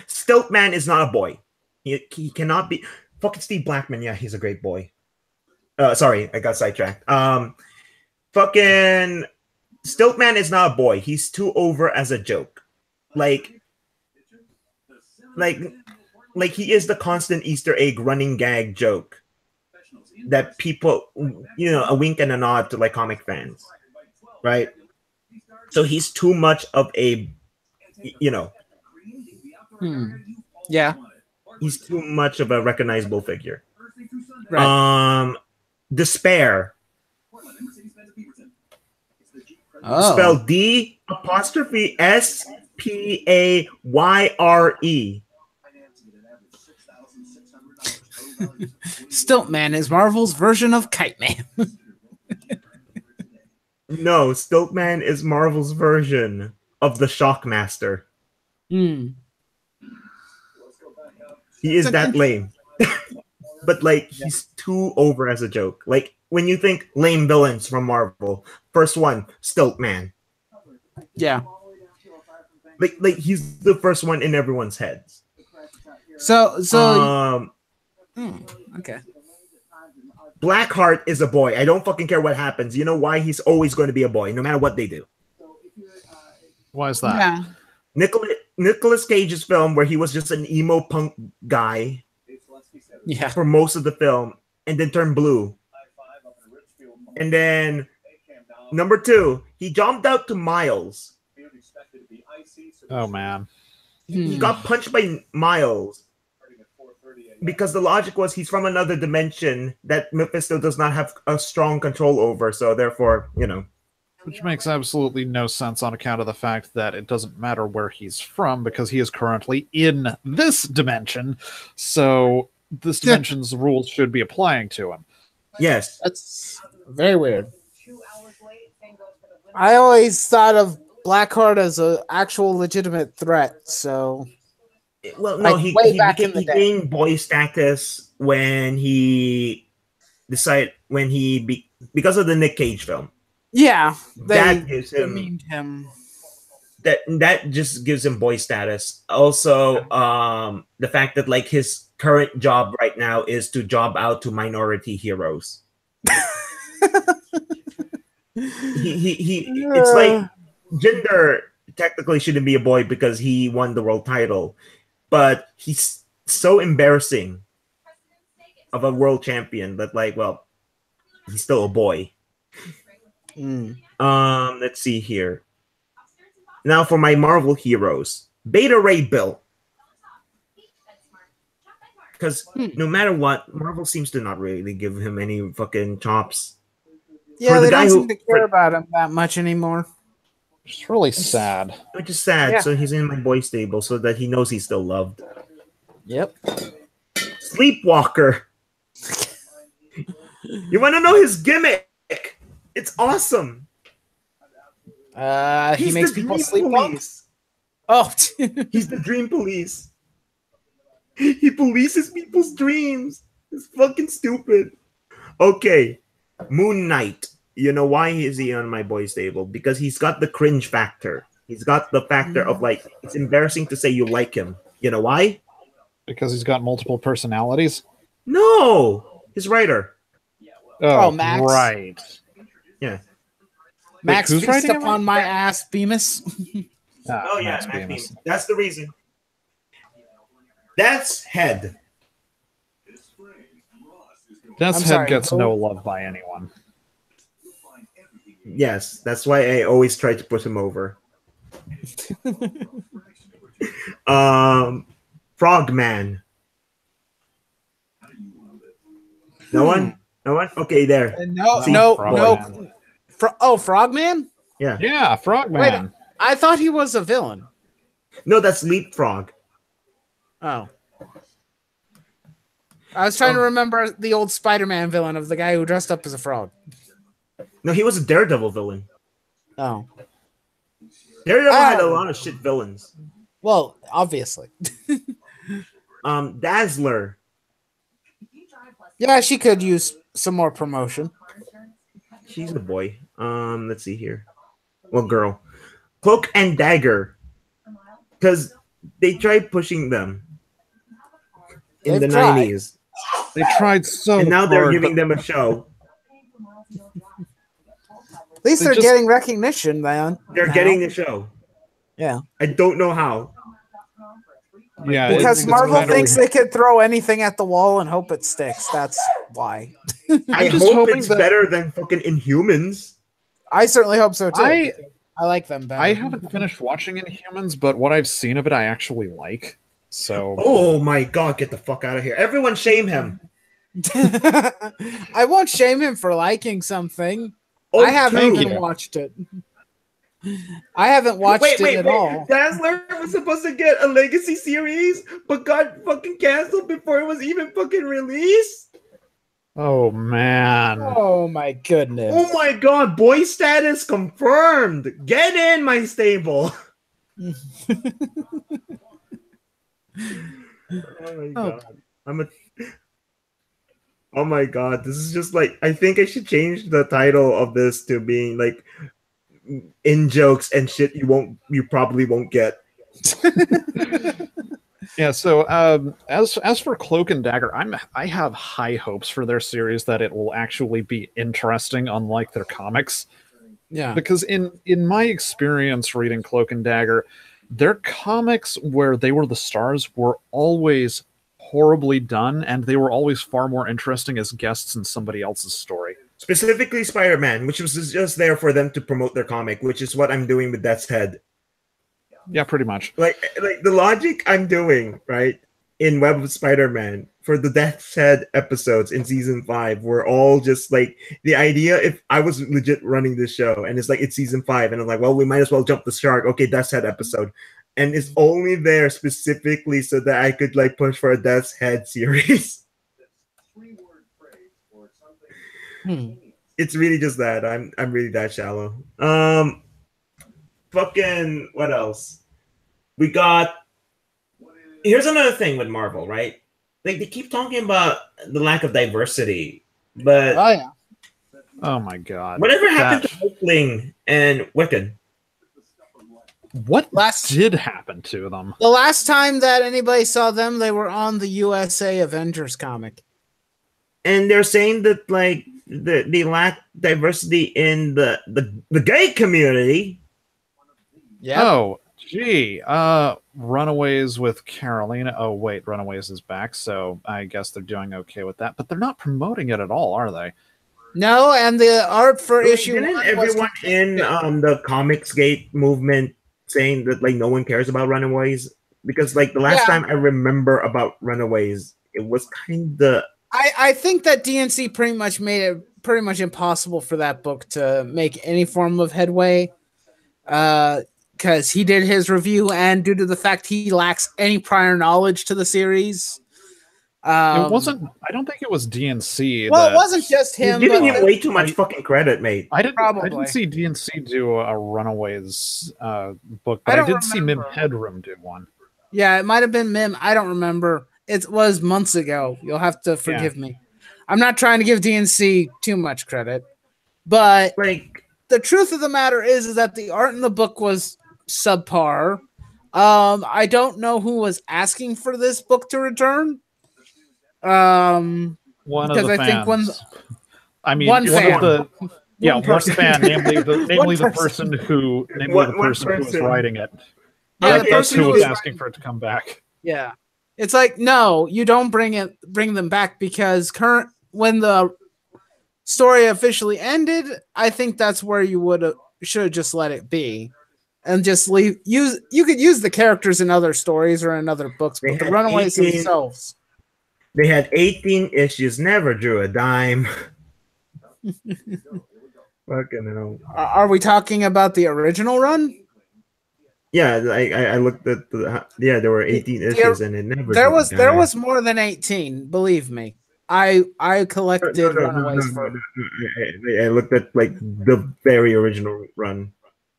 Stiltman is not a boy. He cannot be. Fucking Steve Blackman. Yeah, he's a great boy. Sorry, I got sidetracked. Fucking Stiltman is not a boy. He's too over as a joke. Like he is the constant Easter egg running gag joke that people, a wink and a nod to like comic fans, right? So he's too much of a, Yeah. he's too much of a recognizable figure. Right. Despair. Oh. Spelled D'*SPAYRE. Stiltman is Marvel's version of Kite Man. No, Stiltman is Marvel's version of the Shockmaster. He is that lame. But like he's too over as a joke. Like when you think lame villains from Marvel, first one, Stiltman. Yeah. Like he's the first one in everyone's heads. So okay. Blackheart is a boy. I don't fucking care what happens. You know why? He's always going to be a boy, no matter what they do. Why is that? Yeah. Nicolas Cage's film where he was just an emo punk guy for most of the film and then turned blue. And then number 2, he jumped out to Miles. Oh man. He got punched by Miles because the logic was he's from another dimension that Mephisto does not have a strong control over, so therefore, Which makes absolutely no sense on account of the fact that it doesn't matter where he's from because he is currently in this dimension. So this dimension's rules should be applying to him. Yes. That's very weird. I always thought of Blackheart as an actual legitimate threat, so well, no, like, he back in the day. gained boy status when he decided because of the Nick Cage film. Yeah, That gives him demeaned him. that just gives him boy status. Also, the fact that like his current job right now is to job out to minority heroes. It's like gender technically shouldn't be a boy because he won the world title, but he's so embarrassing of a world champion that like, well, he's still a boy. Let's see here. Now for my Marvel heroes. Beta Ray Bill. Because no matter what, Marvel seems to not really give him any fucking chops. Yeah, For the they guy don't who- seem to for- care about him that much anymore. It's really sad. Which is sad. Yeah. So he's in my boy stable so that he knows he's still loved. Yep. Sleepwalker. You want to know his gimmick? It's awesome. He He's makes the people dream sleepwalk. police. Oh, He's the dream police. He polices people's dreams. It's fucking stupid. Okay, Moon Knight. You know why is he on my boy stable? Because he's got the cringe factor. He's got the factor of like it's embarrassing to say you like him. You know why? Because he's got multiple personalities. No, his writer. Oh, Max. Right. Yeah. Max who's feast writing it? upon my ass, Bemis. Oh yeah, Max Max Bemis. Bemis. That's the reason. That's Head. Death's I'm Head sorry, gets who? no love by anyone. Yes, that's why I always try to put him over. Frogman. No one? No one? Okay, there. No, See, no, Frogman. no. Frogman? Yeah. Yeah, Frogman. Wait, I thought he was a villain. No, that's Leapfrog. Oh. I was trying to remember the old Spider-Man villain of the guy who dressed up as a frog. No, he was a Daredevil villain. Oh. Daredevil had a Oh. lot of shit villains. Well, obviously. Dazzler. Yeah, she could use some more promotion. She's a boy. Let's see here. Well, girl. Cloak and Dagger. Because they tried pushing them in They've the tried. 90s. They tried so And now they're hard, giving but them a show. At least They they're just- getting recognition, man. They're now. getting the show. Yeah. I don't know how. yeah, Because it's Marvel kinda thinks weird. they could throw anything at the wall and hope it sticks. That's why. I just hope hoping it's that- better than fucking Inhumans. I certainly hope so too. I like them better. I haven't finished watching Inhumans, but what I've seen of it, I actually like. So Oh my god, get the fuck out of here. Everyone shame him. I won't shame him for liking something. Oh, I haven't two. even watched it. I haven't watched it at all. Dazzler was supposed to get a legacy series, but got fucking canceled before it was even fucking released. oh man. Oh my goodness. Oh my god, boy status confirmed. Get in my stable. Oh my god. Oh my god, this is just like I think I should change the title of this to being like in jokes and shit you probably won't get. Yeah, so as for Cloak and Dagger, I have high hopes for their series that it will actually be interesting, unlike their comics. Yeah. Because in my experience reading Cloak and Dagger, their comics where they were the stars were always horribly done, and they were always far more interesting as guests in somebody else's story. Specifically Spider-Man, which was just there for them to promote their comic, which is what I'm doing with Death's Head. Yeah, pretty much. Like the logic I'm doing, right, in Web of Spider-Man for the Death's Head episodes in season 5 were all just like the idea if I was legit running this show and it's like it's season 5 and I'm like, well, we might as well jump the shark. Okay, Death's Head episode. And it's only there specifically so that I could like push for a Death's Head series. It's really just that. I'm really that shallow. Fucking what else? We got here's another thing with Marvel, right? Like they keep talking about the lack of diversity, but Oh yeah. Oh my god. whatever happened to Hulkling and Wiccan? What Last- did happen to them? The last time that anybody saw them, they were on the USA Avengers comic. And they're saying that like they lack diversity in the gay community. Yeah. Oh, gee. Runaways with Carolina. Oh, wait, Runaways is back, so I guess they're doing okay with that. But they're not promoting it at all, are they? No, and the art for Like, issue didn't 1 was everyone in the Comicsgate movement saying that like no one cares about Runaways? Because like the last Yeah. time I remember about Runaways, it was kind of. I think that DNC pretty much made it pretty much impossible for that book to make any form of headway. Because he did his review, and due to the fact he lacks any prior knowledge to the series. It wasn't. I don't think it was DNC. Well, it wasn't just You're him. giving but him way too much fucking credit, mate. I didn't Probably. see DNC do a Runaways book, but I did see Mim Headroom do one. Yeah, it might have been Mim. I don't remember. It was months ago. You'll have to forgive me. I'm not trying to give DNC too much credit, but Like, the truth of the matter is that the art in the book was subpar. I don't know who was asking for this book to return. One of the I fans. think one one fan. of the one person. fan, namely the person. person who was writing it. Yeah, the That's person who who was was asking for it to come back. Yeah. It's like, no, you don't bring them back because when the story officially ended, I think that's where you should have just let it be. And just you could use the characters in other stories or in other books, but the Runaways themselves. They had 18 issues, never drew a dime. Fucking hell. Are we talking about the original run? Yeah, I looked at there were 18 issues and it never. There was more than 18. Believe me, I collected Runaways for. I looked at like the very original run.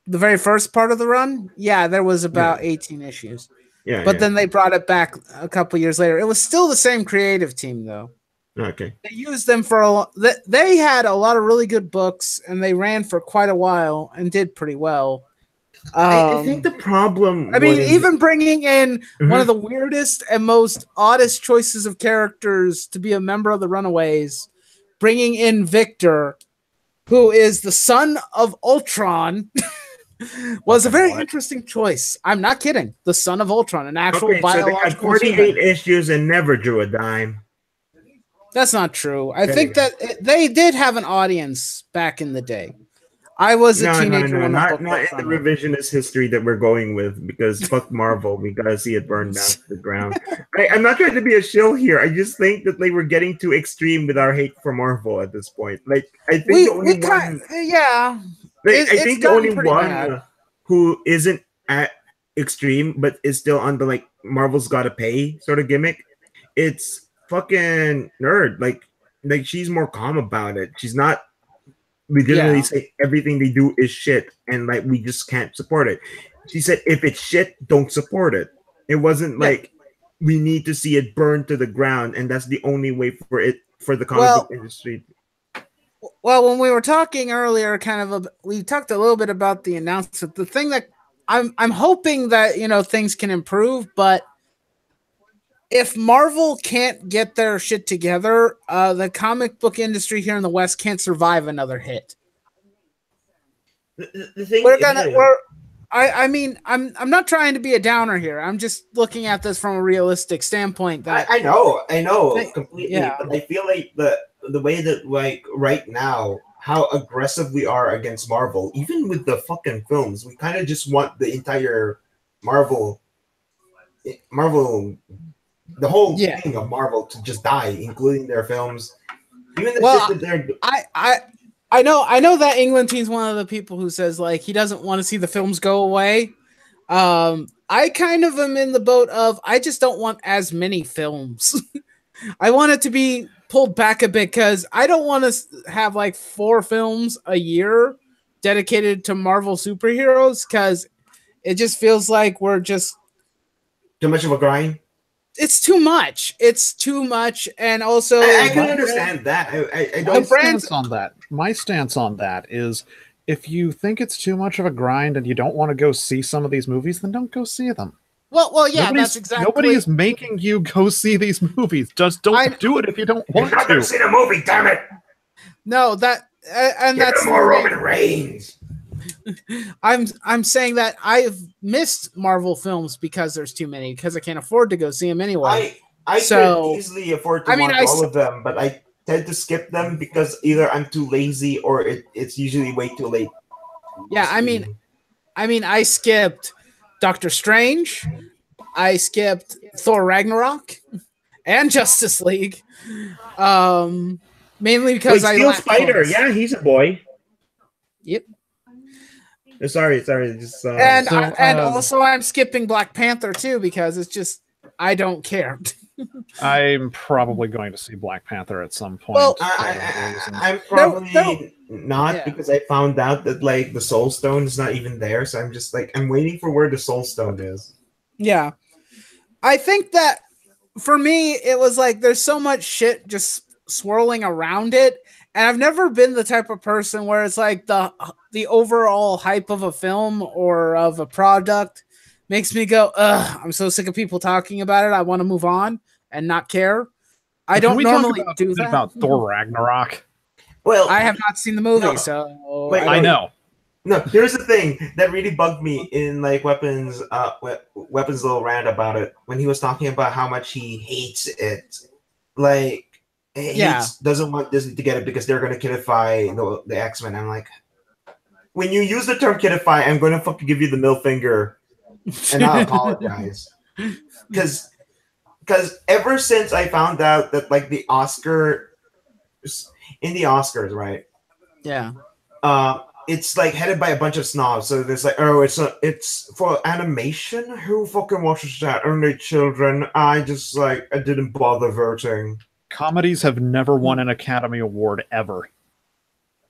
The very first part of the run, yeah, there was about 18 issues. Yeah, but then they brought it back a couple years later. It was still the same creative team, though. Okay. They used them for they had a lot of really good books, and they ran for quite a while and did pretty well. I think the problem. I mean, even bringing in one of the weirdest and most oddest choices of characters to be a member of the Runaways, bringing in Victor, who is the son of Ultron, was a very interesting choice. I'm not kidding. The son of Ultron, an actual biological. So they had 48 issues and never drew a dime. That's not true. I think that they did have an audience back in the day. I was a teenager when not in the revisionist history that we're going with, because fuck Marvel, we gotta see it burn down to the ground. I'm not trying to be a shill here. I just think that they were getting too extreme with our hate for Marvel at this point. Like, I think the only one, I think the only one who isn't at extreme but is still on the like Marvel's gotta pay sort of gimmick, it's fucking Nerd. Like she's more calm about it. She's not legitimately say everything they do is shit and like we just can't support it. She said if it's shit, don't support it. It wasn't like we need to see it burn to the ground, and that's the only way for the comic book industry. Well, when we were talking earlier, we talked a little bit about the announcement. The thing that I'm hoping that things can improve, but if Marvel can't get their shit together, the comic book industry here in the West can't survive another hit. The thing I'm not trying to be a downer here. I'm just looking at this from a realistic standpoint. That I know completely. Yeah. But I feel like the way that like right now, how aggressive we are against Marvel, even with the fucking films, we kind of just want the entire Marvel, the whole thing of Marvel to just die, including their films. Even the shit that they're. I know that England team's one of the people who says like he doesn't want to see the films go away. I kind of am in the boat of I just don't want as many films. I want it to be pulled back a bit because I don't want to have like 4 films a year dedicated to Marvel superheroes because it just feels like we're just too much of a grind. It's too much. It's too much, and also I can understand that. I don't. My stance on that is, if you think it's too much of a grind and you don't want to go see some of these movies, then don't go see them. Well, yeah, that's exactly. Nobody is making you go see these movies. Just don't do it if you don't want to. You're not going to see the movie, damn it. No, that's more Roman Reigns. I'm saying that I've missed Marvel films because there's too many because I can't afford to go see them anyway. I could easily afford to watch all of them, but I tend to skip them because either I'm too lazy or it's usually way too late. Yeah, I mean, I skipped Doctor Strange, I skipped Thor Ragnarok, and Justice League. Mainly because Wait, I Steel lack Spider. clothes. Yeah, he's a boy. Yep. Sorry. Just And So, and also I'm skipping Black Panther too because it's just I don't care. I'm probably going to see Black Panther at some point. Well, for whatever reason. I'm probably not Yeah. because I found out that like the Soul Stone is not even there. So I'm just like I'm waiting for where the Soul Stone is. Yeah. I think that for me, it was like there's so much shit just swirling around it. And I've never been the type of person where it's like the overall hype of a film or of a product makes me go, ugh, I'm so sick of people talking about it. I want to move on and not care. I Can don't we talk normally about, do that. about Thor Ragnarok? Well, I have not seen the movie, No. so Wait, I know. No, here's the thing that really bugged me in like Weapons little rant about it when he was talking about how much he hates it. Like doesn't want Disney to get it because they're gonna kidify the X-Men. I'm like, when you use the term kidify, I'm gonna fucking give you the middle finger and not apologize. Because ever since I found out that like the Oscars, right? Yeah. It's like headed by a bunch of snobs. So there's like, oh, it's for animation. Who fucking watches that? Only children. I didn't bother voting. Comedies have never won an Academy Award ever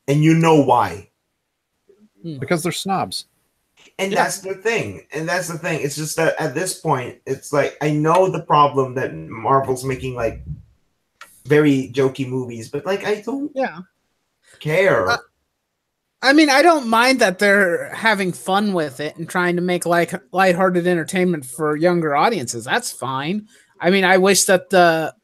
And you know why? because they're snobs. And that's the thing. It's just that at this point, it's like I know the problem that Marvel's making like very jokey movies, but like I don't care. I mean, I don't mind that they're having fun with it and trying to make like lighthearted entertainment for younger audiences. That's fine. I mean, I wish that the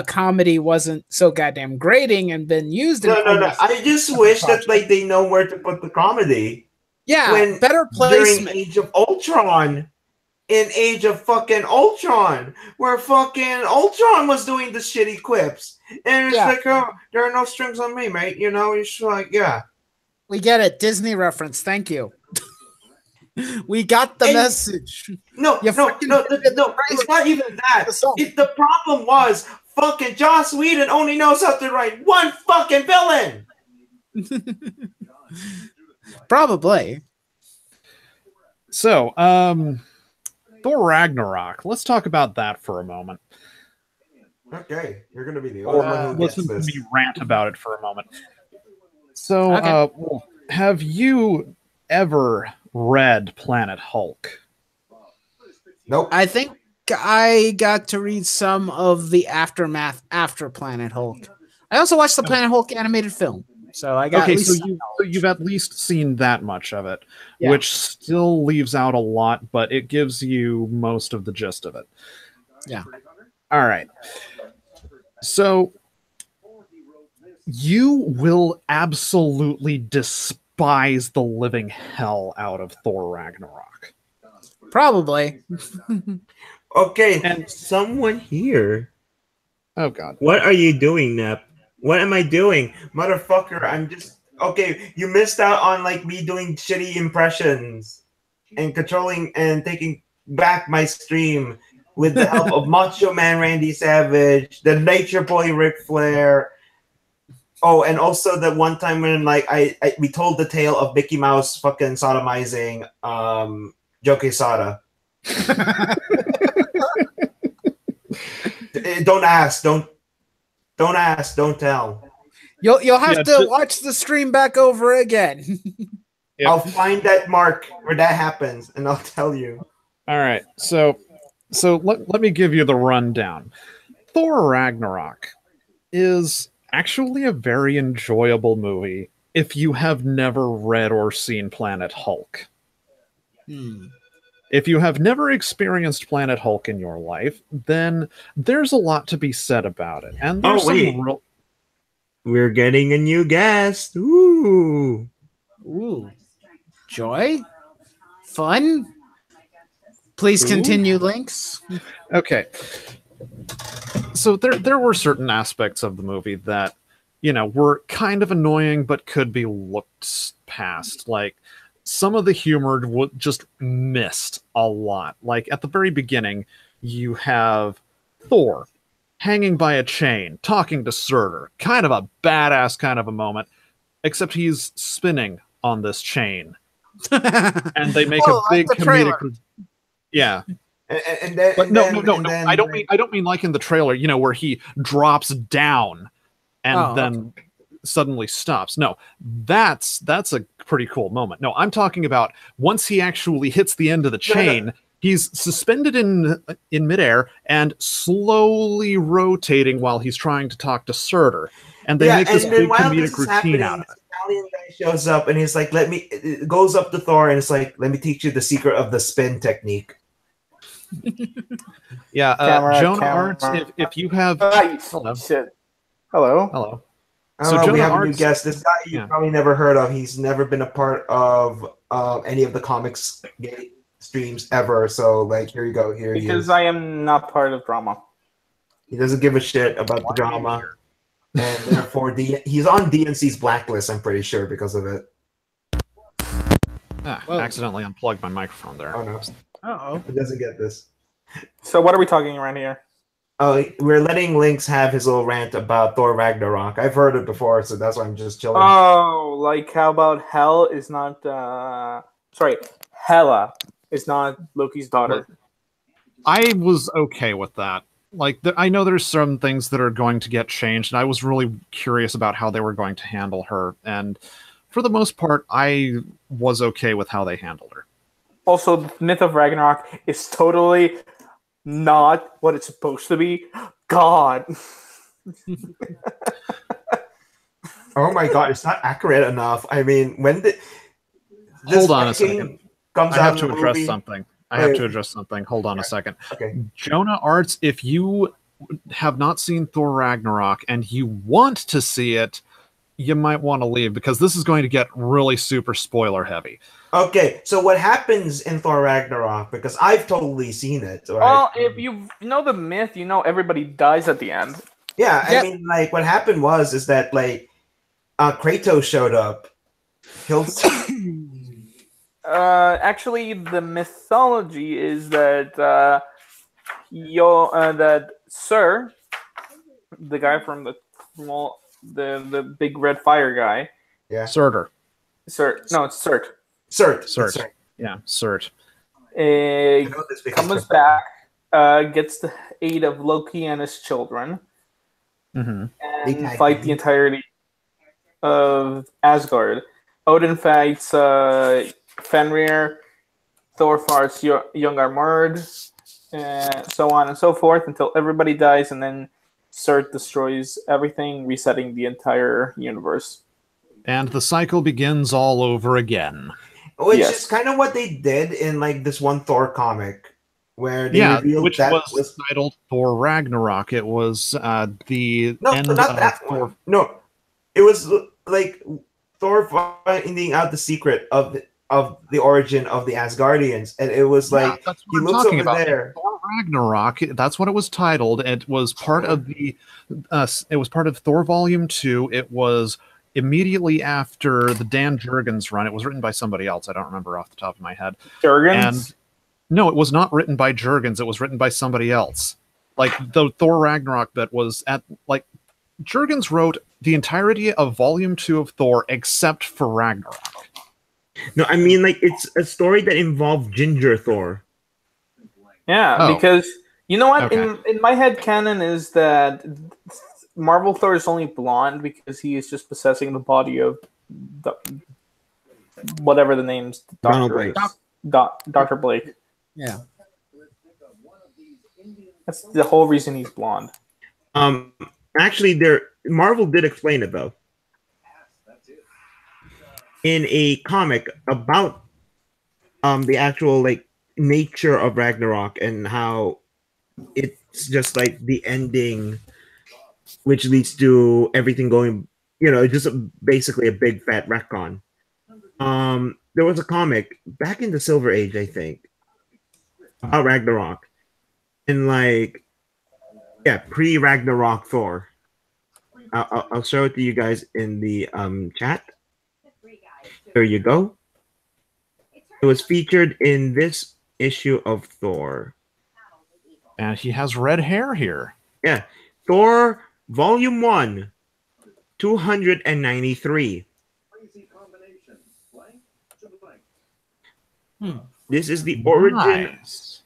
comedy wasn't so goddamn grating and been used. No. I just wish that like they know where to put the comedy. Yeah, better placement. During Age of Ultron, in Age of fucking Ultron, where fucking Ultron was doing the shitty quips, and it's like, oh, there are no strings on me, mate. You know, it's like, yeah. We get it. Disney reference. Thank you. We got the message. No. It's not even that. The problem was fucking Joss Whedon only knows how to write one fucking villain. Probably. So, Thor Ragnarok. Let's talk about that for a moment. Okay, you're gonna be the only one who gets Listen this. to me rant about it for a moment. So, have you ever read Planet Hulk? Nope. I think I got to read some of the aftermath after Planet Hulk. I also watched the Planet Hulk animated film. So I got so you've at least seen that much of it, which still leaves out a lot, but it gives you most of the gist of it. Yeah. All right. So you will absolutely despise the living hell out of Thor Ragnarok. Probably. Okay, and someone here. Oh God. What are you doing, Nep? What am I doing? Motherfucker, I'm just okay, you missed out on like me doing shitty impressions and controlling and taking back my stream with the help of Macho Man Randy Savage, the Nature Boy Ric Flair. Oh, and also the one time when like we told the tale of Mickey Mouse fucking sodomizing Joe Quesada. Don't ask, don't ask, don't tell. You'll have to watch the stream back over again. I'll find that mark where that happens, and I'll tell you. All right, so let me give you the rundown. Thor Ragnarok is actually a very enjoyable movie if you have never read or seen Planet Hulk. If you have never experienced Planet Hulk in your life, then there's a lot to be said about it. And there's we're getting a new guest. Ooh. Joy? Fun? Please continue, Links. Okay. So there were certain aspects of the movie that, were kind of annoying, but could be looked past. Like, some of the humor just missed a lot. Like, at the very beginning, you have Thor, hanging by a chain, talking to Surtur. Kind of a badass kind of a moment, except he's spinning on this chain. And they make a big comedic... Yeah. I don't mean like in the trailer, you know, where he drops down and then suddenly stops. No, that's a pretty cool moment. No, I'm talking about once he actually hits the end of the chain, he's suspended in midair and slowly rotating while he's trying to talk to Surtur. And they make this big comedic routine out of it. Italian guy shows up and he's like, goes up to Thor and it's like, let me teach you the secret of the spin technique. Yeah, Jonah Arts, if you have... Hello. Hello. Hello. So we have a new guest. This guy you've probably never heard of. He's never been a part of any of the comics streams ever. So, like, here you go. Here he is. Because I am not part of drama. He doesn't give a shit about the drama. And therefore, he's on DNC's blacklist, I'm pretty sure, because of it. Accidentally unplugged my microphone there. Oh, no. Uh-oh. He doesn't get this. So what are we talking around here? Oh, we're letting Lynx have his little rant about Thor Ragnarok. I've heard it before, so that's why I'm just chilling. Oh, like how about Hel is not... Hela is not Loki's daughter. I was okay with that. Like, I know there's some things that are going to get changed, and I was really curious about how they were going to handle her. And for the most part, I was okay with how they handled her. Also, the myth of Ragnarok is totally not what it's supposed to be. God. Oh my God, it's not accurate enough. I mean, when did... Hold on a second. I have to address something. Hold on a second. Okay. Jonah Arts, if you have not seen Thor Ragnarok and you want to see it, you might want to leave because this is going to get really super spoiler heavy. Okay, so what happens in Thor Ragnarok? Because I've totally seen it. Right? Well, if you know the myth, you know everybody dies at the end. Yeah, I mean, like, what happened is that, like, Kratos showed up, killed... Actually, the mythology is that that Sir, the guy from the big red fire guy, Surtur. No, it's Surt. Surt. Yeah, Surt. Comes back, gets the aid of Loki and his children, and fight the entirety of Asgard. Odin fights Fenrir, Thor fights Jungarmurd, so on and so forth until everybody dies, and then Surt destroys everything, resetting the entire universe. And the cycle begins all over again. Which is kind of what they did in like this one Thor comic, where they revealed which that was titled Thor Ragnarok. It was the end not that Thor. One. No, it was like Thor finding out the secret of the origin of the Asgardians, and it was like he looks over there. Thor Ragnarok. That's what it was titled. It was part of the. It was part of Thor Volume 2. It was immediately after the Dan Jurgens run. It was written by somebody else. I don't remember off the top of my head. Jurgens? And no, it was not written by Jurgens. It was written by somebody else. Like the Thor Ragnarok bit was at like Jurgens wrote the entirety of Volume 2 of Thor except for Ragnarok. No, I mean like it's a story that involved Ginger Thor. Yeah, because you know what? Okay. In my head canon is that Marvel Thor is only blonde because he is just possessing the body of whatever the name's Dr. Blake. Yeah. That's the whole reason he's blonde. Actually, Marvel did explain it though. In a comic about the actual like nature of Ragnarok and how it's just like the ending, which leads to everything going, just basically a big fat retcon. There was a comic back in the Silver Age, I think, about Ragnarok, and like, pre-Ragnarok Thor. I'll show it to you guys in the chat. There you go. It was featured in this issue of Thor. And he has red hair here. Yeah. Thor Volume 1, 293. This is the origin Nice.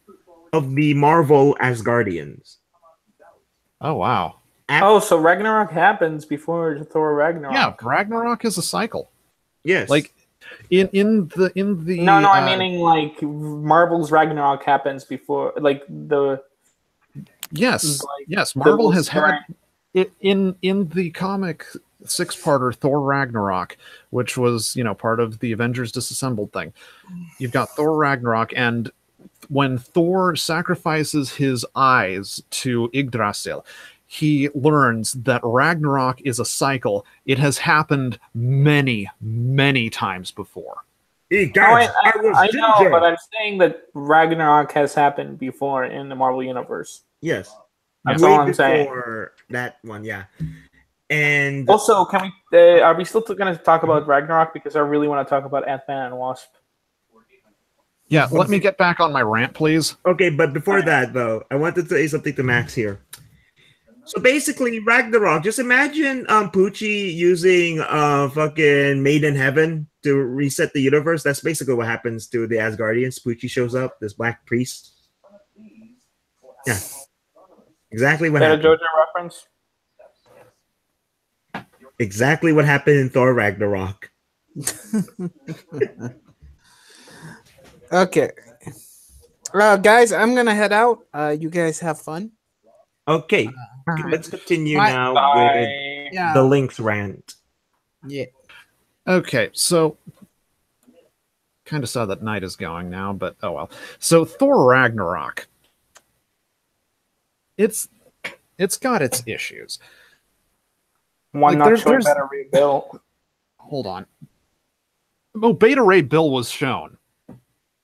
of the Marvel Asgardians. Oh wow. Oh, so Ragnarok happens before Thor Ragnarok. Yeah, Ragnarok is a cycle. Yes. Like in the No, I'm meaning like Marvel's Ragnarok happens before, like the. Yes, like, yes. Marvel has story. had it in the comic six-parter Thor Ragnarok, which was part of the Avengers Disassembled thing. You've got Thor Ragnarok, and when Thor sacrifices his eyes to Yggdrasil, he learns that Ragnarok is a cycle. It has happened many, many times before. Hey guys, I know, Ginger. but I'm saying that Ragnarok has happened before in the Marvel Universe. Yes. That's Way all I'm before saying. that one, yeah. And Also, can we? Are we still going to talk about Ragnarok? Because I really want to talk about Ant-Man and Wasp. Yeah, let me get back on my rant, please. okay, but before that though, I wanted to say something to Max here. So basically, Ragnarok. Just imagine Poochie using fucking Made in Heaven to reset the universe. That's basically what happens to the Asgardians. Poochie shows up, this black priest. Yeah, exactly what Is that a happened. JoJo reference? Exactly what happened in Thor Ragnarok. Okay. Guys, I'm gonna head out. You guys have fun. Okay, let's continue Bye. now Bye. with the Link's rant. Yeah. Okay, so kind of sad that night is going now, but oh well. So Thor Ragnarok. It's got its issues. One Like, not showing there's Beta Ray Bill. Hold on. Oh, Beta Ray Bill was shown.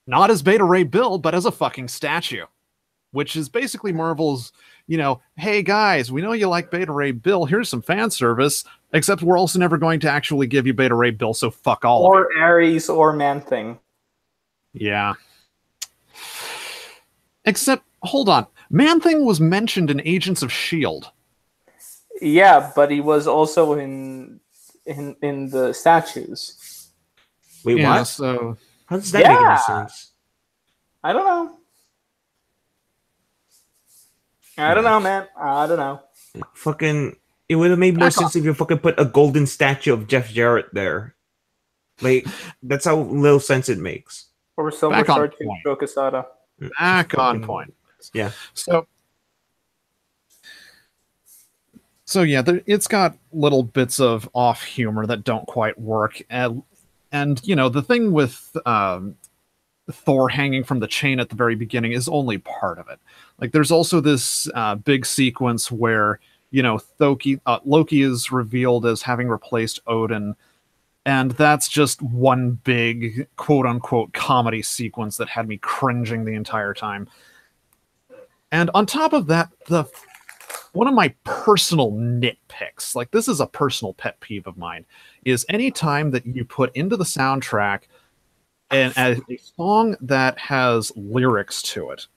Not as Beta Ray Bill, but as a fucking statue. Which is basically Marvel's, hey guys, we know you like Beta Ray Bill, here's some fan service, except we're also never going to actually give you Beta Ray Bill, so fuck all of Or Ares or Man-Thing. you. Yeah. Except, hold on. Man-Thing was mentioned in Agents of S.H.I.E.L.D. Yeah, but he was also in the statues. Wait, Yeah, what? so How does that make Yeah. any sense? I don't know. I don't know, man. I don't know. Fucking, it would have made more sense if you fucking put a golden statue of Jeff Jarrett there. Like, that's how little sense it makes. Or Silver Back on Star point. Joe Quesada. back on Fucking- point. Yeah. So yeah, it's got little bits of off humor that don't quite work, and the thing with Thor hanging from the chain at the very beginning is only part of it. Like, there's also this big sequence where Loki is revealed as having replaced Odin, and that's just one big quote unquote comedy sequence that had me cringing the entire time. And on top of that, one of my personal nitpicks, like this is a personal pet peeve of mine, is any time that you put into the soundtrack a song that has lyrics to it.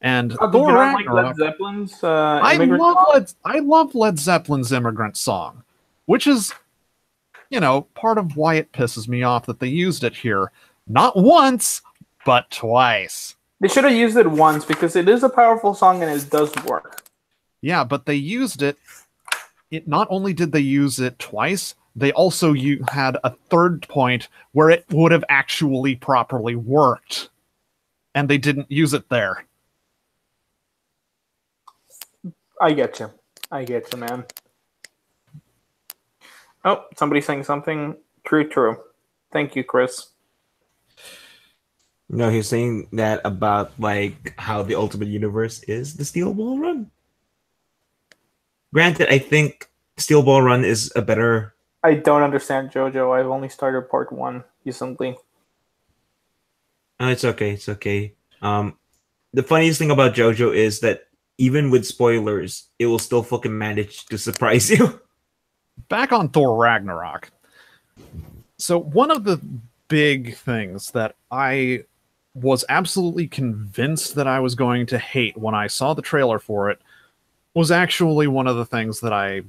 And Did you Thor not like Ragnarok, Led Zeppelin's I Immigrant Song? love Led Zeppelin's Immigrant Song, which is, part of why it pisses me off that they used it here. Not once, but twice. They should have used it once because it is a powerful song and it does work. Yeah, but they used it. Not only did they use it twice, they also had a third point where it would have actually properly worked. And they didn't use it there. I get you, man. Oh, somebody's saying something. True. Thank you, Chris. No, he's saying that about like how the Ultimate Universe is the Steel Ball Run. Granted, I think Steel Ball Run is a better. I don't understand JoJo. I've only started part 1 recently. Oh, it's okay. It's okay. The funniest thing about JoJo is that even with spoilers, it will still fucking manage to surprise you. Back on Thor Ragnarok. So one of the big things that I was absolutely convinced that I was going to hate when I saw the trailer for it was actually one of the things that I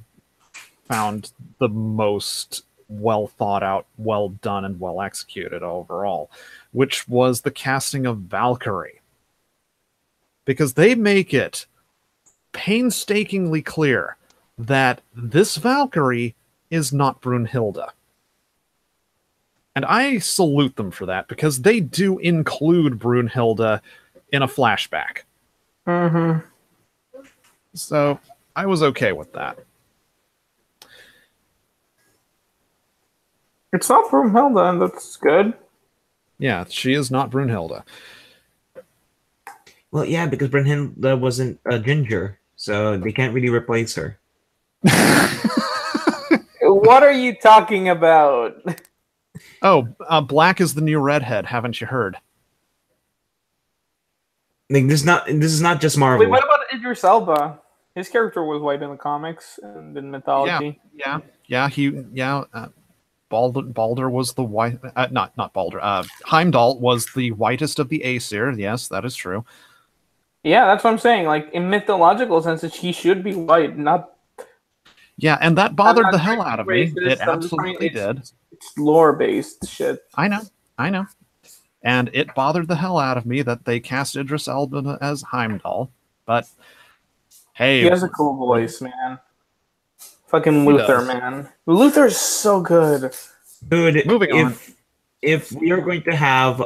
found the most well thought out, well done, and well executed overall, which was the casting of Valkyrie. Because they make it painstakingly clear that this Valkyrie is not Brunhilde. And I salute them for that, because they do include Brunhilde in a flashback. Mm-hmm. So I was okay with that. It's not Brunhilde, and that's good. Yeah, she is not Brunhilde. Well, yeah, because Brunhilde wasn't a ginger, so they can't really replace her. What are you talking about? Oh, black is the new redhead. Haven't you heard? Like, this is not just Marvel. Wait, what about Idris Elba? His character was white in the comics and in mythology. Balder was the white. Not Balder. Heimdall was the whitest of the Aesir. Yes, that is true. Yeah, that's what I'm saying. Like, in mythological sense, he should be white, not. Yeah, and that bothered the hell out of me. It absolutely it's, did. It's lore-based shit. I know. And it bothered the hell out of me that they cast Idris Elba as Heimdall. But, hey. He has a cool voice, man. Fucking Luther, man. Luther's so good. Dude, moving on. If we are going to have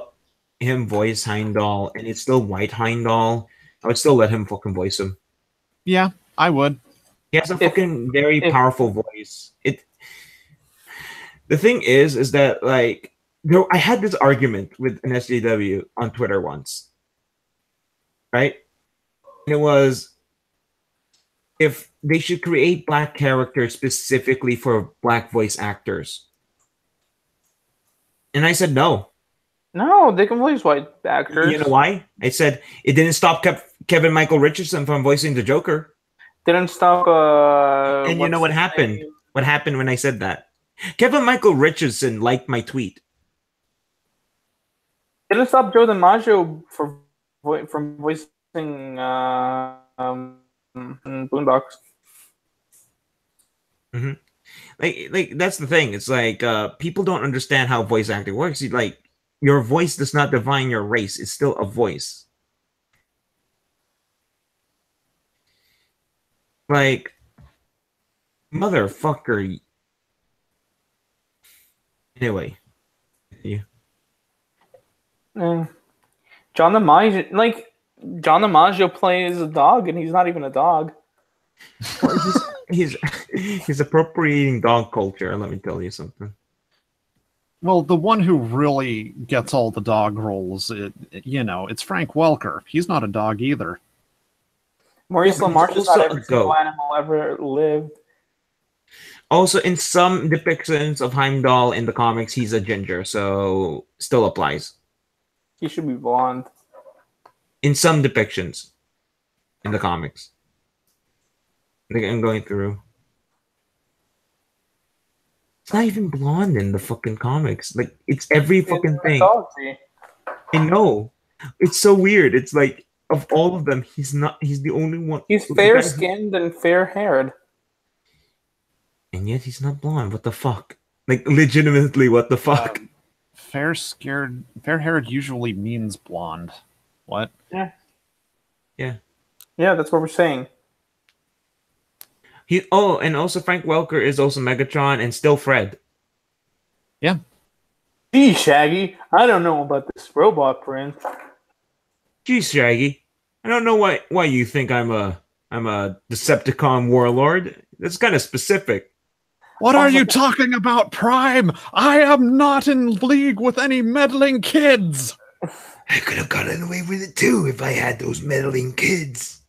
him voice Heimdall and it's still white Heimdall, I would still let him fucking voice him. Yeah, I would. He has a fucking very powerful voice. The thing is that, like, I had this argument with an SJW on Twitter once, right? And it was if they should create black characters specifically for black voice actors. And I said no. No, they can voice white actors. You know why? I said it didn't stop Kevin Michael Richardson from voicing the Joker. Didn't stop. And you know what happened? Name? What happened when I said that? Kevin Michael Richardson liked my tweet. Didn't stop Joe DiMaggio from voicing Boondocks. Mm-hmm. Like that's the thing. It's like people don't understand how voice acting works. Like, your voice does not define your race. It's still a voice. Like, motherfucker. Anyway, yeah. John DiMaggio plays a dog, and he's not even a dog. Well, he's appropriating dog culture. Let me tell you something. Well, the one who really gets all the dog roles, it's Frank Welker. He's not a dog either. Maurice LaMarche is not every single animal ever lived. Also, in some depictions of Heimdall in the comics, he's a ginger, so still applies. He should be blonde. In some depictions in the comics. Like, I'm going through. It's not even blonde in the fucking comics. Like, it's every fucking thing. I know. It's so weird. It's like, of all of them, he's the only one. He's fair-skinned and fair-haired. And yet he's not blonde. What the fuck? Like, legitimately, what the fuck? Fair-haired usually means blonde. What? Yeah. Yeah. Yeah, that's what we're saying. And also Frank Welker is also Megatron and still Fred. Yeah. Gee, Shaggy, I don't know about this robot prince. Gee, Shaggy, I don't know why you think I'm a Decepticon warlord. That's kind of specific. What are you talking about, Prime? I am not in league with any meddling kids. I could have gotten away with it too if I had those meddling kids.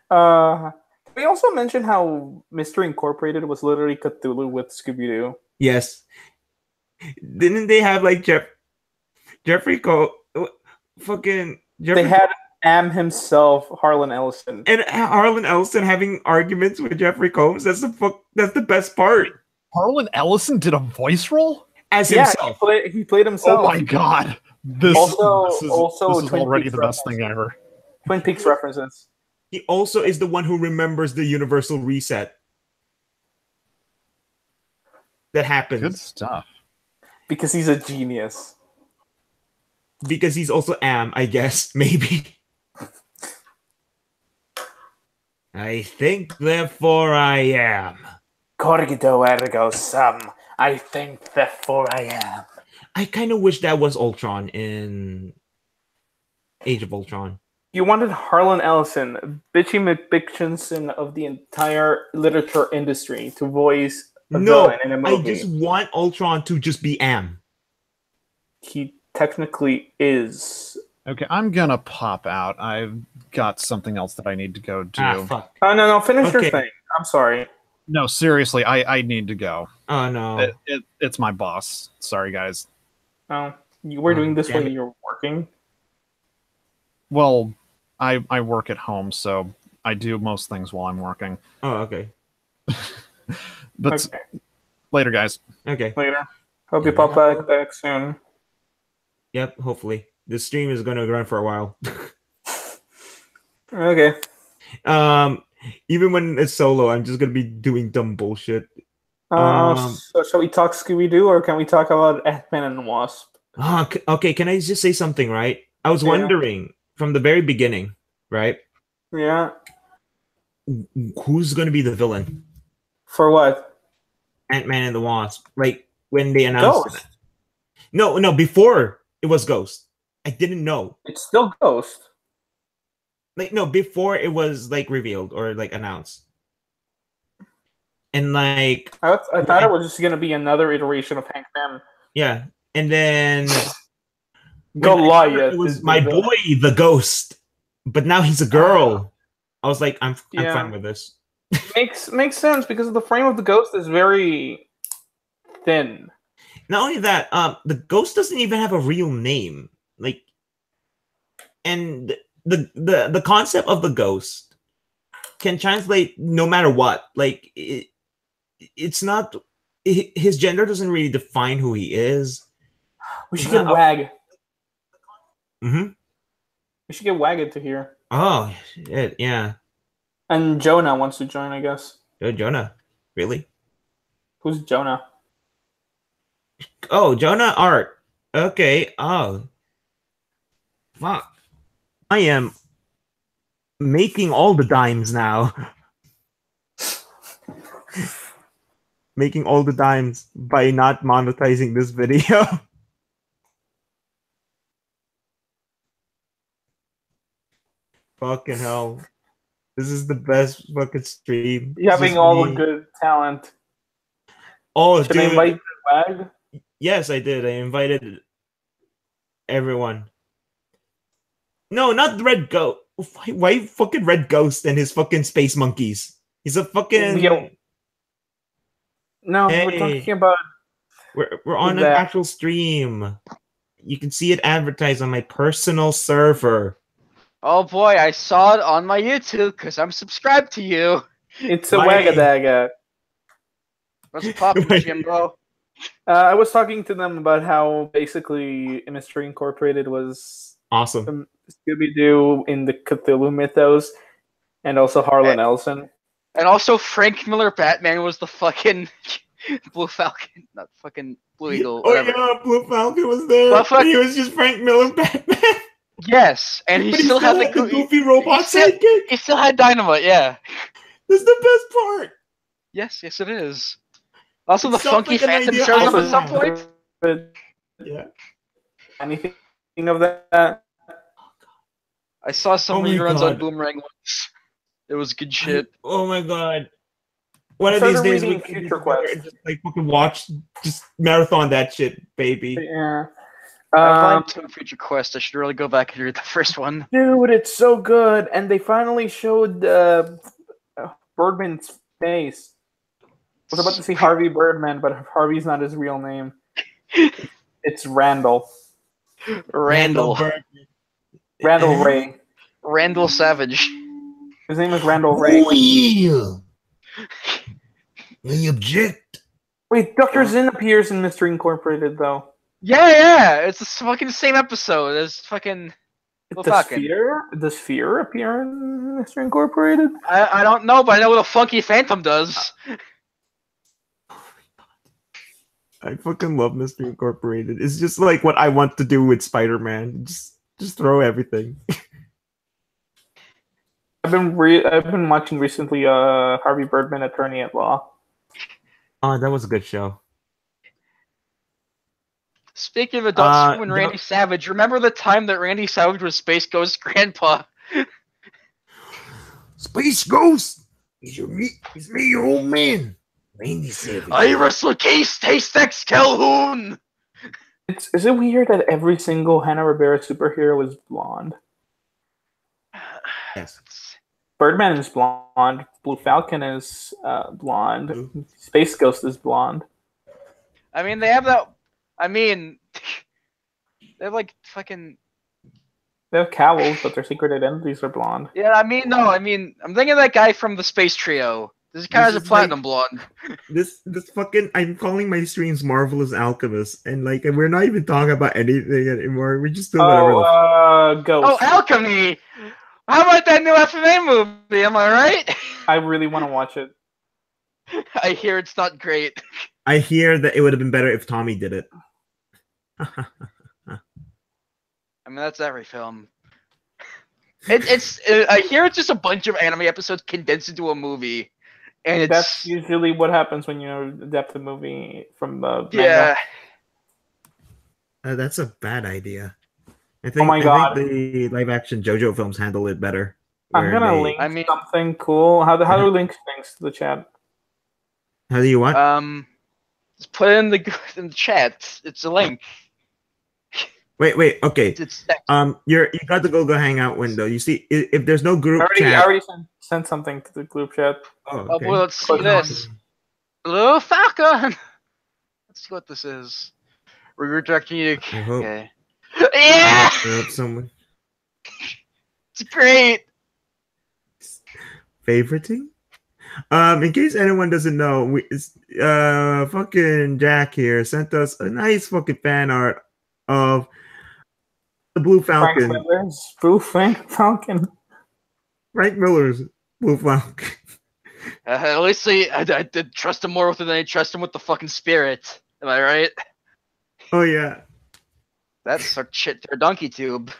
We also mentioned how Mystery Incorporated was literally Cthulhu with Scooby-Doo. Yes. Didn't they have like Jeffrey Cole? Fucking Jeffrey. They had Am himself, Harlan Ellison, and Harlan Ellison having arguments with Jeffrey Combs. That's the best part. Harlan Ellison did a voice role as himself. He played himself. Oh my god! This is also already the best thing ever. Twin Peaks references. he also is the one who remembers the universal reset that happens. Good stuff. Because he's a genius. Because he's also I guess, maybe. I think, therefore I am. Cogito ergo sum. I think, therefore I am. I kind of wish that was Ultron in Age of Ultron. You wanted Harlan Ellison, Bitchy McBitchinson of the entire literature industry, to voice a villain in a movie. I just want Ultron to just be Am. He technically is. Okay, I'm gonna pop out. I've got something else that I need to go do. Fuck. Oh, no, finish your Okay. thing. I'm sorry. No, seriously, I need to go. Oh, no. It's my boss. Sorry, guys. Oh, you were doing this damn when it. you were working? Well, I work at home, so I do most things while I'm working. Oh, okay. But Okay. later, guys. Okay. Later. Hope you pop back soon. Yep, hopefully. This stream is going to run for a while. Okay. Even when it's solo, I'm just going to be doing dumb bullshit. So shall we talk Scooby-Doo, or can we talk about Ant-Man and the Wasp? Okay, can I just say something, right? I was Yeah. wondering from the very beginning, right? Yeah. Who's going to be the villain? For what? Ant-Man and the Wasp. Like, when they announced Ghost. it. No, before it was Ghost. I didn't know. It's still Ghost. Like, no, before it was, like, revealed or, like, announced. And, like... I thought it was just going to be another iteration of Hank Pym. Yeah. And then... Goliath. It was is the my villain. boy, the Ghost. But now he's a girl. I was like, I'm fine with this. Makes sense, because the frame of the Ghost is very thin. Not only that, the Ghost doesn't even have a real name. Like, and the concept of the Ghost can translate no matter what. Like, it's not... His gender doesn't really define who he is. We should get Wag. Mm-hmm. We should get Wagged to here. Oh, shit, yeah. And Jonah wants to join, I guess. Oh, Jonah. Really? Who's Jonah? Oh, Jonah Art. Okay. Oh. Fuck. I am making all the dimes now. Making all the dimes by not monetizing this video. Fucking hell. This is the best fucking stream. You having Just all me. the good talent. Oh, Should I dude. invite Wag? Yes, I did. I invited everyone. No, not Red Ghost. Why fucking Red Ghost and his fucking space monkeys? He's a fucking... Yo. No, Hey. we're talking about... We're on an that. actual stream. You can see it advertised on my personal server. Oh boy, I saw it on my YouTube because I'm subscribed to you. It's a Why? Wagadaga. What's poppin', Why? Jimbo? I was talking to them about how basically Industry Incorporated was Awesome. Scooby-Doo in the Cthulhu mythos, and also Harlan Ellison. And also, Frank Miller Batman was the fucking Blue Falcon, not fucking Blue Eagle. Oh Whatever. yeah, Blue Falcon was there. Well, fuck- He was just Frank Miller Batman. Yes, and he But still had had the the goofy robot still- sidekick. He still had Dynamite, yeah. That's the best part. Yes, it is. Also, It the sounds funky like an Phantom idea shows I up would at some have. point. But Yeah. anything of that? I saw some Oh my reruns God. on Boomerang once. It was good shit. Oh my god. One I of these started days reading we can Future get together Quest. and just like fucking watch, just marathon that shit, baby. Yeah. I have two Future Quest. I should really go back and read the first one. Dude, it's so good, and they finally showed Birdman's face. I was about to say Harvey Birdman, but Harvey's not his real name. It's Randall. Randall. Randall Ray. Randall Savage. His name is Randall Ray. Oh yeah. I object. Wait, Dr. Zinn appears in Mystery Incorporated, though. Yeah. It's the fucking same episode as fucking Does Fear appear in Mystery Incorporated? I don't know, but I know what a Funky Phantom does. I fucking love Mystery Incorporated. It's just like what I want to do with Spider-Man. Just throw everything. I've been watching recently Harvey Birdman, Attorney at Law. Oh, that was a good show. Speaking of Adult Swim and Randy Savage, remember the time that Randy Savage was Space Ghost Grandpa? Space Ghost? It's me, your old man. Randy Savage. I wrestle Case Tastex Calhoun! Is it weird that every single Hanna-Barbera superhero is blonde? Yes. Birdman is blonde. Blue Falcon is blonde. Space Ghost is blonde. I mean, they have that. I mean, they have like fucking. They have cowls, but their secret identities are blonde. Yeah, I mean, no, I mean, I'm thinking of that guy from the Space Trio. This guy has a platinum blonde. This fucking, I'm calling my streams Marvelous Alchemist, and like, we're not even talking about anything anymore. We're just doing whatever. Ghost. Oh, Alchemy! How about that new FMA movie? Am I right? I really want to watch it. I hear it's not great. I hear that it would have been better if Tommy did it. I mean, that's every film. I hear it's just a bunch of anime episodes condensed into a movie, and that's usually what happens when you adapt a movie from the manga. Yeah. That's a bad idea. I think, oh my god! I think the live-action JoJo films handle it better. I'm gonna link something cool. How do we link things to the chat? How do you what? Just put it in the chat. It's a link. Wait. Okay. You got the Google Hangout window. You see, if there's no group chat. I already sent something to the group chat. Oh, okay. Well, let's see this. Hello, Falcon. Let's see what this is. We're redirecting you. Okay. Yeah. Someone. It's great. Favoriting? In case anyone doesn't know, fucking Jack here sent us a nice fucking fan art of the Blue Falcon. Frank Miller's Blue Falcon. Frank Miller's Blue Falcon. At least I did trust him more than I trust him with the fucking spirit. Am I right? Oh yeah. That's a shit to a donkey tube.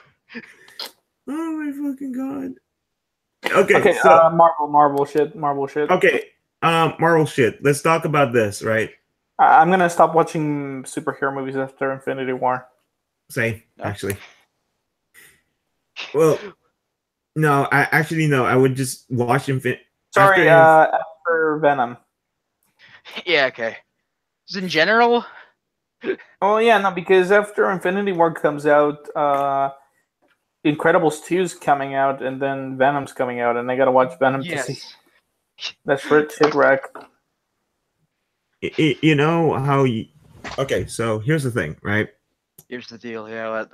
Oh my fucking god. Okay, so Marvel shit. Okay, Marvel shit. Let's talk about this, right? I'm gonna stop watching superhero movies after Infinity War. Same, actually. Well, no, I would just watch after Venom. Yeah, okay. Just in general? Oh yeah, no, because after Infinity War comes out, Incredibles 2 is coming out, and then Venom's coming out, and I gotta watch Venom to see. That's shit wreck. You know how you... Okay, so here's the thing, right? Here's the deal, yeah.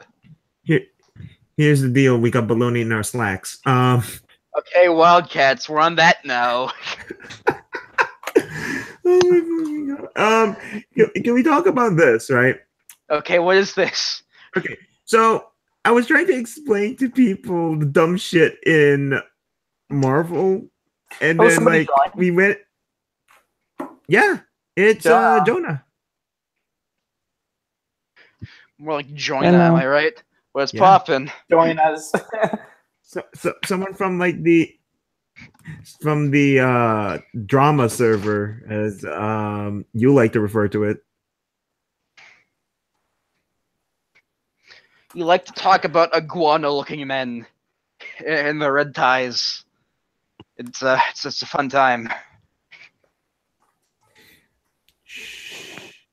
Here's the deal. We got baloney in our slacks. Okay, Wildcats, we're on that now. Oh my god. Can we talk about this, right? Okay, what is this? Okay, so I was trying to explain to people the dumb shit in Marvel, and then like we went. Yeah, it's Jonah. More like Jonah, am I right? What's poppin'? Join us. So someone from like the drama server, as you like to refer to it. You like to talk about iguana-looking men in the red ties. It's just a fun time.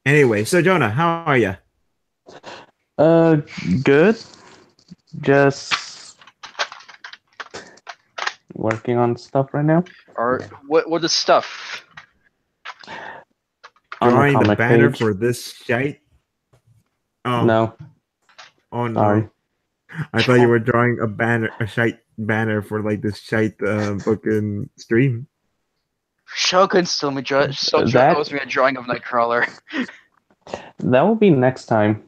Anyway, so Jonah, how are you? Good. Just working on stuff right now. Or what is stuff? Drawing the banner for this shite? Oh no. Oh no. Sorry. I thought you were drawing a shite banner for like this shite fucking stream. Shogun still me owes me a drawing of Nightcrawler. That will be next time.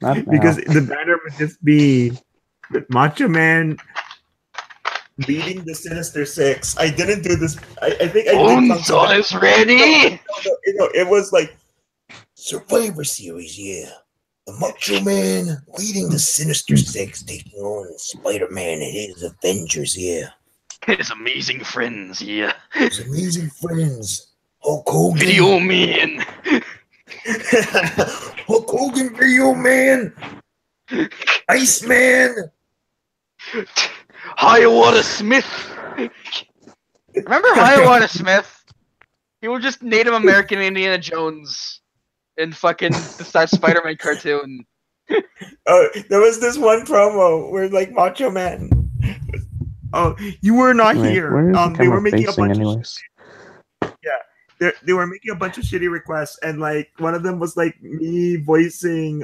Not because now. the banner would just be with Macho Man leading the Sinister Six. I didn't do this. I think I did something. is ready. No, it was like Survivor Series, yeah. The Macho Man leading the Sinister Six, taking on Spider-Man and his Avengers, yeah. His amazing friends, yeah. His amazing friends. Hulk Hogan. Video man. Hulk Hogan, Video Man. Iceman. Hiawatha Smith. Remember Hiawatha Smith? He was just Native American Indiana Jones in fucking the Spider-Man cartoon. oh, there was this one promo where like Macho Man. Oh, you were not Wait, here. where is the They were camera making a facing bunch anyways? they were making a bunch of shitty requests, and like one of them was like me voicing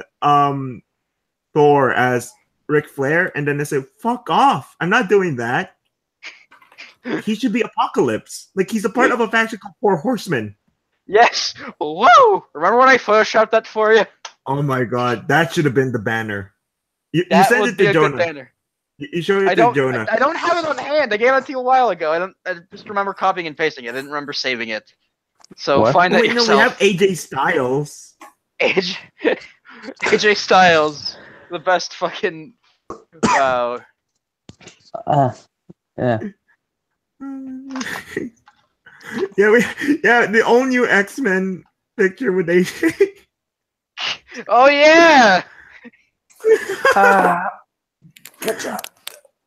Thor as Ric Flair, and then they said, "Fuck off! I'm not doing that. He should be Apocalypse. Like he's a part of a faction called Four Horsemen." Yes. Whoa! Remember when I photoshopped that for you? Oh my god, that should have been the banner. You That sent would it be to a good Jonah. banner. You showed it to Jonah. I don't have it on hand. I gave it to you a while ago. I just remember copying and pasting it. I didn't remember saving it. So What? find that Wait, no, yourself. we have AJ Styles. AJ Styles, the best fucking. Wow. Yeah. Yeah, the all new X-Men picture with AJ. Oh yeah. Good job.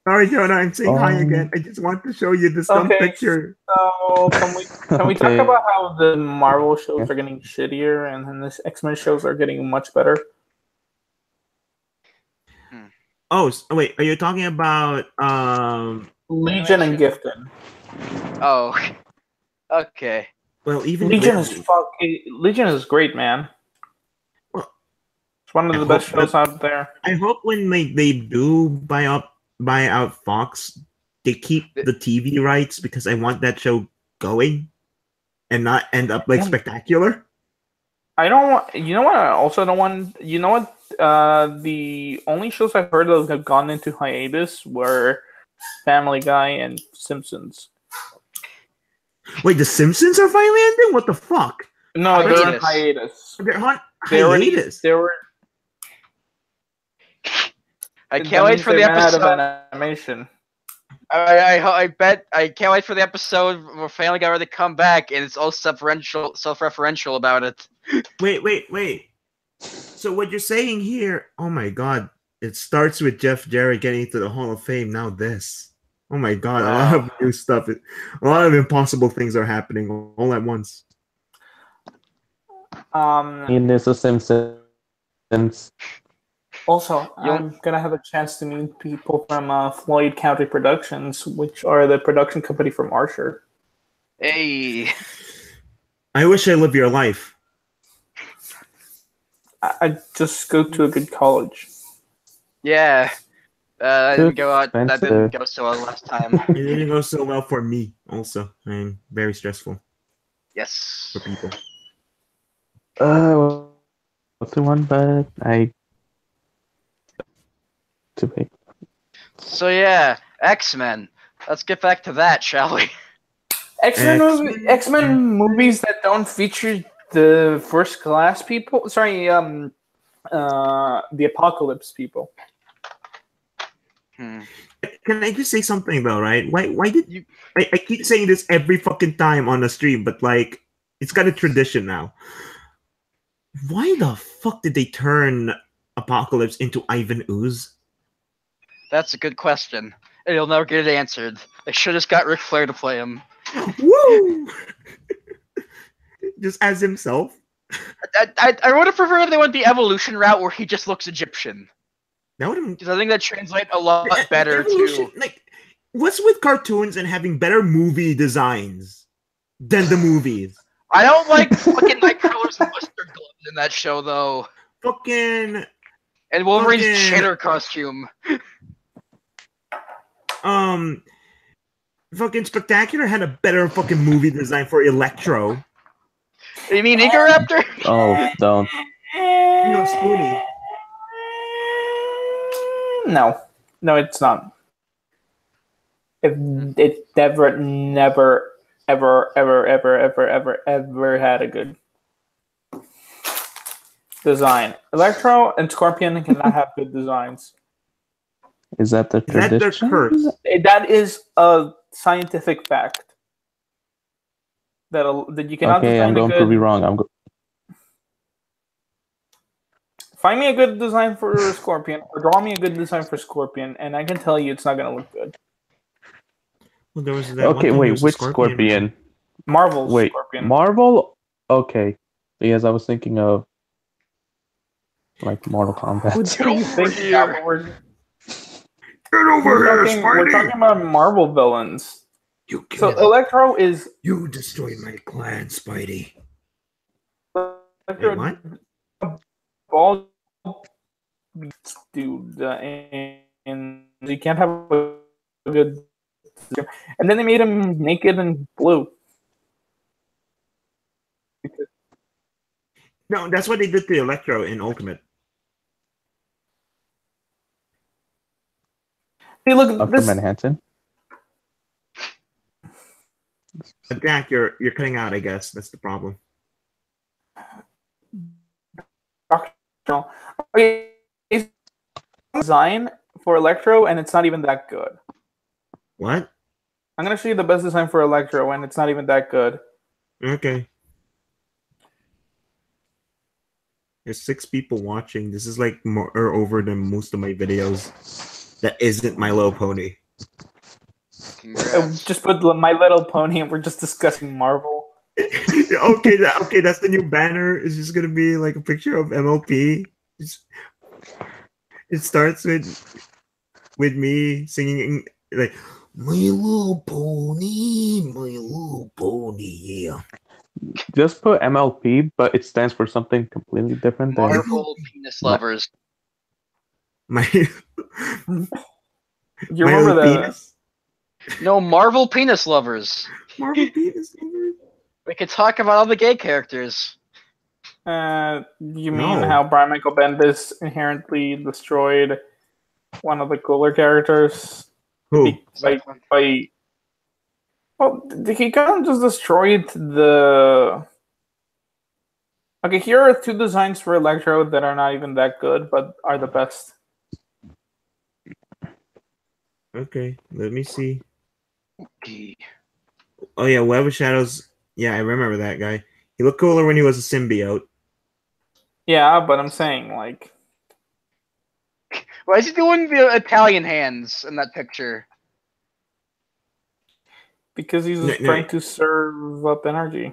Sorry, Jonah, I'm saying hi again. I just want to show you this dumb Okay. picture. So can we talk Okay. about how the Marvel shows are getting shittier and then the X-Men shows are getting much better? Oh, wait, are you talking about Legion and Gifted. Oh. Okay. well, even Legion is great, man. It's one of the best shows out there. I hope when they do buy out Fox, they keep the TV rights because I want that show going and not end up like Spectacular. I don't want. You know what? I also don't want. You know what? The only shows I've heard of have gone into hiatus were Family Guy and Simpsons. Wait, the Simpsons are finally ending? What the fuck? No, they're in Hiatus. hiatus. They're on They already. hiatus. They were. I can't wait for the They ran out of episode. animation. I bet I can't wait for the episode where Family Guy where they come back and it's all self-referential about it. Wait. So what you're saying here? Oh my god! It starts with Jeff Jarrett getting into the Hall of Fame. Now this. Oh my god! A lot of new stuff. A lot of impossible things are happening all at once. It is a Simpsons. Also, I'm gonna have a chance to meet people from Floyd County Productions, which are the production company from Archer. Hey. I wish I lived your life. I just go to a good college. Yeah. That didn't go out. That didn't go so well last time. It didn't go so well for me. Also, I'm very stressful Yes. for people. What's the one? But I. Too big. So yeah, X-Men. Let's get back to that, shall we? X-Men movies that don't feature the first class people. Sorry, the Apocalypse people. Can I just say something though, right? Why did you? I keep saying this every fucking time on the stream, but like it's got a tradition now. Why the fuck did they turn Apocalypse into Ivan Ooze? That's a good question. And you'll never get it answered. They should have just got Ric Flair to play him. Woo! Just as himself. I would have preferred if they went the evolution route where he just looks Egyptian. That would have. Because I think that translates a lot better Evolution, to. like, what's with cartoons and having better movie designs than the movies? I don't like fucking Nightcrawler's mustard gloves in that show though. Fucking. And Wolverine's cheddar costume. Fucking Spectacular had a better fucking movie design for Electro. You mean Raptor? Oh, don't. You know, Spoonie. No. No, it's not. It never, ever had a good design. Electro and Scorpion cannot have good designs. Is that the tradition? That's their curse. That is a scientific fact. That you cannot Okay, design I'm going a good. to be wrong. Find me a good design for Scorpion, or draw me a good design for Scorpion, and I can tell you it's not going to look good. Well, there was that Okay, one wait, time which Scorpion? Marvel's Wait, Scorpion. Marvel? Okay, because I was thinking of like Mortal Kombat. Get over here. Get over here, We're Spidey! talking about Marvel villains. You So killed Electro is You destroyed my clan, Spidey. Electro Wait, ball dude, and you can't have a good. And then they made him naked and blue. No, that's what they did to Electro in Ultimate. Hey, look, Dr. this Manhattan? Jack, you're cutting out. I guess that's the problem. it's design for Electro, and it's not even that good. What? I'm gonna show you the best design for Electro, and it's not even that good. Okay. There's 6 people watching. This is like more or over than most of my videos. That isn't My Little Pony. Congrats. Just put My Little Pony, and we're just discussing Marvel. Okay, that's the new banner. It's just gonna be like a picture of MLP. It starts with me singing like My little pony, yeah. Just put MLP, but it stands for something completely different. Than... Marvel penis lovers. my. You My remember little the penis? No, Marvel penis lovers. Marvel penis. We could talk about all the gay characters. you mean No. how Brian Michael Bendis inherently destroyed one of the cooler characters? Who? By well, he kind of just destroyed the. Okay, here are 2 designs for Electro that are not even that good, but are the best. Okay, let me see. Okay. Oh yeah, Web of Shadows. Yeah, I remember that guy. He looked cooler when he was a symbiote. Yeah, but I'm saying like Why is he doing the Italian hands in that picture? because he's No. trying to serve up energy.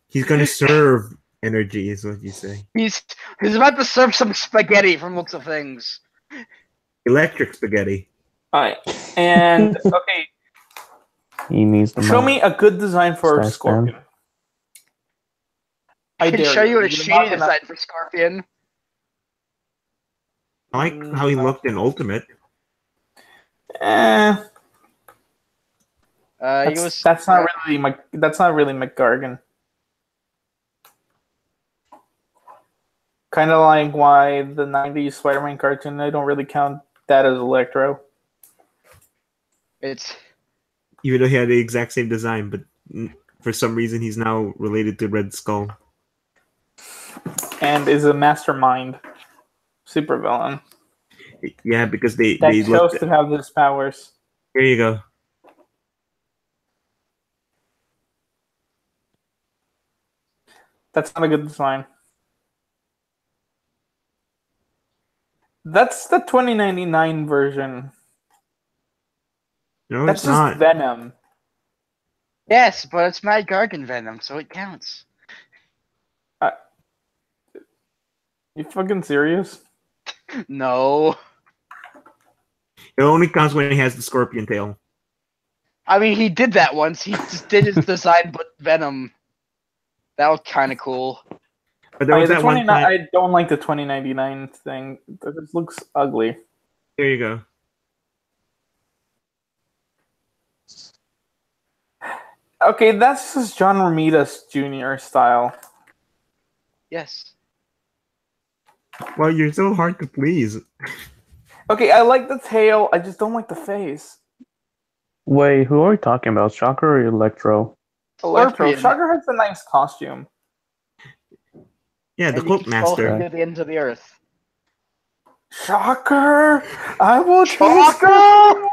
He's gonna serve energy, is what you say. He's about to serve some spaghetti from looks of things. Electric spaghetti. Alright, and okay, He needs the show me a good design for Star Scorpion. I can show you a You're shitty not gonna- design for Scorpion. I like how he looked in Ultimate. That's not really McGargan. Kind of like why the '90s Spider-Man cartoon. I don't really count that as Electro. It's Even though he had the exact same design, but for some reason he's now related to Red Skull. And is a mastermind supervillain. Yeah, because they That chose looked. to have his powers. Here you go. That's not a good design. That's the 2099 version. No, That's it's just not. Venom. yes, but it's Mad Gargan Venom, so it counts. You fucking serious? No, It only counts when he has the scorpion tail. I mean he did that once. He just did his design, but Venom. That was kind of cool. But there was the that one 29 time. I don't like the 2099 thing. It looks ugly. Here you go. Okay, that's just John Romita's Jr. style. Yes. Well, you're so hard to please. Okay, I like the tail. I just don't like the face. Wait, who are we talking about? Shocker or Electro? Electro. Scorpion. Shocker has a nice costume. Yeah, the And you Cloak can follow him Master. to the ends of the earth. Shocker! I will chase Shocker! you.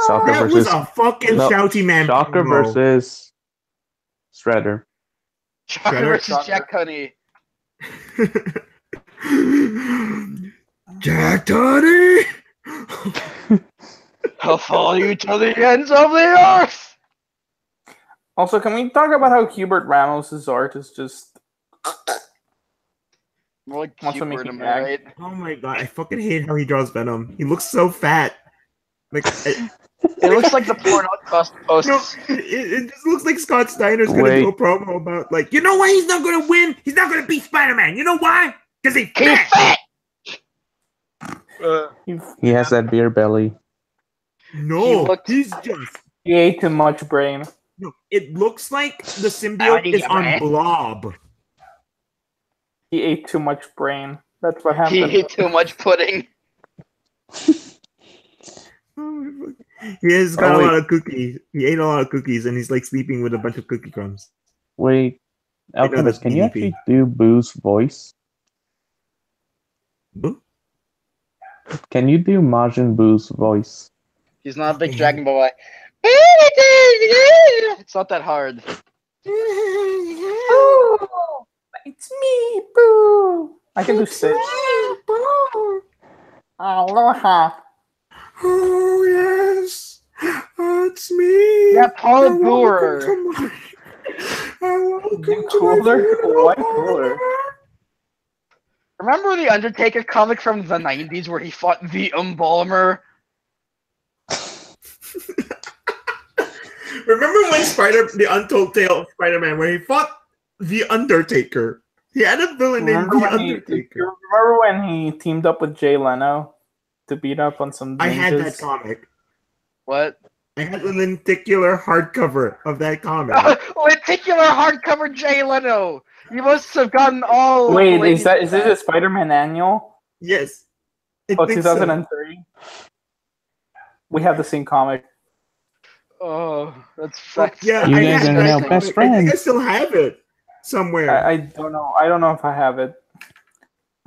Shocker That was versus a fucking no, shouty man. Shocker promo. versus Shredder. Shocker Shredder? versus Shocker. Jack Tunney. Jack Tunney! I'll follow you to the ends of the earth. Also, can we talk about how Hubert Ramos' art is just More like Wants to Hubert, make am me I right? Oh my god, I fucking hate how he draws Venom. He looks so fat. Like, It looks like the porn posts. no, it just looks like Scott Steiner's gonna Wait. do a promo about like, you know why he's not gonna win? He's not gonna beat Spider-Man. You know why? Because he's He's fat. fat. He has that beer belly. No, he's just. he ate too much brain. No, it looks like the symbiote is on Blob. He ate too much brain. That's what He happened. ate too much pudding. He has got Oh, a wait. lot of cookies. He ate a lot of cookies, and he's like sleeping with a bunch of cookie crumbs. Wait, I know Alchemist, that's can you BDP. actually do Boo's voice? Boo? Can you do Majin Boo's voice? He's not a big Dragon Ball guy. It's not that hard. Oh, it's me, Boo. I can do Stitch. Aloha. Oh yes, it's me. Yeah, Paul And Brewer. welcome to my Cooler? funeral. Why cooler? Remember the Undertaker comic from the 90s where he fought the Embalmer? Remember when the Untold Tale of Spider-Man, where he fought the Undertaker? He had a villain named Remember the when, Undertaker. remember when he teamed up with Jay Leno to beat up on some ninjas? I had that comic. What? I had the lenticular hardcover of that comic. Lenticular hardcover Jay Leno! You must have gotten all. Wait, ladies is with it a Spider-Man annual? Yes. I Oh, think so. 2003? We have the same comic. Oh, that's Yeah, You I guys had are that now comic. best I think I friends. still have it somewhere. I don't know. I don't know if I have it.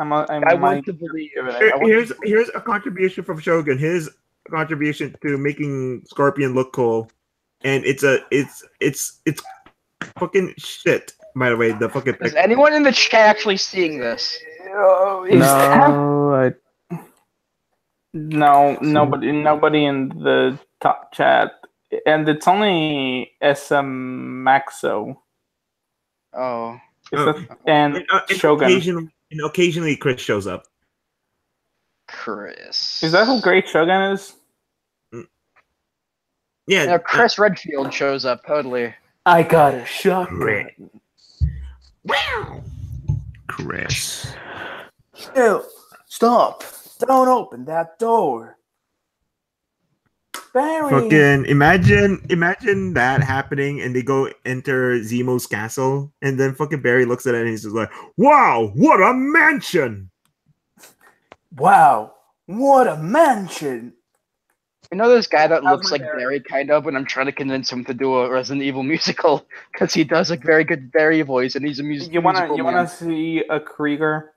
I might want to believe it. Here's a contribution from Shogun. His contribution to making Scorpion look cool, and it's fucking shit. By the way, the fucking Is anyone in the chat actually seeing this? No, No, nobody in the top chat, and it's only SM Maxo. Oh. And Shogun. Occasionally, Chris shows up. Chris. Is that who Great Shogun is? Yeah. No, Chris Redfield shows up, totally. I got a shotgun. Wow. Chris. Ew, stop! Don't open that door. Barry. Fucking imagine that happening, and they go enter Zemo's castle, and then fucking Barry looks at it and he's just like, "Wow, what a mansion!" Wow, what a mansion! You know this guy that looks like Barry, kind of, when I'm trying to convince him to do a Resident Evil musical, because he does a very good Barry voice, and he's a musical You man. wanna see a Krieger?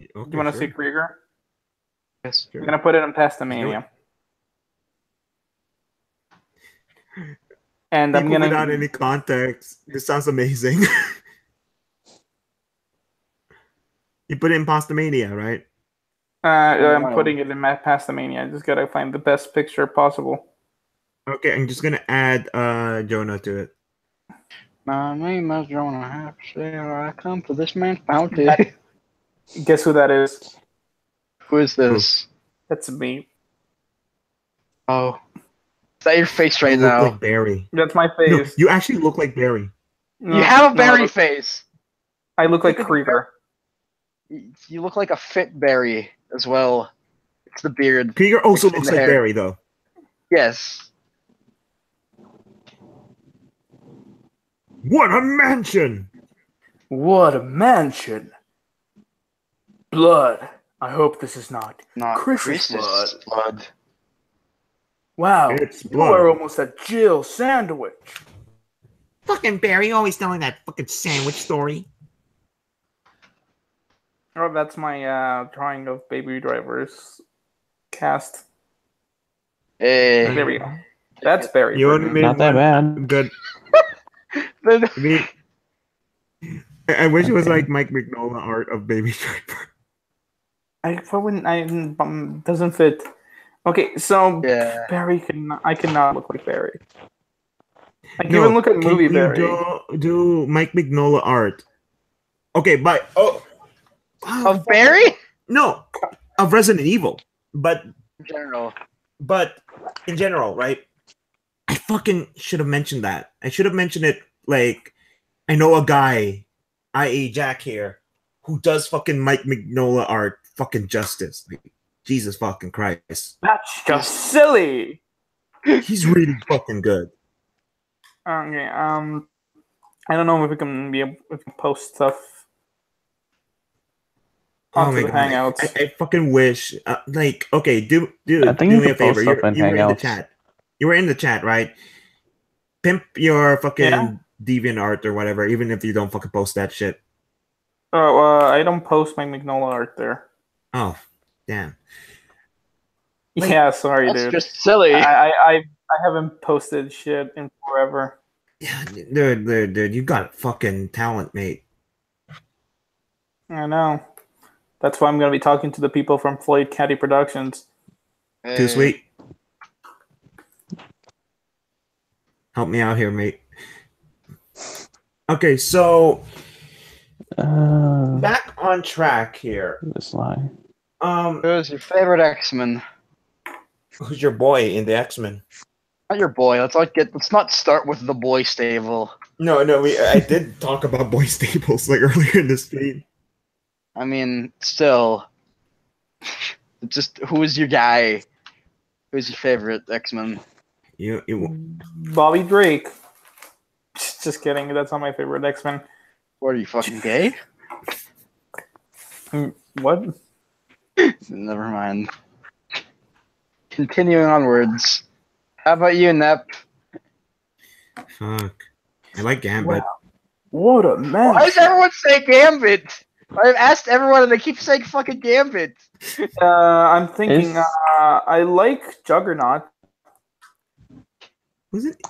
Okay, You wanna sure. see Krieger? Yes. I'm gonna put it in Pastamania. And I'm People gonna without any context. This sounds amazing. You put it in Pastamania, right? I'm putting it in my Pastamania. I just gotta find the best picture possible. Okay, I'm just gonna add Jonah to it. My name is Jonah Hapsey. I come to this man's bounty. Guess who that is? Who is this? That's me. Oh. Is that your face right You look now? like Barry. That's my No, face. you actually look like Barry. No, You have a no, Barry face. I look like Krieger. You look like a fit Barry as well. It's the beard. Krieger also It's in looks the like hair. Barry, though. Yes. What a mansion! What a mansion! Blood I hope this is not Chris's blood. blood. Wow, It's you blood. are almost a Jill sandwich. Fucking Barry always telling that fucking sandwich story. Oh, that's my drawing of Baby Driver's cast. Hey. There we go. That's Barry. You only made Not that one bad. good. I wish it was like Mike Mignola art of Baby Driver. Doesn't fit. Okay, so Yeah. Barry I cannot look like Barry. I can even look at movie you Barry. do Mike Mignola art. Okay, but Of Barry? No, of Resident Evil, but In general. in general, right? I fucking should have mentioned that. I should have mentioned it. Like, I know a guy, i.e. Jack here, who does fucking Mike Mignola art fucking justice. Like, Jesus fucking Christ. That's just silly. He's really fucking good. Okay, I don't know if we can post stuff onto the Hangouts. I fucking wish. Okay, dude, I think do you me a can post favor. stuff in You were in the Hangouts. chat. You were in the chat, right? Pimp your fucking Deviant art or whatever, even if you don't fucking post that shit. Oh, I don't post my Mignola art there. Oh, damn. Yeah, sorry, That's dude. just silly. I haven't posted shit in forever. Yeah, dude, you got fucking talent, mate. I know. That's why I'm gonna be talking to the people from Floyd Caddy Productions. Too sweet. Help me out here, mate. Okay, so back on track here. This line. Who's your favorite X-Men? Who's your boy in the X-Men? Not your boy. Let's not start with the boy stable. No, I did talk about boy stables like earlier in the stream. I mean, still, just who is your guy? Who's your favorite X-Men? Bobby Drake. Just kidding. That's not my favorite X-Men. What, are you fucking gay? What? Never mind. Continuing onwards. How about you, Nep? Fuck. I like Gambit. Wow. What a man. Why does everyone say Gambit? I've asked everyone and they keep saying fucking Gambit. I'm thinking I like Juggernaut. Was it?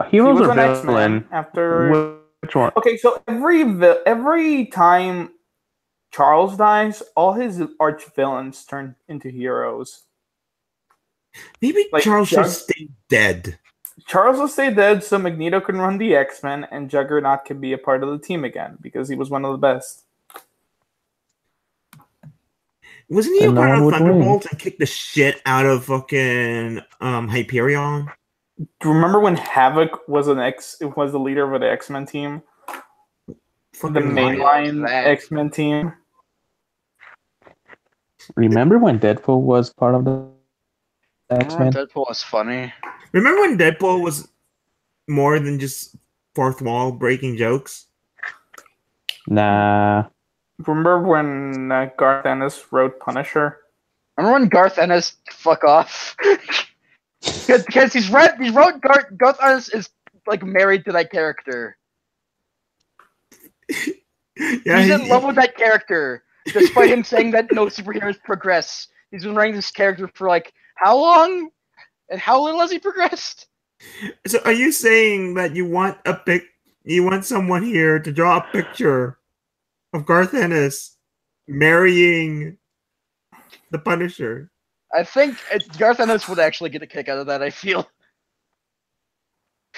Heroes was or an X-Men villain? after. Which one? Okay, so every time Charles dies, all his arch villains turn into heroes. Maybe Like Charles should stay dead. Charles will stay dead so Magneto can run the X-Men and Juggernaut can be a part of the team again because he was one of the best. Wasn't he a Then no part one of would win. Thunderbolts and kicked the shit out of fucking Hyperion? Do you remember when Havoc was was the leader of the X-Men team? The Fucking mainline X-Men team. Remember when Deadpool was part of the X-Men? Deadpool was funny. Remember when Deadpool was more than just fourth wall breaking jokes? Nah. Remember when Garth Ennis wrote Punisher? Remember when Garth Ennis fuck off? Because he wrote Garth Ennis is like married to that character. Yeah, He's in love with that character, despite him saying that no superheroes progress. He's been writing this character for like how long? And how little has he progressed? So are you saying that you want someone here to draw a picture of Garth Ennis marrying the Punisher? I think Garth Ennis would actually get a kick out of that, I feel.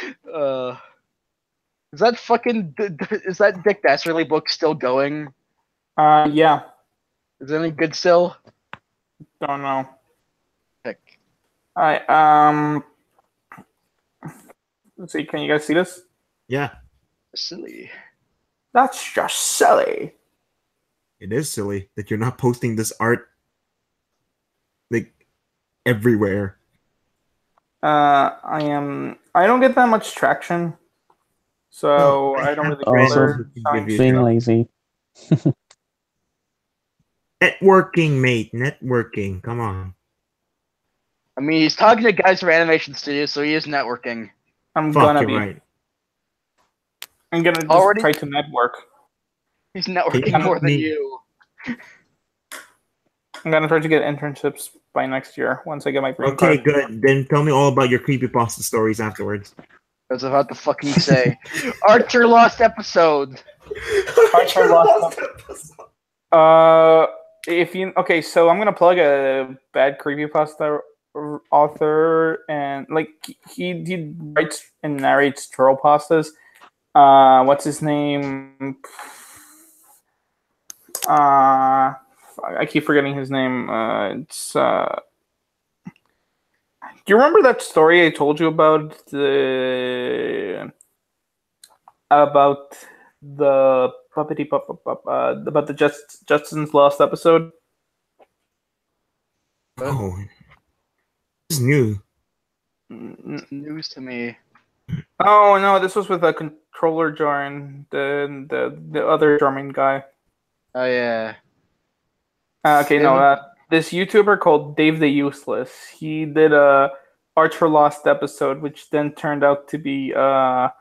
Is that Dick Dastardly book still going? Yeah. Is it any good still? Don't know. Heck. Alright, let's see, can you guys see this? Yeah. Silly. That's just silly. It is silly that you're not posting this art like everywhere. I don't get that much traction. So I don't really Also, bother. being lazy. Networking, mate. Networking. Come on. I mean, he's talking to guys from animation studios, so he is networking. I'm Fuck, gonna you're be. right. I'm gonna just Already- try to network. He's Can networking you more help than me? you. I'm gonna try to get internships by next year once I get my green Okay, card. good. Then tell me all about your creepypasta stories afterwards. I was about to fucking say. Archer lost episode. Archer lost. If you okay, so I'm gonna plug a bad creepypasta author, and like he writes and narrates troll pastas. What's his name? I keep forgetting his name. It's do you remember that story I told you about the puppety about the Justin's Lost episode? Oh, this is new. It's news to me. Oh no, this was with a controller Jorn, the other German guy. Oh yeah. Okay, no, this YouTuber called Dave the Useless. He did a Archer Lost episode, which then turned out to be the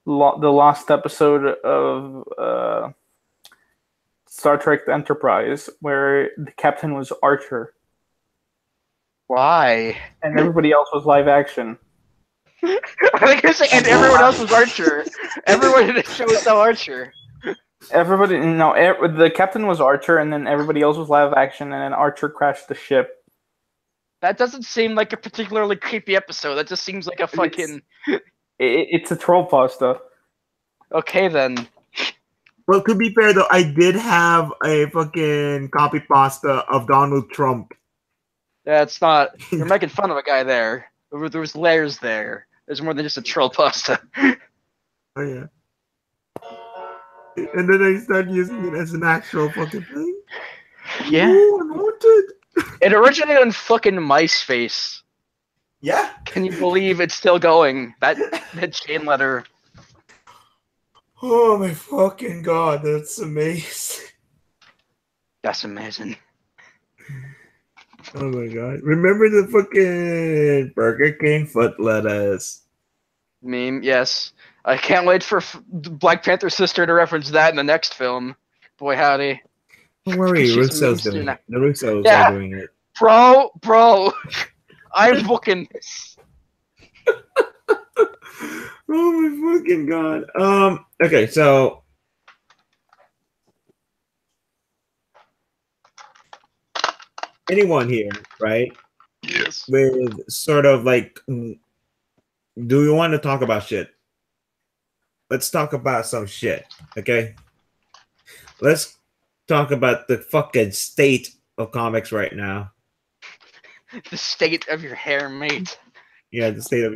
lost episode of Star Trek: The Enterprise, where the captain was Archer. Why? And everybody else was live action. I think I say, and everyone else was Archer. Everyone in the show was now Archer. Everybody, no, the captain was Archer, and then everybody else was live action, and then Archer crashed the ship. That doesn't seem like a particularly creepy episode. That just seems like a fucking. It's a troll pasta. Okay then. Well, to be fair though, I did have a fucking copy pasta of Donald Trump. That's not. You're making fun of a guy there. There was layers there. There's more than just a troll pasta. Oh yeah. And then I started using it as an actual fucking thing. Yeah. Ooh, I'm haunted. It originated on fucking MySpace. Yeah. Can you believe it's still going? That chain letter. Oh my fucking god, that's amazing. That's amazing. Oh my god. Remember the fucking Burger King foot lettuce? Meme, yes. I can't wait for Black Panther's sister to reference that in the next film. Boy, howdy. Don't worry, She's Russo's mean doing to- it. The Russos Yeah. are doing it. Bro, I'm booking this. Oh my fucking god. Okay, so anyone here, right? Yes. With sort of like, do we want to talk about shit? Let's talk about some shit, okay? Let's talk about the fucking state of comics right now. The state of your hair, mate. Yeah, the state of.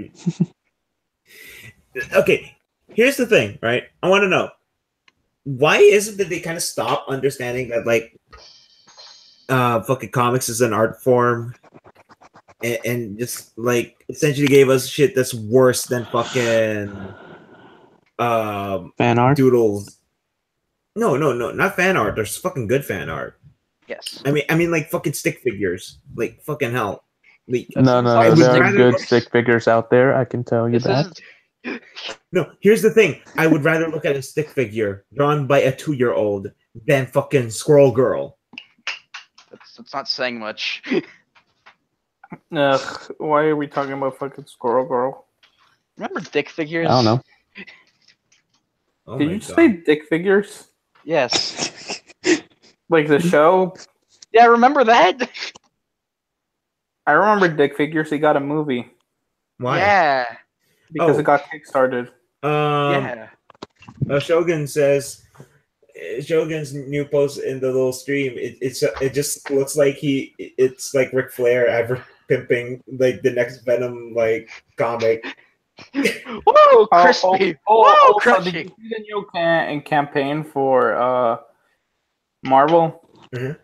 Okay, here's the thing, right? I want to know why is it that they kind of stop understanding that like fucking comics is an art form and just like essentially gave us shit that's worse than fucking fan art doodles. No, not fan art. There's fucking good fan art. Yes. I mean like fucking stick figures. Like fucking hell. Like, no, I would there are rather good look- stick figures out there. I can tell you that. No, here's the thing. I would rather look at a stick figure drawn by a 2-year-old than fucking Squirrel Girl. That's not saying much. Ugh, why are we talking about fucking Squirrel Girl? Remember dick figures? I don't know. Oh Did my you just God. say Dick Figures? Yes. Like the show? Yeah, remember that? I remember Dick Figures. He got a movie Why? Yeah. because Oh. it got kickstarted. Yeah. Shogun says Shogun's new post in the little stream. It just looks like it's like Ric Flair ever pimping like the next Venom like comic. Whoa, crispy. Whoa, Also, did crispy. you see the new campaign for Marvel? Mhm.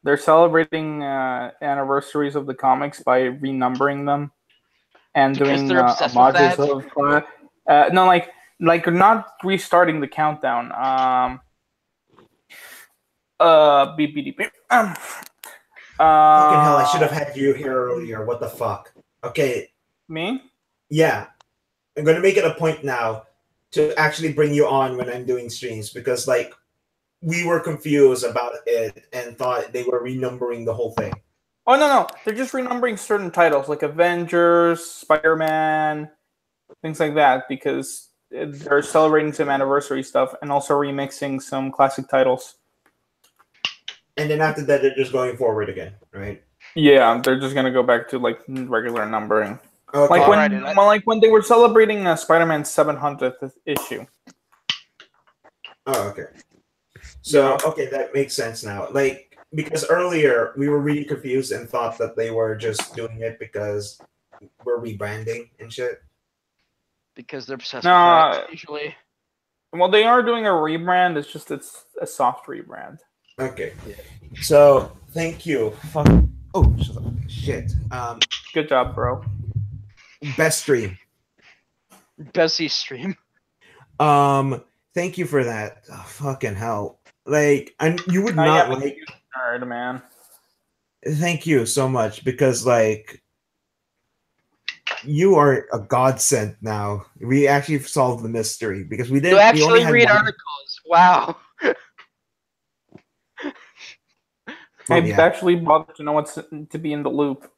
They're celebrating anniversaries of the comics by renumbering them and Because doing they're obsessed with homages that? of no, like not restarting the countdown. Beep, beep, beep. Fucking hell! I should have had you here earlier. What the fuck? Okay. Me? Yeah, I'm gonna make it a point now to actually bring you on when I'm doing streams because like we were confused about it and thought they were renumbering the whole thing. Oh no, they're just renumbering certain titles like Avengers, Spider-Man, things like that because they're celebrating some anniversary stuff and also remixing some classic titles. And then after that, they're just going forward again, right? Yeah, they're just gonna go back to like regular numbering. Okay. Like when they were celebrating Spider-Man's 700th issue. Oh, okay. So, okay, that makes sense now. Like, because earlier we were really confused and thought that they were just doing it because we're rebranding and shit. Because they're obsessed with that, usually. Well, they are doing a rebrand. It's just it's a soft rebrand. Okay. So, thank you. Fuck. Oh, shit. Good job, bro. Best stream. Bessie stream. Thank you for that. Oh, fucking hell. Like, you would not like. Nerd, man. Thank you so much because, like, you are a godsend now. We actually solved the mystery because we didn't. You actually read articles. Wow. I've actually bothered to know what's to be in the loop.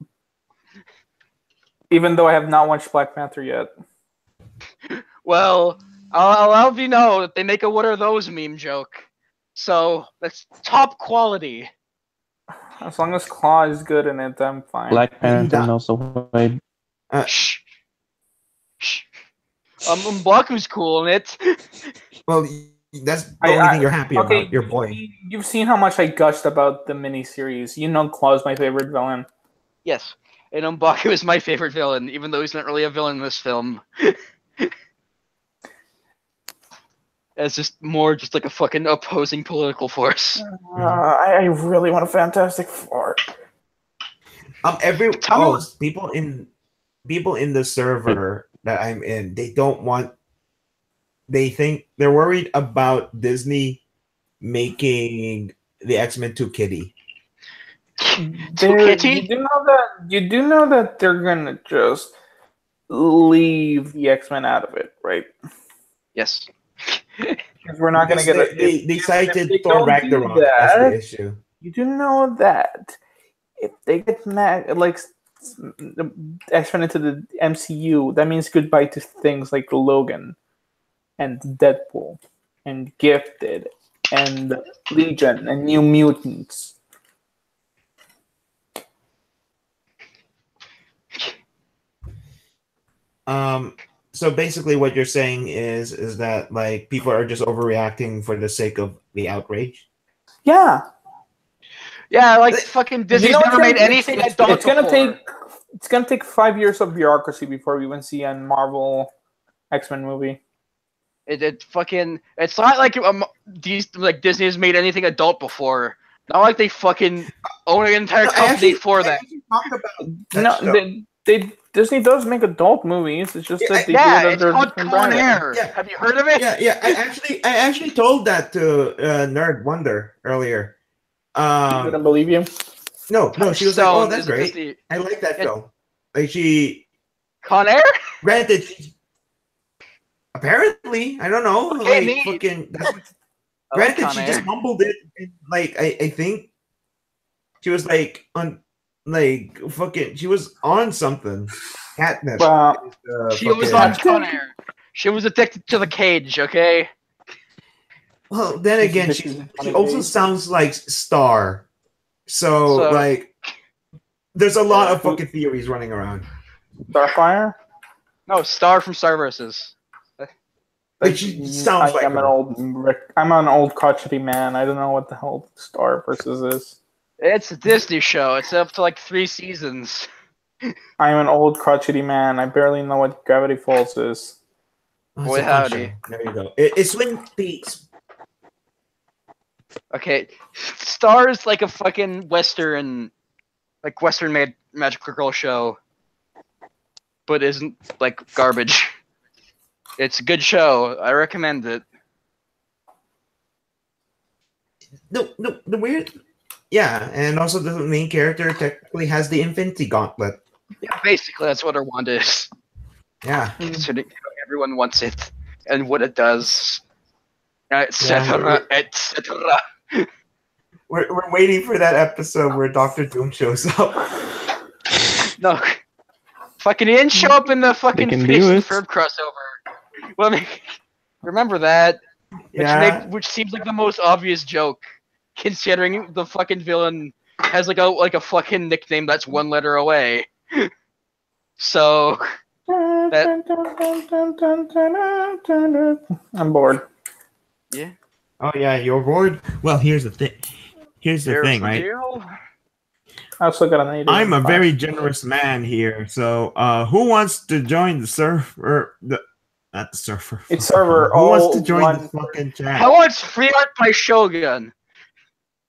Even though I have not watched Black Panther yet. Well, I'll have you know that they make a "what are those" meme joke. So that's top quality. As long as Claw is good in it, I'm fine. Black Panther and also White. Shh. M'Baku's cool in it. Well, that's the only thing you're happy about, your boy. You've seen how much I gushed about the miniseries. You know Claw's my favorite villain. Yes, and M'Baku is my favorite villain, even though he's not really a villain in this film. It's just more just like a fucking opposing political force. I really want a Fantastic Four. People in the server that I'm in, they don't want. They think they're worried about Disney making the X-Men too kiddie. You do know that they're gonna just leave the X-Men out of it, right? Yes. Because we're not gonna get it. They cited Thor Ragnarok as the issue. You do know that if they get X-Men into the MCU, that means goodbye to things like Logan and Deadpool and Gifted and Legion and New Mutants. So basically what you're saying is that like people are just overreacting for the sake of the outrage? Yeah. Yeah, like fucking Disney's never made anything adult before. It's gonna take 5 years of bureaucracy before we even see a Marvel X-Men movie. It's not like Disney has made anything adult before. Not like they fucking own an entire company for that. Disney does make adult movies. It's just that they do it it's called Con Air. Yeah. Have you heard of it? Yeah. I actually told that to Nerd Wonder earlier. I didn't believe you. No, she was like, "Oh, that's great. I like that film." Like she Con Air. Granted, apparently, I don't know. Okay, like fucking. Granted, she just mumbled it. And, like I think she was like on. Like fucking, she was on something. Catnip. She was on Con Air. She was addicted to the cage. Okay. Well, then again, she also sounds like Star. So like, there's a lot of fucking theories running around. Starfire? No, Star from Star Versus. Like she sounds like I'm an old crotchety man. I don't know what the hell Star Versus is. It's a Disney show. It's up to like 3 seasons. I'm an old crotchety man. I barely know what Gravity Falls is. Boy, howdy. There you go. It's Twin Peaks. Okay, Star is like a fucking Western-made magical girl show, but isn't like garbage. It's a good show. I recommend it. No, the weird. Yeah, and also the main character technically has the Infinity Gauntlet. Yeah, basically that's what her wand is. Yeah. Considering how everyone wants it and what it does, etc., etc. We're waiting for that episode where Doctor Doom shows up. No, fucking he didn't show up in the fucking can Phineas do and it. Ferb crossover. Well, I mean, remember that? Yeah. Which seems like the most obvious joke, considering the fucking villain has like a fucking nickname that's one letter away. So I'm bored. yeah. Oh yeah, you're bored? Well, here's the thing. Here's the thing, right? Deal. I also got an 80. I'm a very generous man here, so who wants to join the server? Not the server. It's server. Who wants to join the fucking chat? I want free art by Shogun.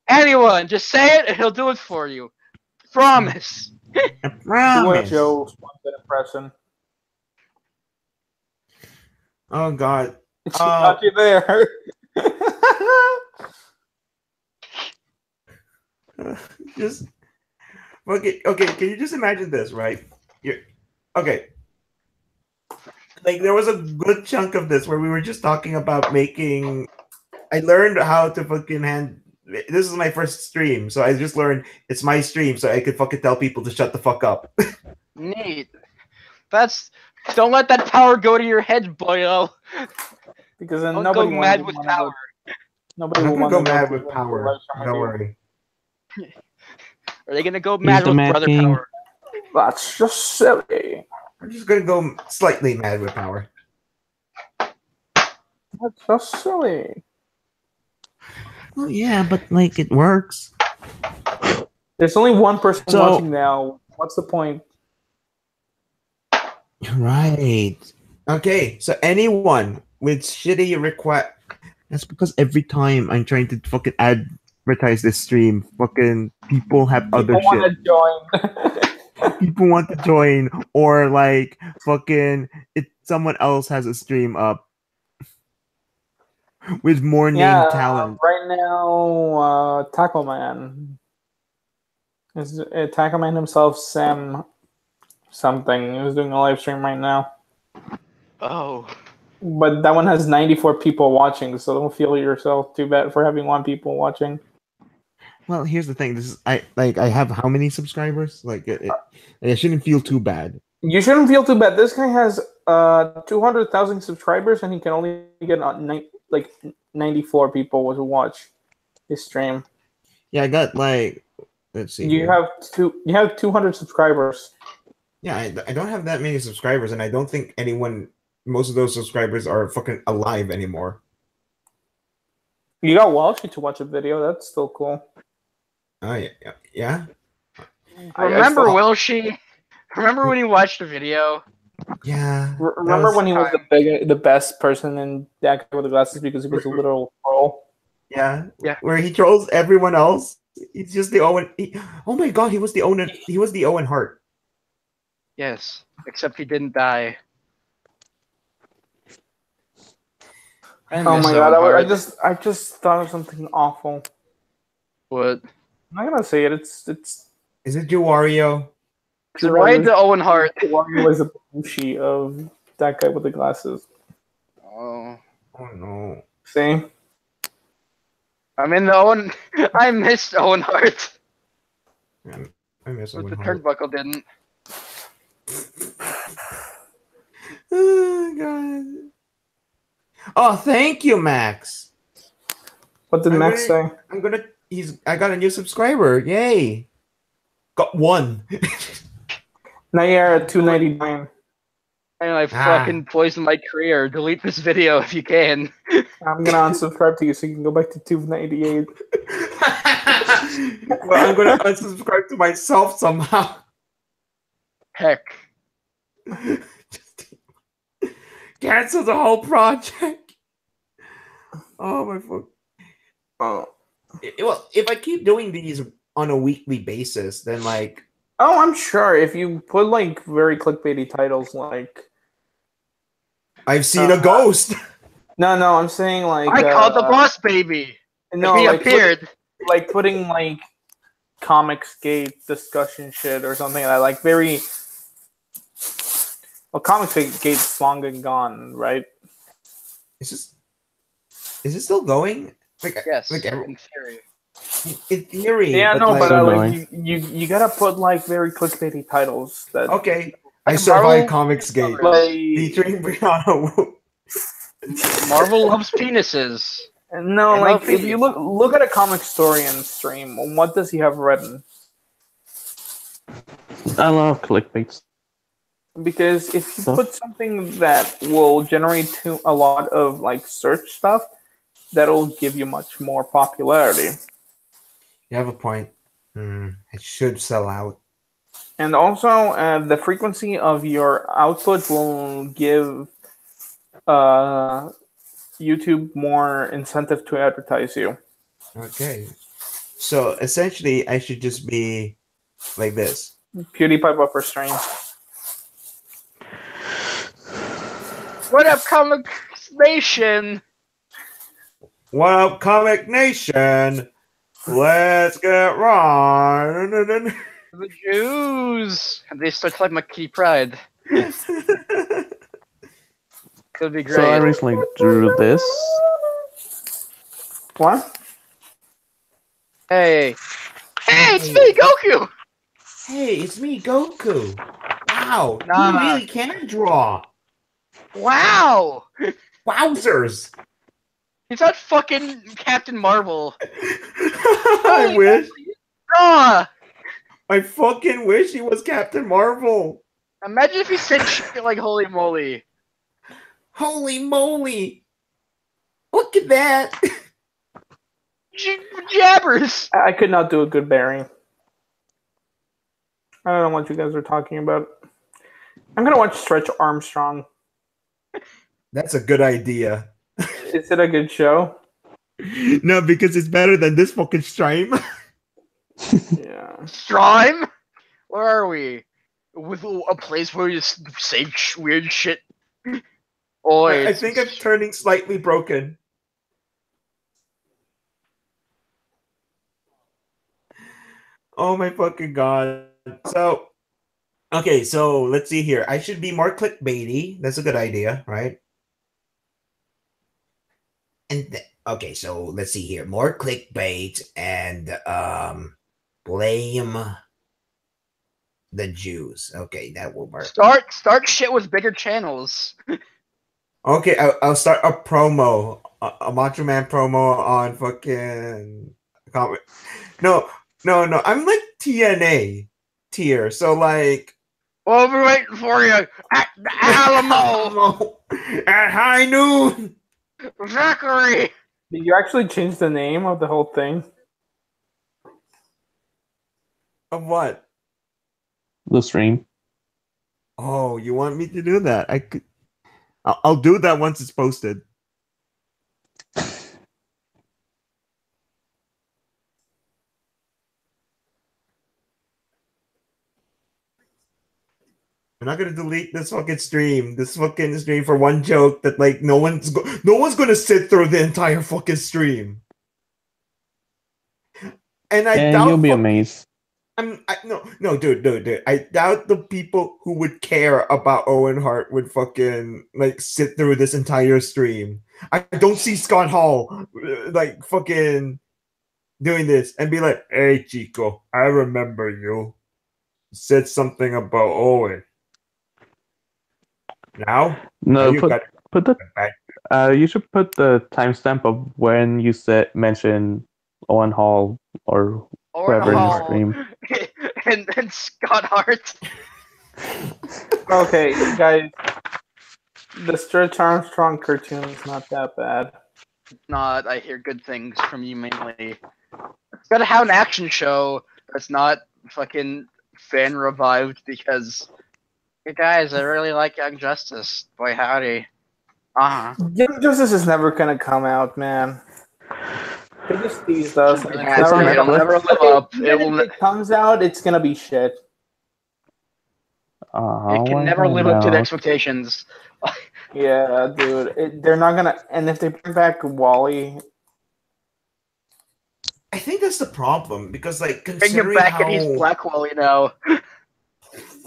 Anyone, just say it and he'll do it for you. Promise. I Do promise. a Joe's one impression. Oh god. She got you there. Just okay. Can you just imagine this, right? Okay. Like there was a good chunk of this where we were just talking about making. I learned how to fucking hand. This is my first stream, so I just learned it's my stream, so I could fucking tell people to shut the fuck up. Neat. Don't let that power go to your head, boyo. Because then Don't nobody go mad will with wanna power. Nobody I'm will gonna want go to mad with power. Don't worry. Are they gonna go mad the with Mad brother King. power? That's just silly. I'm just gonna go slightly mad with power. That's just silly. Well, yeah, but like it works. There's only one person So- watching now. What's the point? Right. Okay, so anyone with shitty request. That's because every time I'm trying to fucking advertise this stream, fucking people have other People want shit. to join. People want to join, or like fucking someone else has a stream up with more name talent. Right now, Taco Man. Is Taco Man himself, Sam something. He's doing a live stream right now. Oh. But that one has 94 people watching, so don't feel yourself too bad for having one people watching. Well, here's the thing. I have how many subscribers? Like I shouldn't feel too bad. You shouldn't feel too bad. This guy has 200,000 subscribers, and he can only get 94 people to watch his stream. Yeah, I got like let's see. You have 200 subscribers. Yeah, I don't have that many subscribers, and I don't think most of those subscribers are fucking alive anymore. You got Walshy to watch a video. That's still cool. Oh yeah. Remember Wilshie? Remember when he watched the video? Yeah. Remember when he was the best person in that guy with the glasses because he was a literal troll? Yeah. Yeah. Where he trolls everyone else. He's just the Owen. Oh my god, he was the Owen Hart. Yes, except he didn't die. Oh my god! I just thought of something awful. What? I'm not gonna say it. It's Is it Wario? Right to Owen Hart. Wario is a Bushi of that guy with the glasses. Oh. Oh no. See? I missed Owen Hart. I miss But Owen the Hart. turnbuckle didn't. Oh god. Oh, thank you, Max. What did Max say? I got a new subscriber. Yay. Got one. Now you're at 299. And I fucking poisoned my career. Delete this video if you can. I'm gonna unsubscribe to you so you can go back to 298. Well, I'm gonna unsubscribe to myself somehow. Heck. Cancel the whole project. Oh my fuck. Oh. Well, if I keep doing these on a weekly basis, then like. Oh, I'm sure if you put like very clickbaity titles like. I've seen a ghost. No, I'm saying like. I called the boss baby. No, he like appeared. putting like Comics Gate discussion shit or something like that. Like very. Well, Comics Gate's long and gone, right? Is it still going? Yes, like in theory. in theory. Yeah, but no, like, but So like you gotta put like very clickbaity titles that. okay, I Like survived Marvel Comics Gate covers. featuring Brianna Wu. Marvel loves penises. No, like MLP. if you look at a comic story and stream, what does he have written? I love clickbaits. Because if you Huh? put something that will generate a lot of like search stuff, that'll give you much more popularity. You have a point. It should sell out. And also, the frequency of your output will give YouTube more incentive to advertise you. Okay. So essentially, I should just be like this. PewDiePie buffer stream. What up, Comic Nation? What up, Comic Nation? Let's get right. The Jews. And they start like my key pride. Could be great. So I recently drew this. What? Hey, it's me, Goku. Hey, it's me, Goku. Wow, Nah. you really can draw. Wow. Wowzers. He's not fucking Captain Marvel. I wish. Ah, I fucking wish he was Captain Marvel. imagine if he said shit like "Holy moly." Holy moly. Look at that. Jabbers. I could not do a good Barry. I don't know what you guys are talking about. I'm gonna watch Stretch Armstrong. That's a good idea. Is it a good show? No, because it's better than this fucking stream. Yeah. Strime? Where are we? With a place where you say weird shit. Oh, I think I'm turning slightly broken. Oh my fucking god. So, okay, so let's see here. I should be more clickbaity. That's a good idea, right? And okay, so let's see here. More clickbait and blame the Jews. Okay, that will work. Start shit with bigger channels. Okay, I'll start a promo, a Macho Man promo on fucking comment. No. I'm like TNA tier, so like. Well, we're waiting for you at the Alamo. At high noon. Zachary. Did you actually change the name of the whole thing? Of what? The stream. Oh, you want me to do that? I could. I'll do that once it's posted. I'm not gonna delete this fucking stream. This fucking stream for one joke that like no one's gonna sit through the entire fucking stream. And I doubt you'll be amazed. No, dude. I doubt the people who would care about Owen Hart would fucking like sit through this entire stream. I don't see Scott Hall like fucking doing this and be like, "Hey, Chico, I remember you said something about Owen." Now, No, you got put the. You should put the timestamp of when you mention Owen Hall or whoever in the stream. and Scott Hart. Okay, guys. The Stretch Armstrong cartoon is not that bad. Not. I hear good things from you mainly. It's gotta have an action show that's not fucking fan revived because. Hey guys, I really like Young Justice. Boy howdy. Young Justice is never gonna come out, man. They just teased us. It'll never live up. If it comes out, it's gonna be shit. It can never live up to the expectations. Yeah, dude. They're not gonna. And if they bring back Wally, I think that's the problem because, like, Bring him considering back how and he's Blackwell, you know.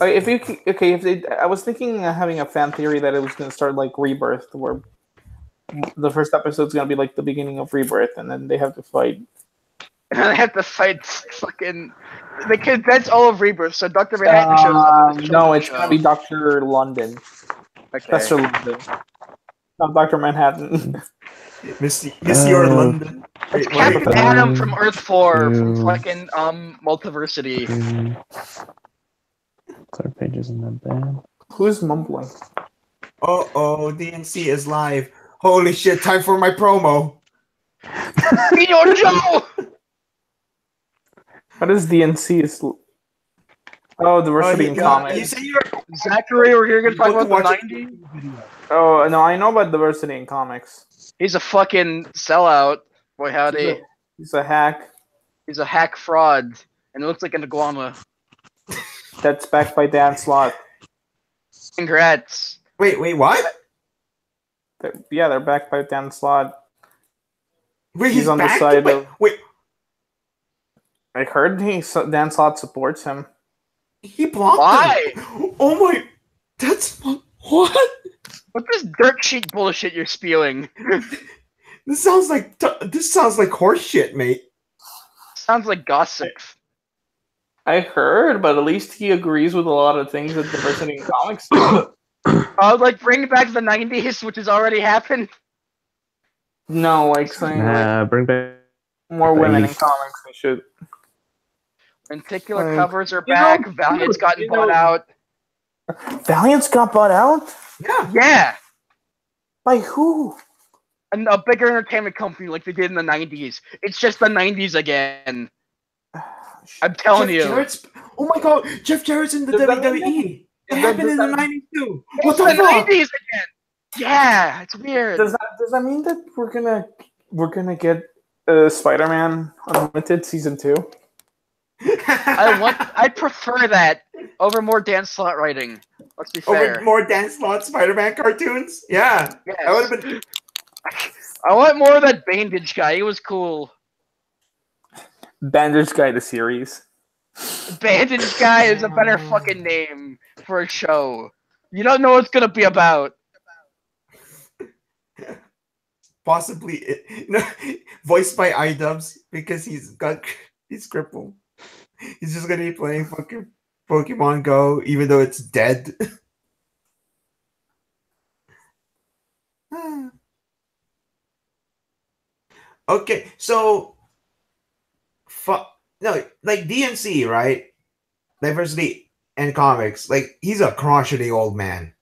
I was thinking having a fan theory that it was going to start like Rebirth, where the first episode's going to be like the beginning of Rebirth, and then they have to fight. And I have to fight fucking. They condense all of Rebirth, so Dr. Manhattan shows up. No, it's going to be Dr. London. Okay. Professor London. Not Dr. Manhattan. Monsieur London. It's Wait, Captain wait. Adam from Earth 4 from fucking Multiversity. Clear pages in that band. Who's mumbling? Oh, DNC is live. Holy shit, time for my promo. Senor Joe! What is DNC? Oh, diversity in comics. You say you're Zachary, we're here gonna talk about the 90s? Oh, no, I know about diversity in comics. He's a fucking sellout. Boy, howdy. He's a hack. He's a hack fraud. And it looks like an iguana. That's backed by Dan Slott. Congrats. Wait, what? They're backed by Dan Slott. Wait, he's on the side of. Wait. I heard Dan Slott supports him. He blocked Why? him. Oh my. That's. What? What's this dirt sheet bullshit you're spewing? This sounds like horse shit, mate. Sounds like gossip. I heard, but at least he agrees with a lot of things that diversity in comics do. Like bring back the 90s, which has already happened. No, like saying Bring back more women in comics. They should. Particular covers are back. Valiant's gotten bought out. Valiant's got bought out? Yeah. By who? And a bigger entertainment company like they did in the 90s. It's just the 90s again. I'm telling you. Oh my god, Jeff Jarrett's in the WWE. It happened in the 90s too. What the fuck? 90s again. Yeah, it's weird. Does that mean that we're gonna get Spider-Man Unlimited season 2? I prefer that over more Dan Slott writing. Let's be fair. Over more Dan Slott Spider-Man cartoons? Yeah. Yes. I would have been. I want more of that Bandage guy. He was cool. Bandage Guy the series. Bandage guy is a better fucking name for a show. You don't know what it's gonna be about. Possibly, voiced by iDubbbz because he's crippled. He's just gonna be playing fucking Pokemon Go, even though it's dead. Okay, so like DNC, right? Diversity and comics. Like he's a crotchety old man.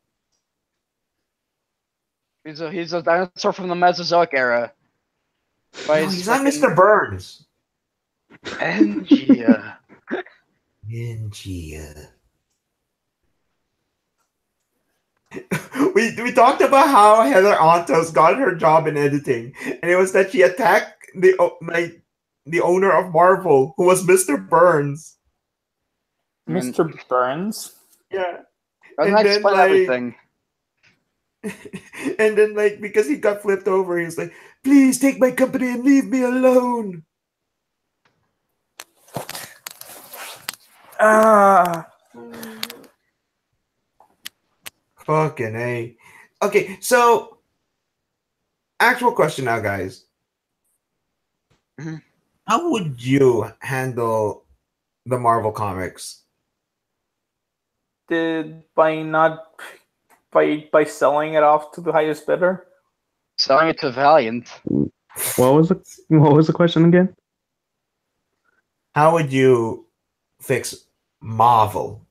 He's a dinosaur from the Mesozoic era. No, he's not Mr. Burns. Angia. We talked about how Heather Antos got her job in editing, and it was that she attacked the owner of Marvel, who was Mr. Burns. Mr. Burns? Yeah. Doesn't explain everything. And then, like, because he got flipped over, he was like, "Please take my company and leave me alone." Fucking A. Okay, so actual question now, guys. Mm-hmm. How would you handle the Marvel comics? By selling it off to the highest bidder? Selling it to Valiant. What was the question again? How would you fix Marvel?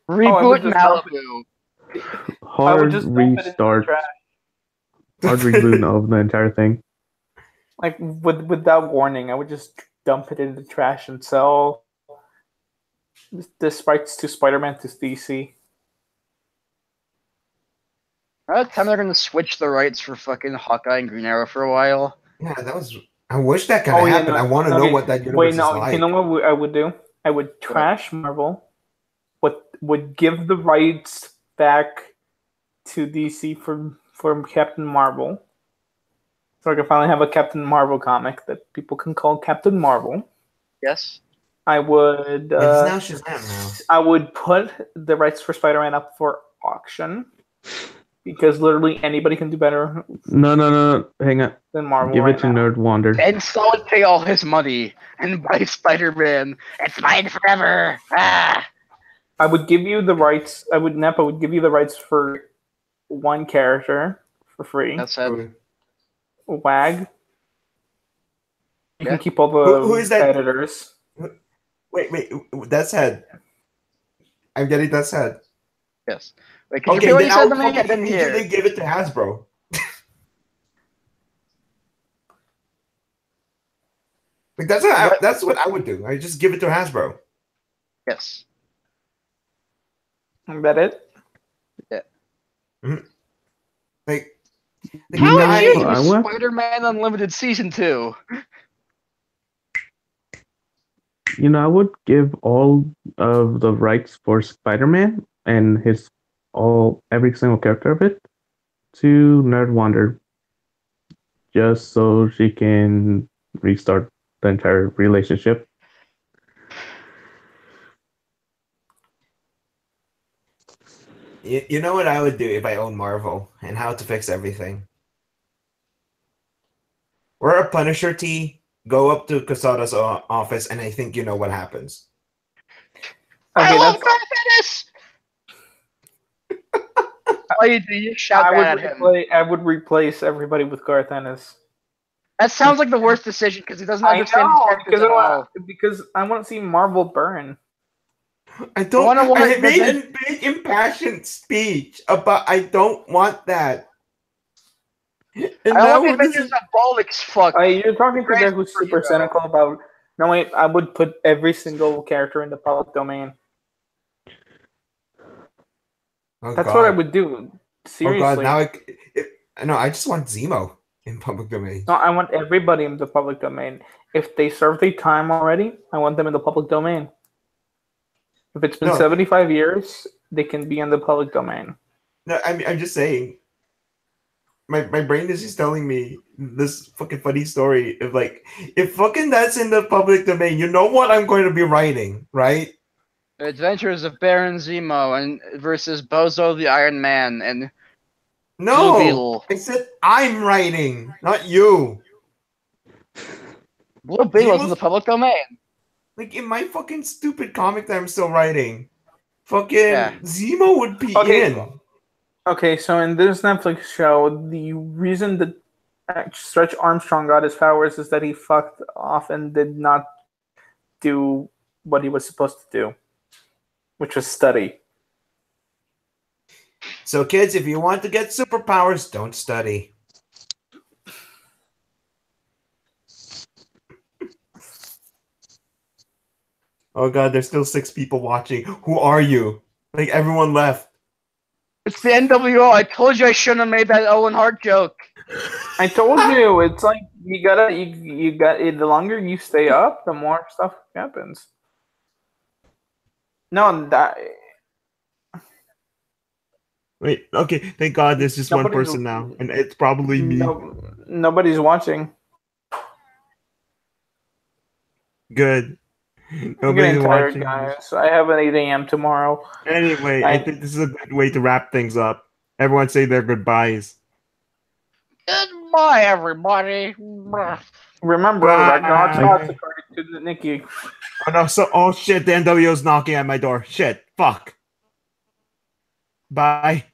Reboot Malibu. Hard restart. Hard reboot of the entire thing. Like without warning, I would just dump it in the trash and sell the sprites to Spider-Man to DC. By the time they're gonna switch the rights for fucking Hawkeye and Green Arrow for a while. Yeah, I wish that could happen. I want to know what that universe is like. You know what I would do? I would trash Marvel, would give the rights back to DC from Captain Marvel, So I can finally have a Captain Marvel comic that people can call Captain Marvel. Yes. I would. It's now Shazam now. I would put the rights for Spider-Man up for auction because literally anybody can do better No. Hang on. than Marvel. Give right it to now. Nerd Wander. And Solid pay all his money and buy Spider-Man. It's mine forever. Ah. I would give you the rights. Nepa would give you the rights for one character for free. That's it. WAG. You Yeah. can keep all the Who is that? editors. Wait. That's head. I'm getting that's head. Yes. Wait, can you repeat what you said to me? I didn't hear. Usually give it to Hasbro. Like that's what I would do. I just give it to Hasbro. Yes. Is that it? Yeah. Mm-hmm. Like how are you I want- Spider-Man Unlimited Season 2? I would give all of the rights for Spider-Man and every single character of it to Nerd Wander, just so she can restart the entire relationship. You know what I would do if I owned Marvel and how to fix everything? Wear a Punisher tee, go up to Casada's office, and I think you know what happens. I love Garth Ennis! All you do, you shout that at him. I would replace everybody with Garth Ennis. That sounds like the worst decision because he doesn't I understand know, his characters at all. because I want to see Marvel burn. I don't. I made a big impassioned speech about. I don't want that. And I now want this Avengers of Bollocks fuck. You're talking to a guy who's super cynical about. No wait, I would put every single character in the public domain. Oh, That's God. what I would do. Seriously. Oh God! Now I just want Zemo in public domain. No, I want everybody in the public domain. If they served their time already, I want them in the public domain. If it's been 75 years, they can be in the public domain. No, I'm just saying. My brain is just telling me this fucking funny story of like, if fucking that's in the public domain, you know what I'm going to be writing, right? The Adventures of Baron Zemo and versus Bozo the Iron Man and No, Blue Beetle. I said I'm writing, not you. Blue Beetle's in the public domain. Like in my fucking stupid comic that I'm still writing, fucking Zemo would be in. Okay, so in this Netflix show, the reason that Stretch Armstrong got his powers is that he fucked off and did not do what he was supposed to do, which was study. So kids, if you want to get superpowers, don't study. Oh God, there's still 6 people watching. Who are you? Like everyone left. It's the NWO. I told you I shouldn't have made that Owen Hart joke. I told you, it's like you got the longer you stay up, the more stuff happens. No, that. Wait, okay, thank God there's just one person now, and it's probably me. Nobody's watching. Good. I'm getting tired, guys. I have an 8 a.m. tomorrow. Anyway, I think this is a good way to wrap things up. Everyone say their goodbyes. Goodbye, everybody. Remember, Ragnarok talks according to Nikki. Oh no! Oh shit! The NWO's knocking at my door. Shit! Fuck. Bye.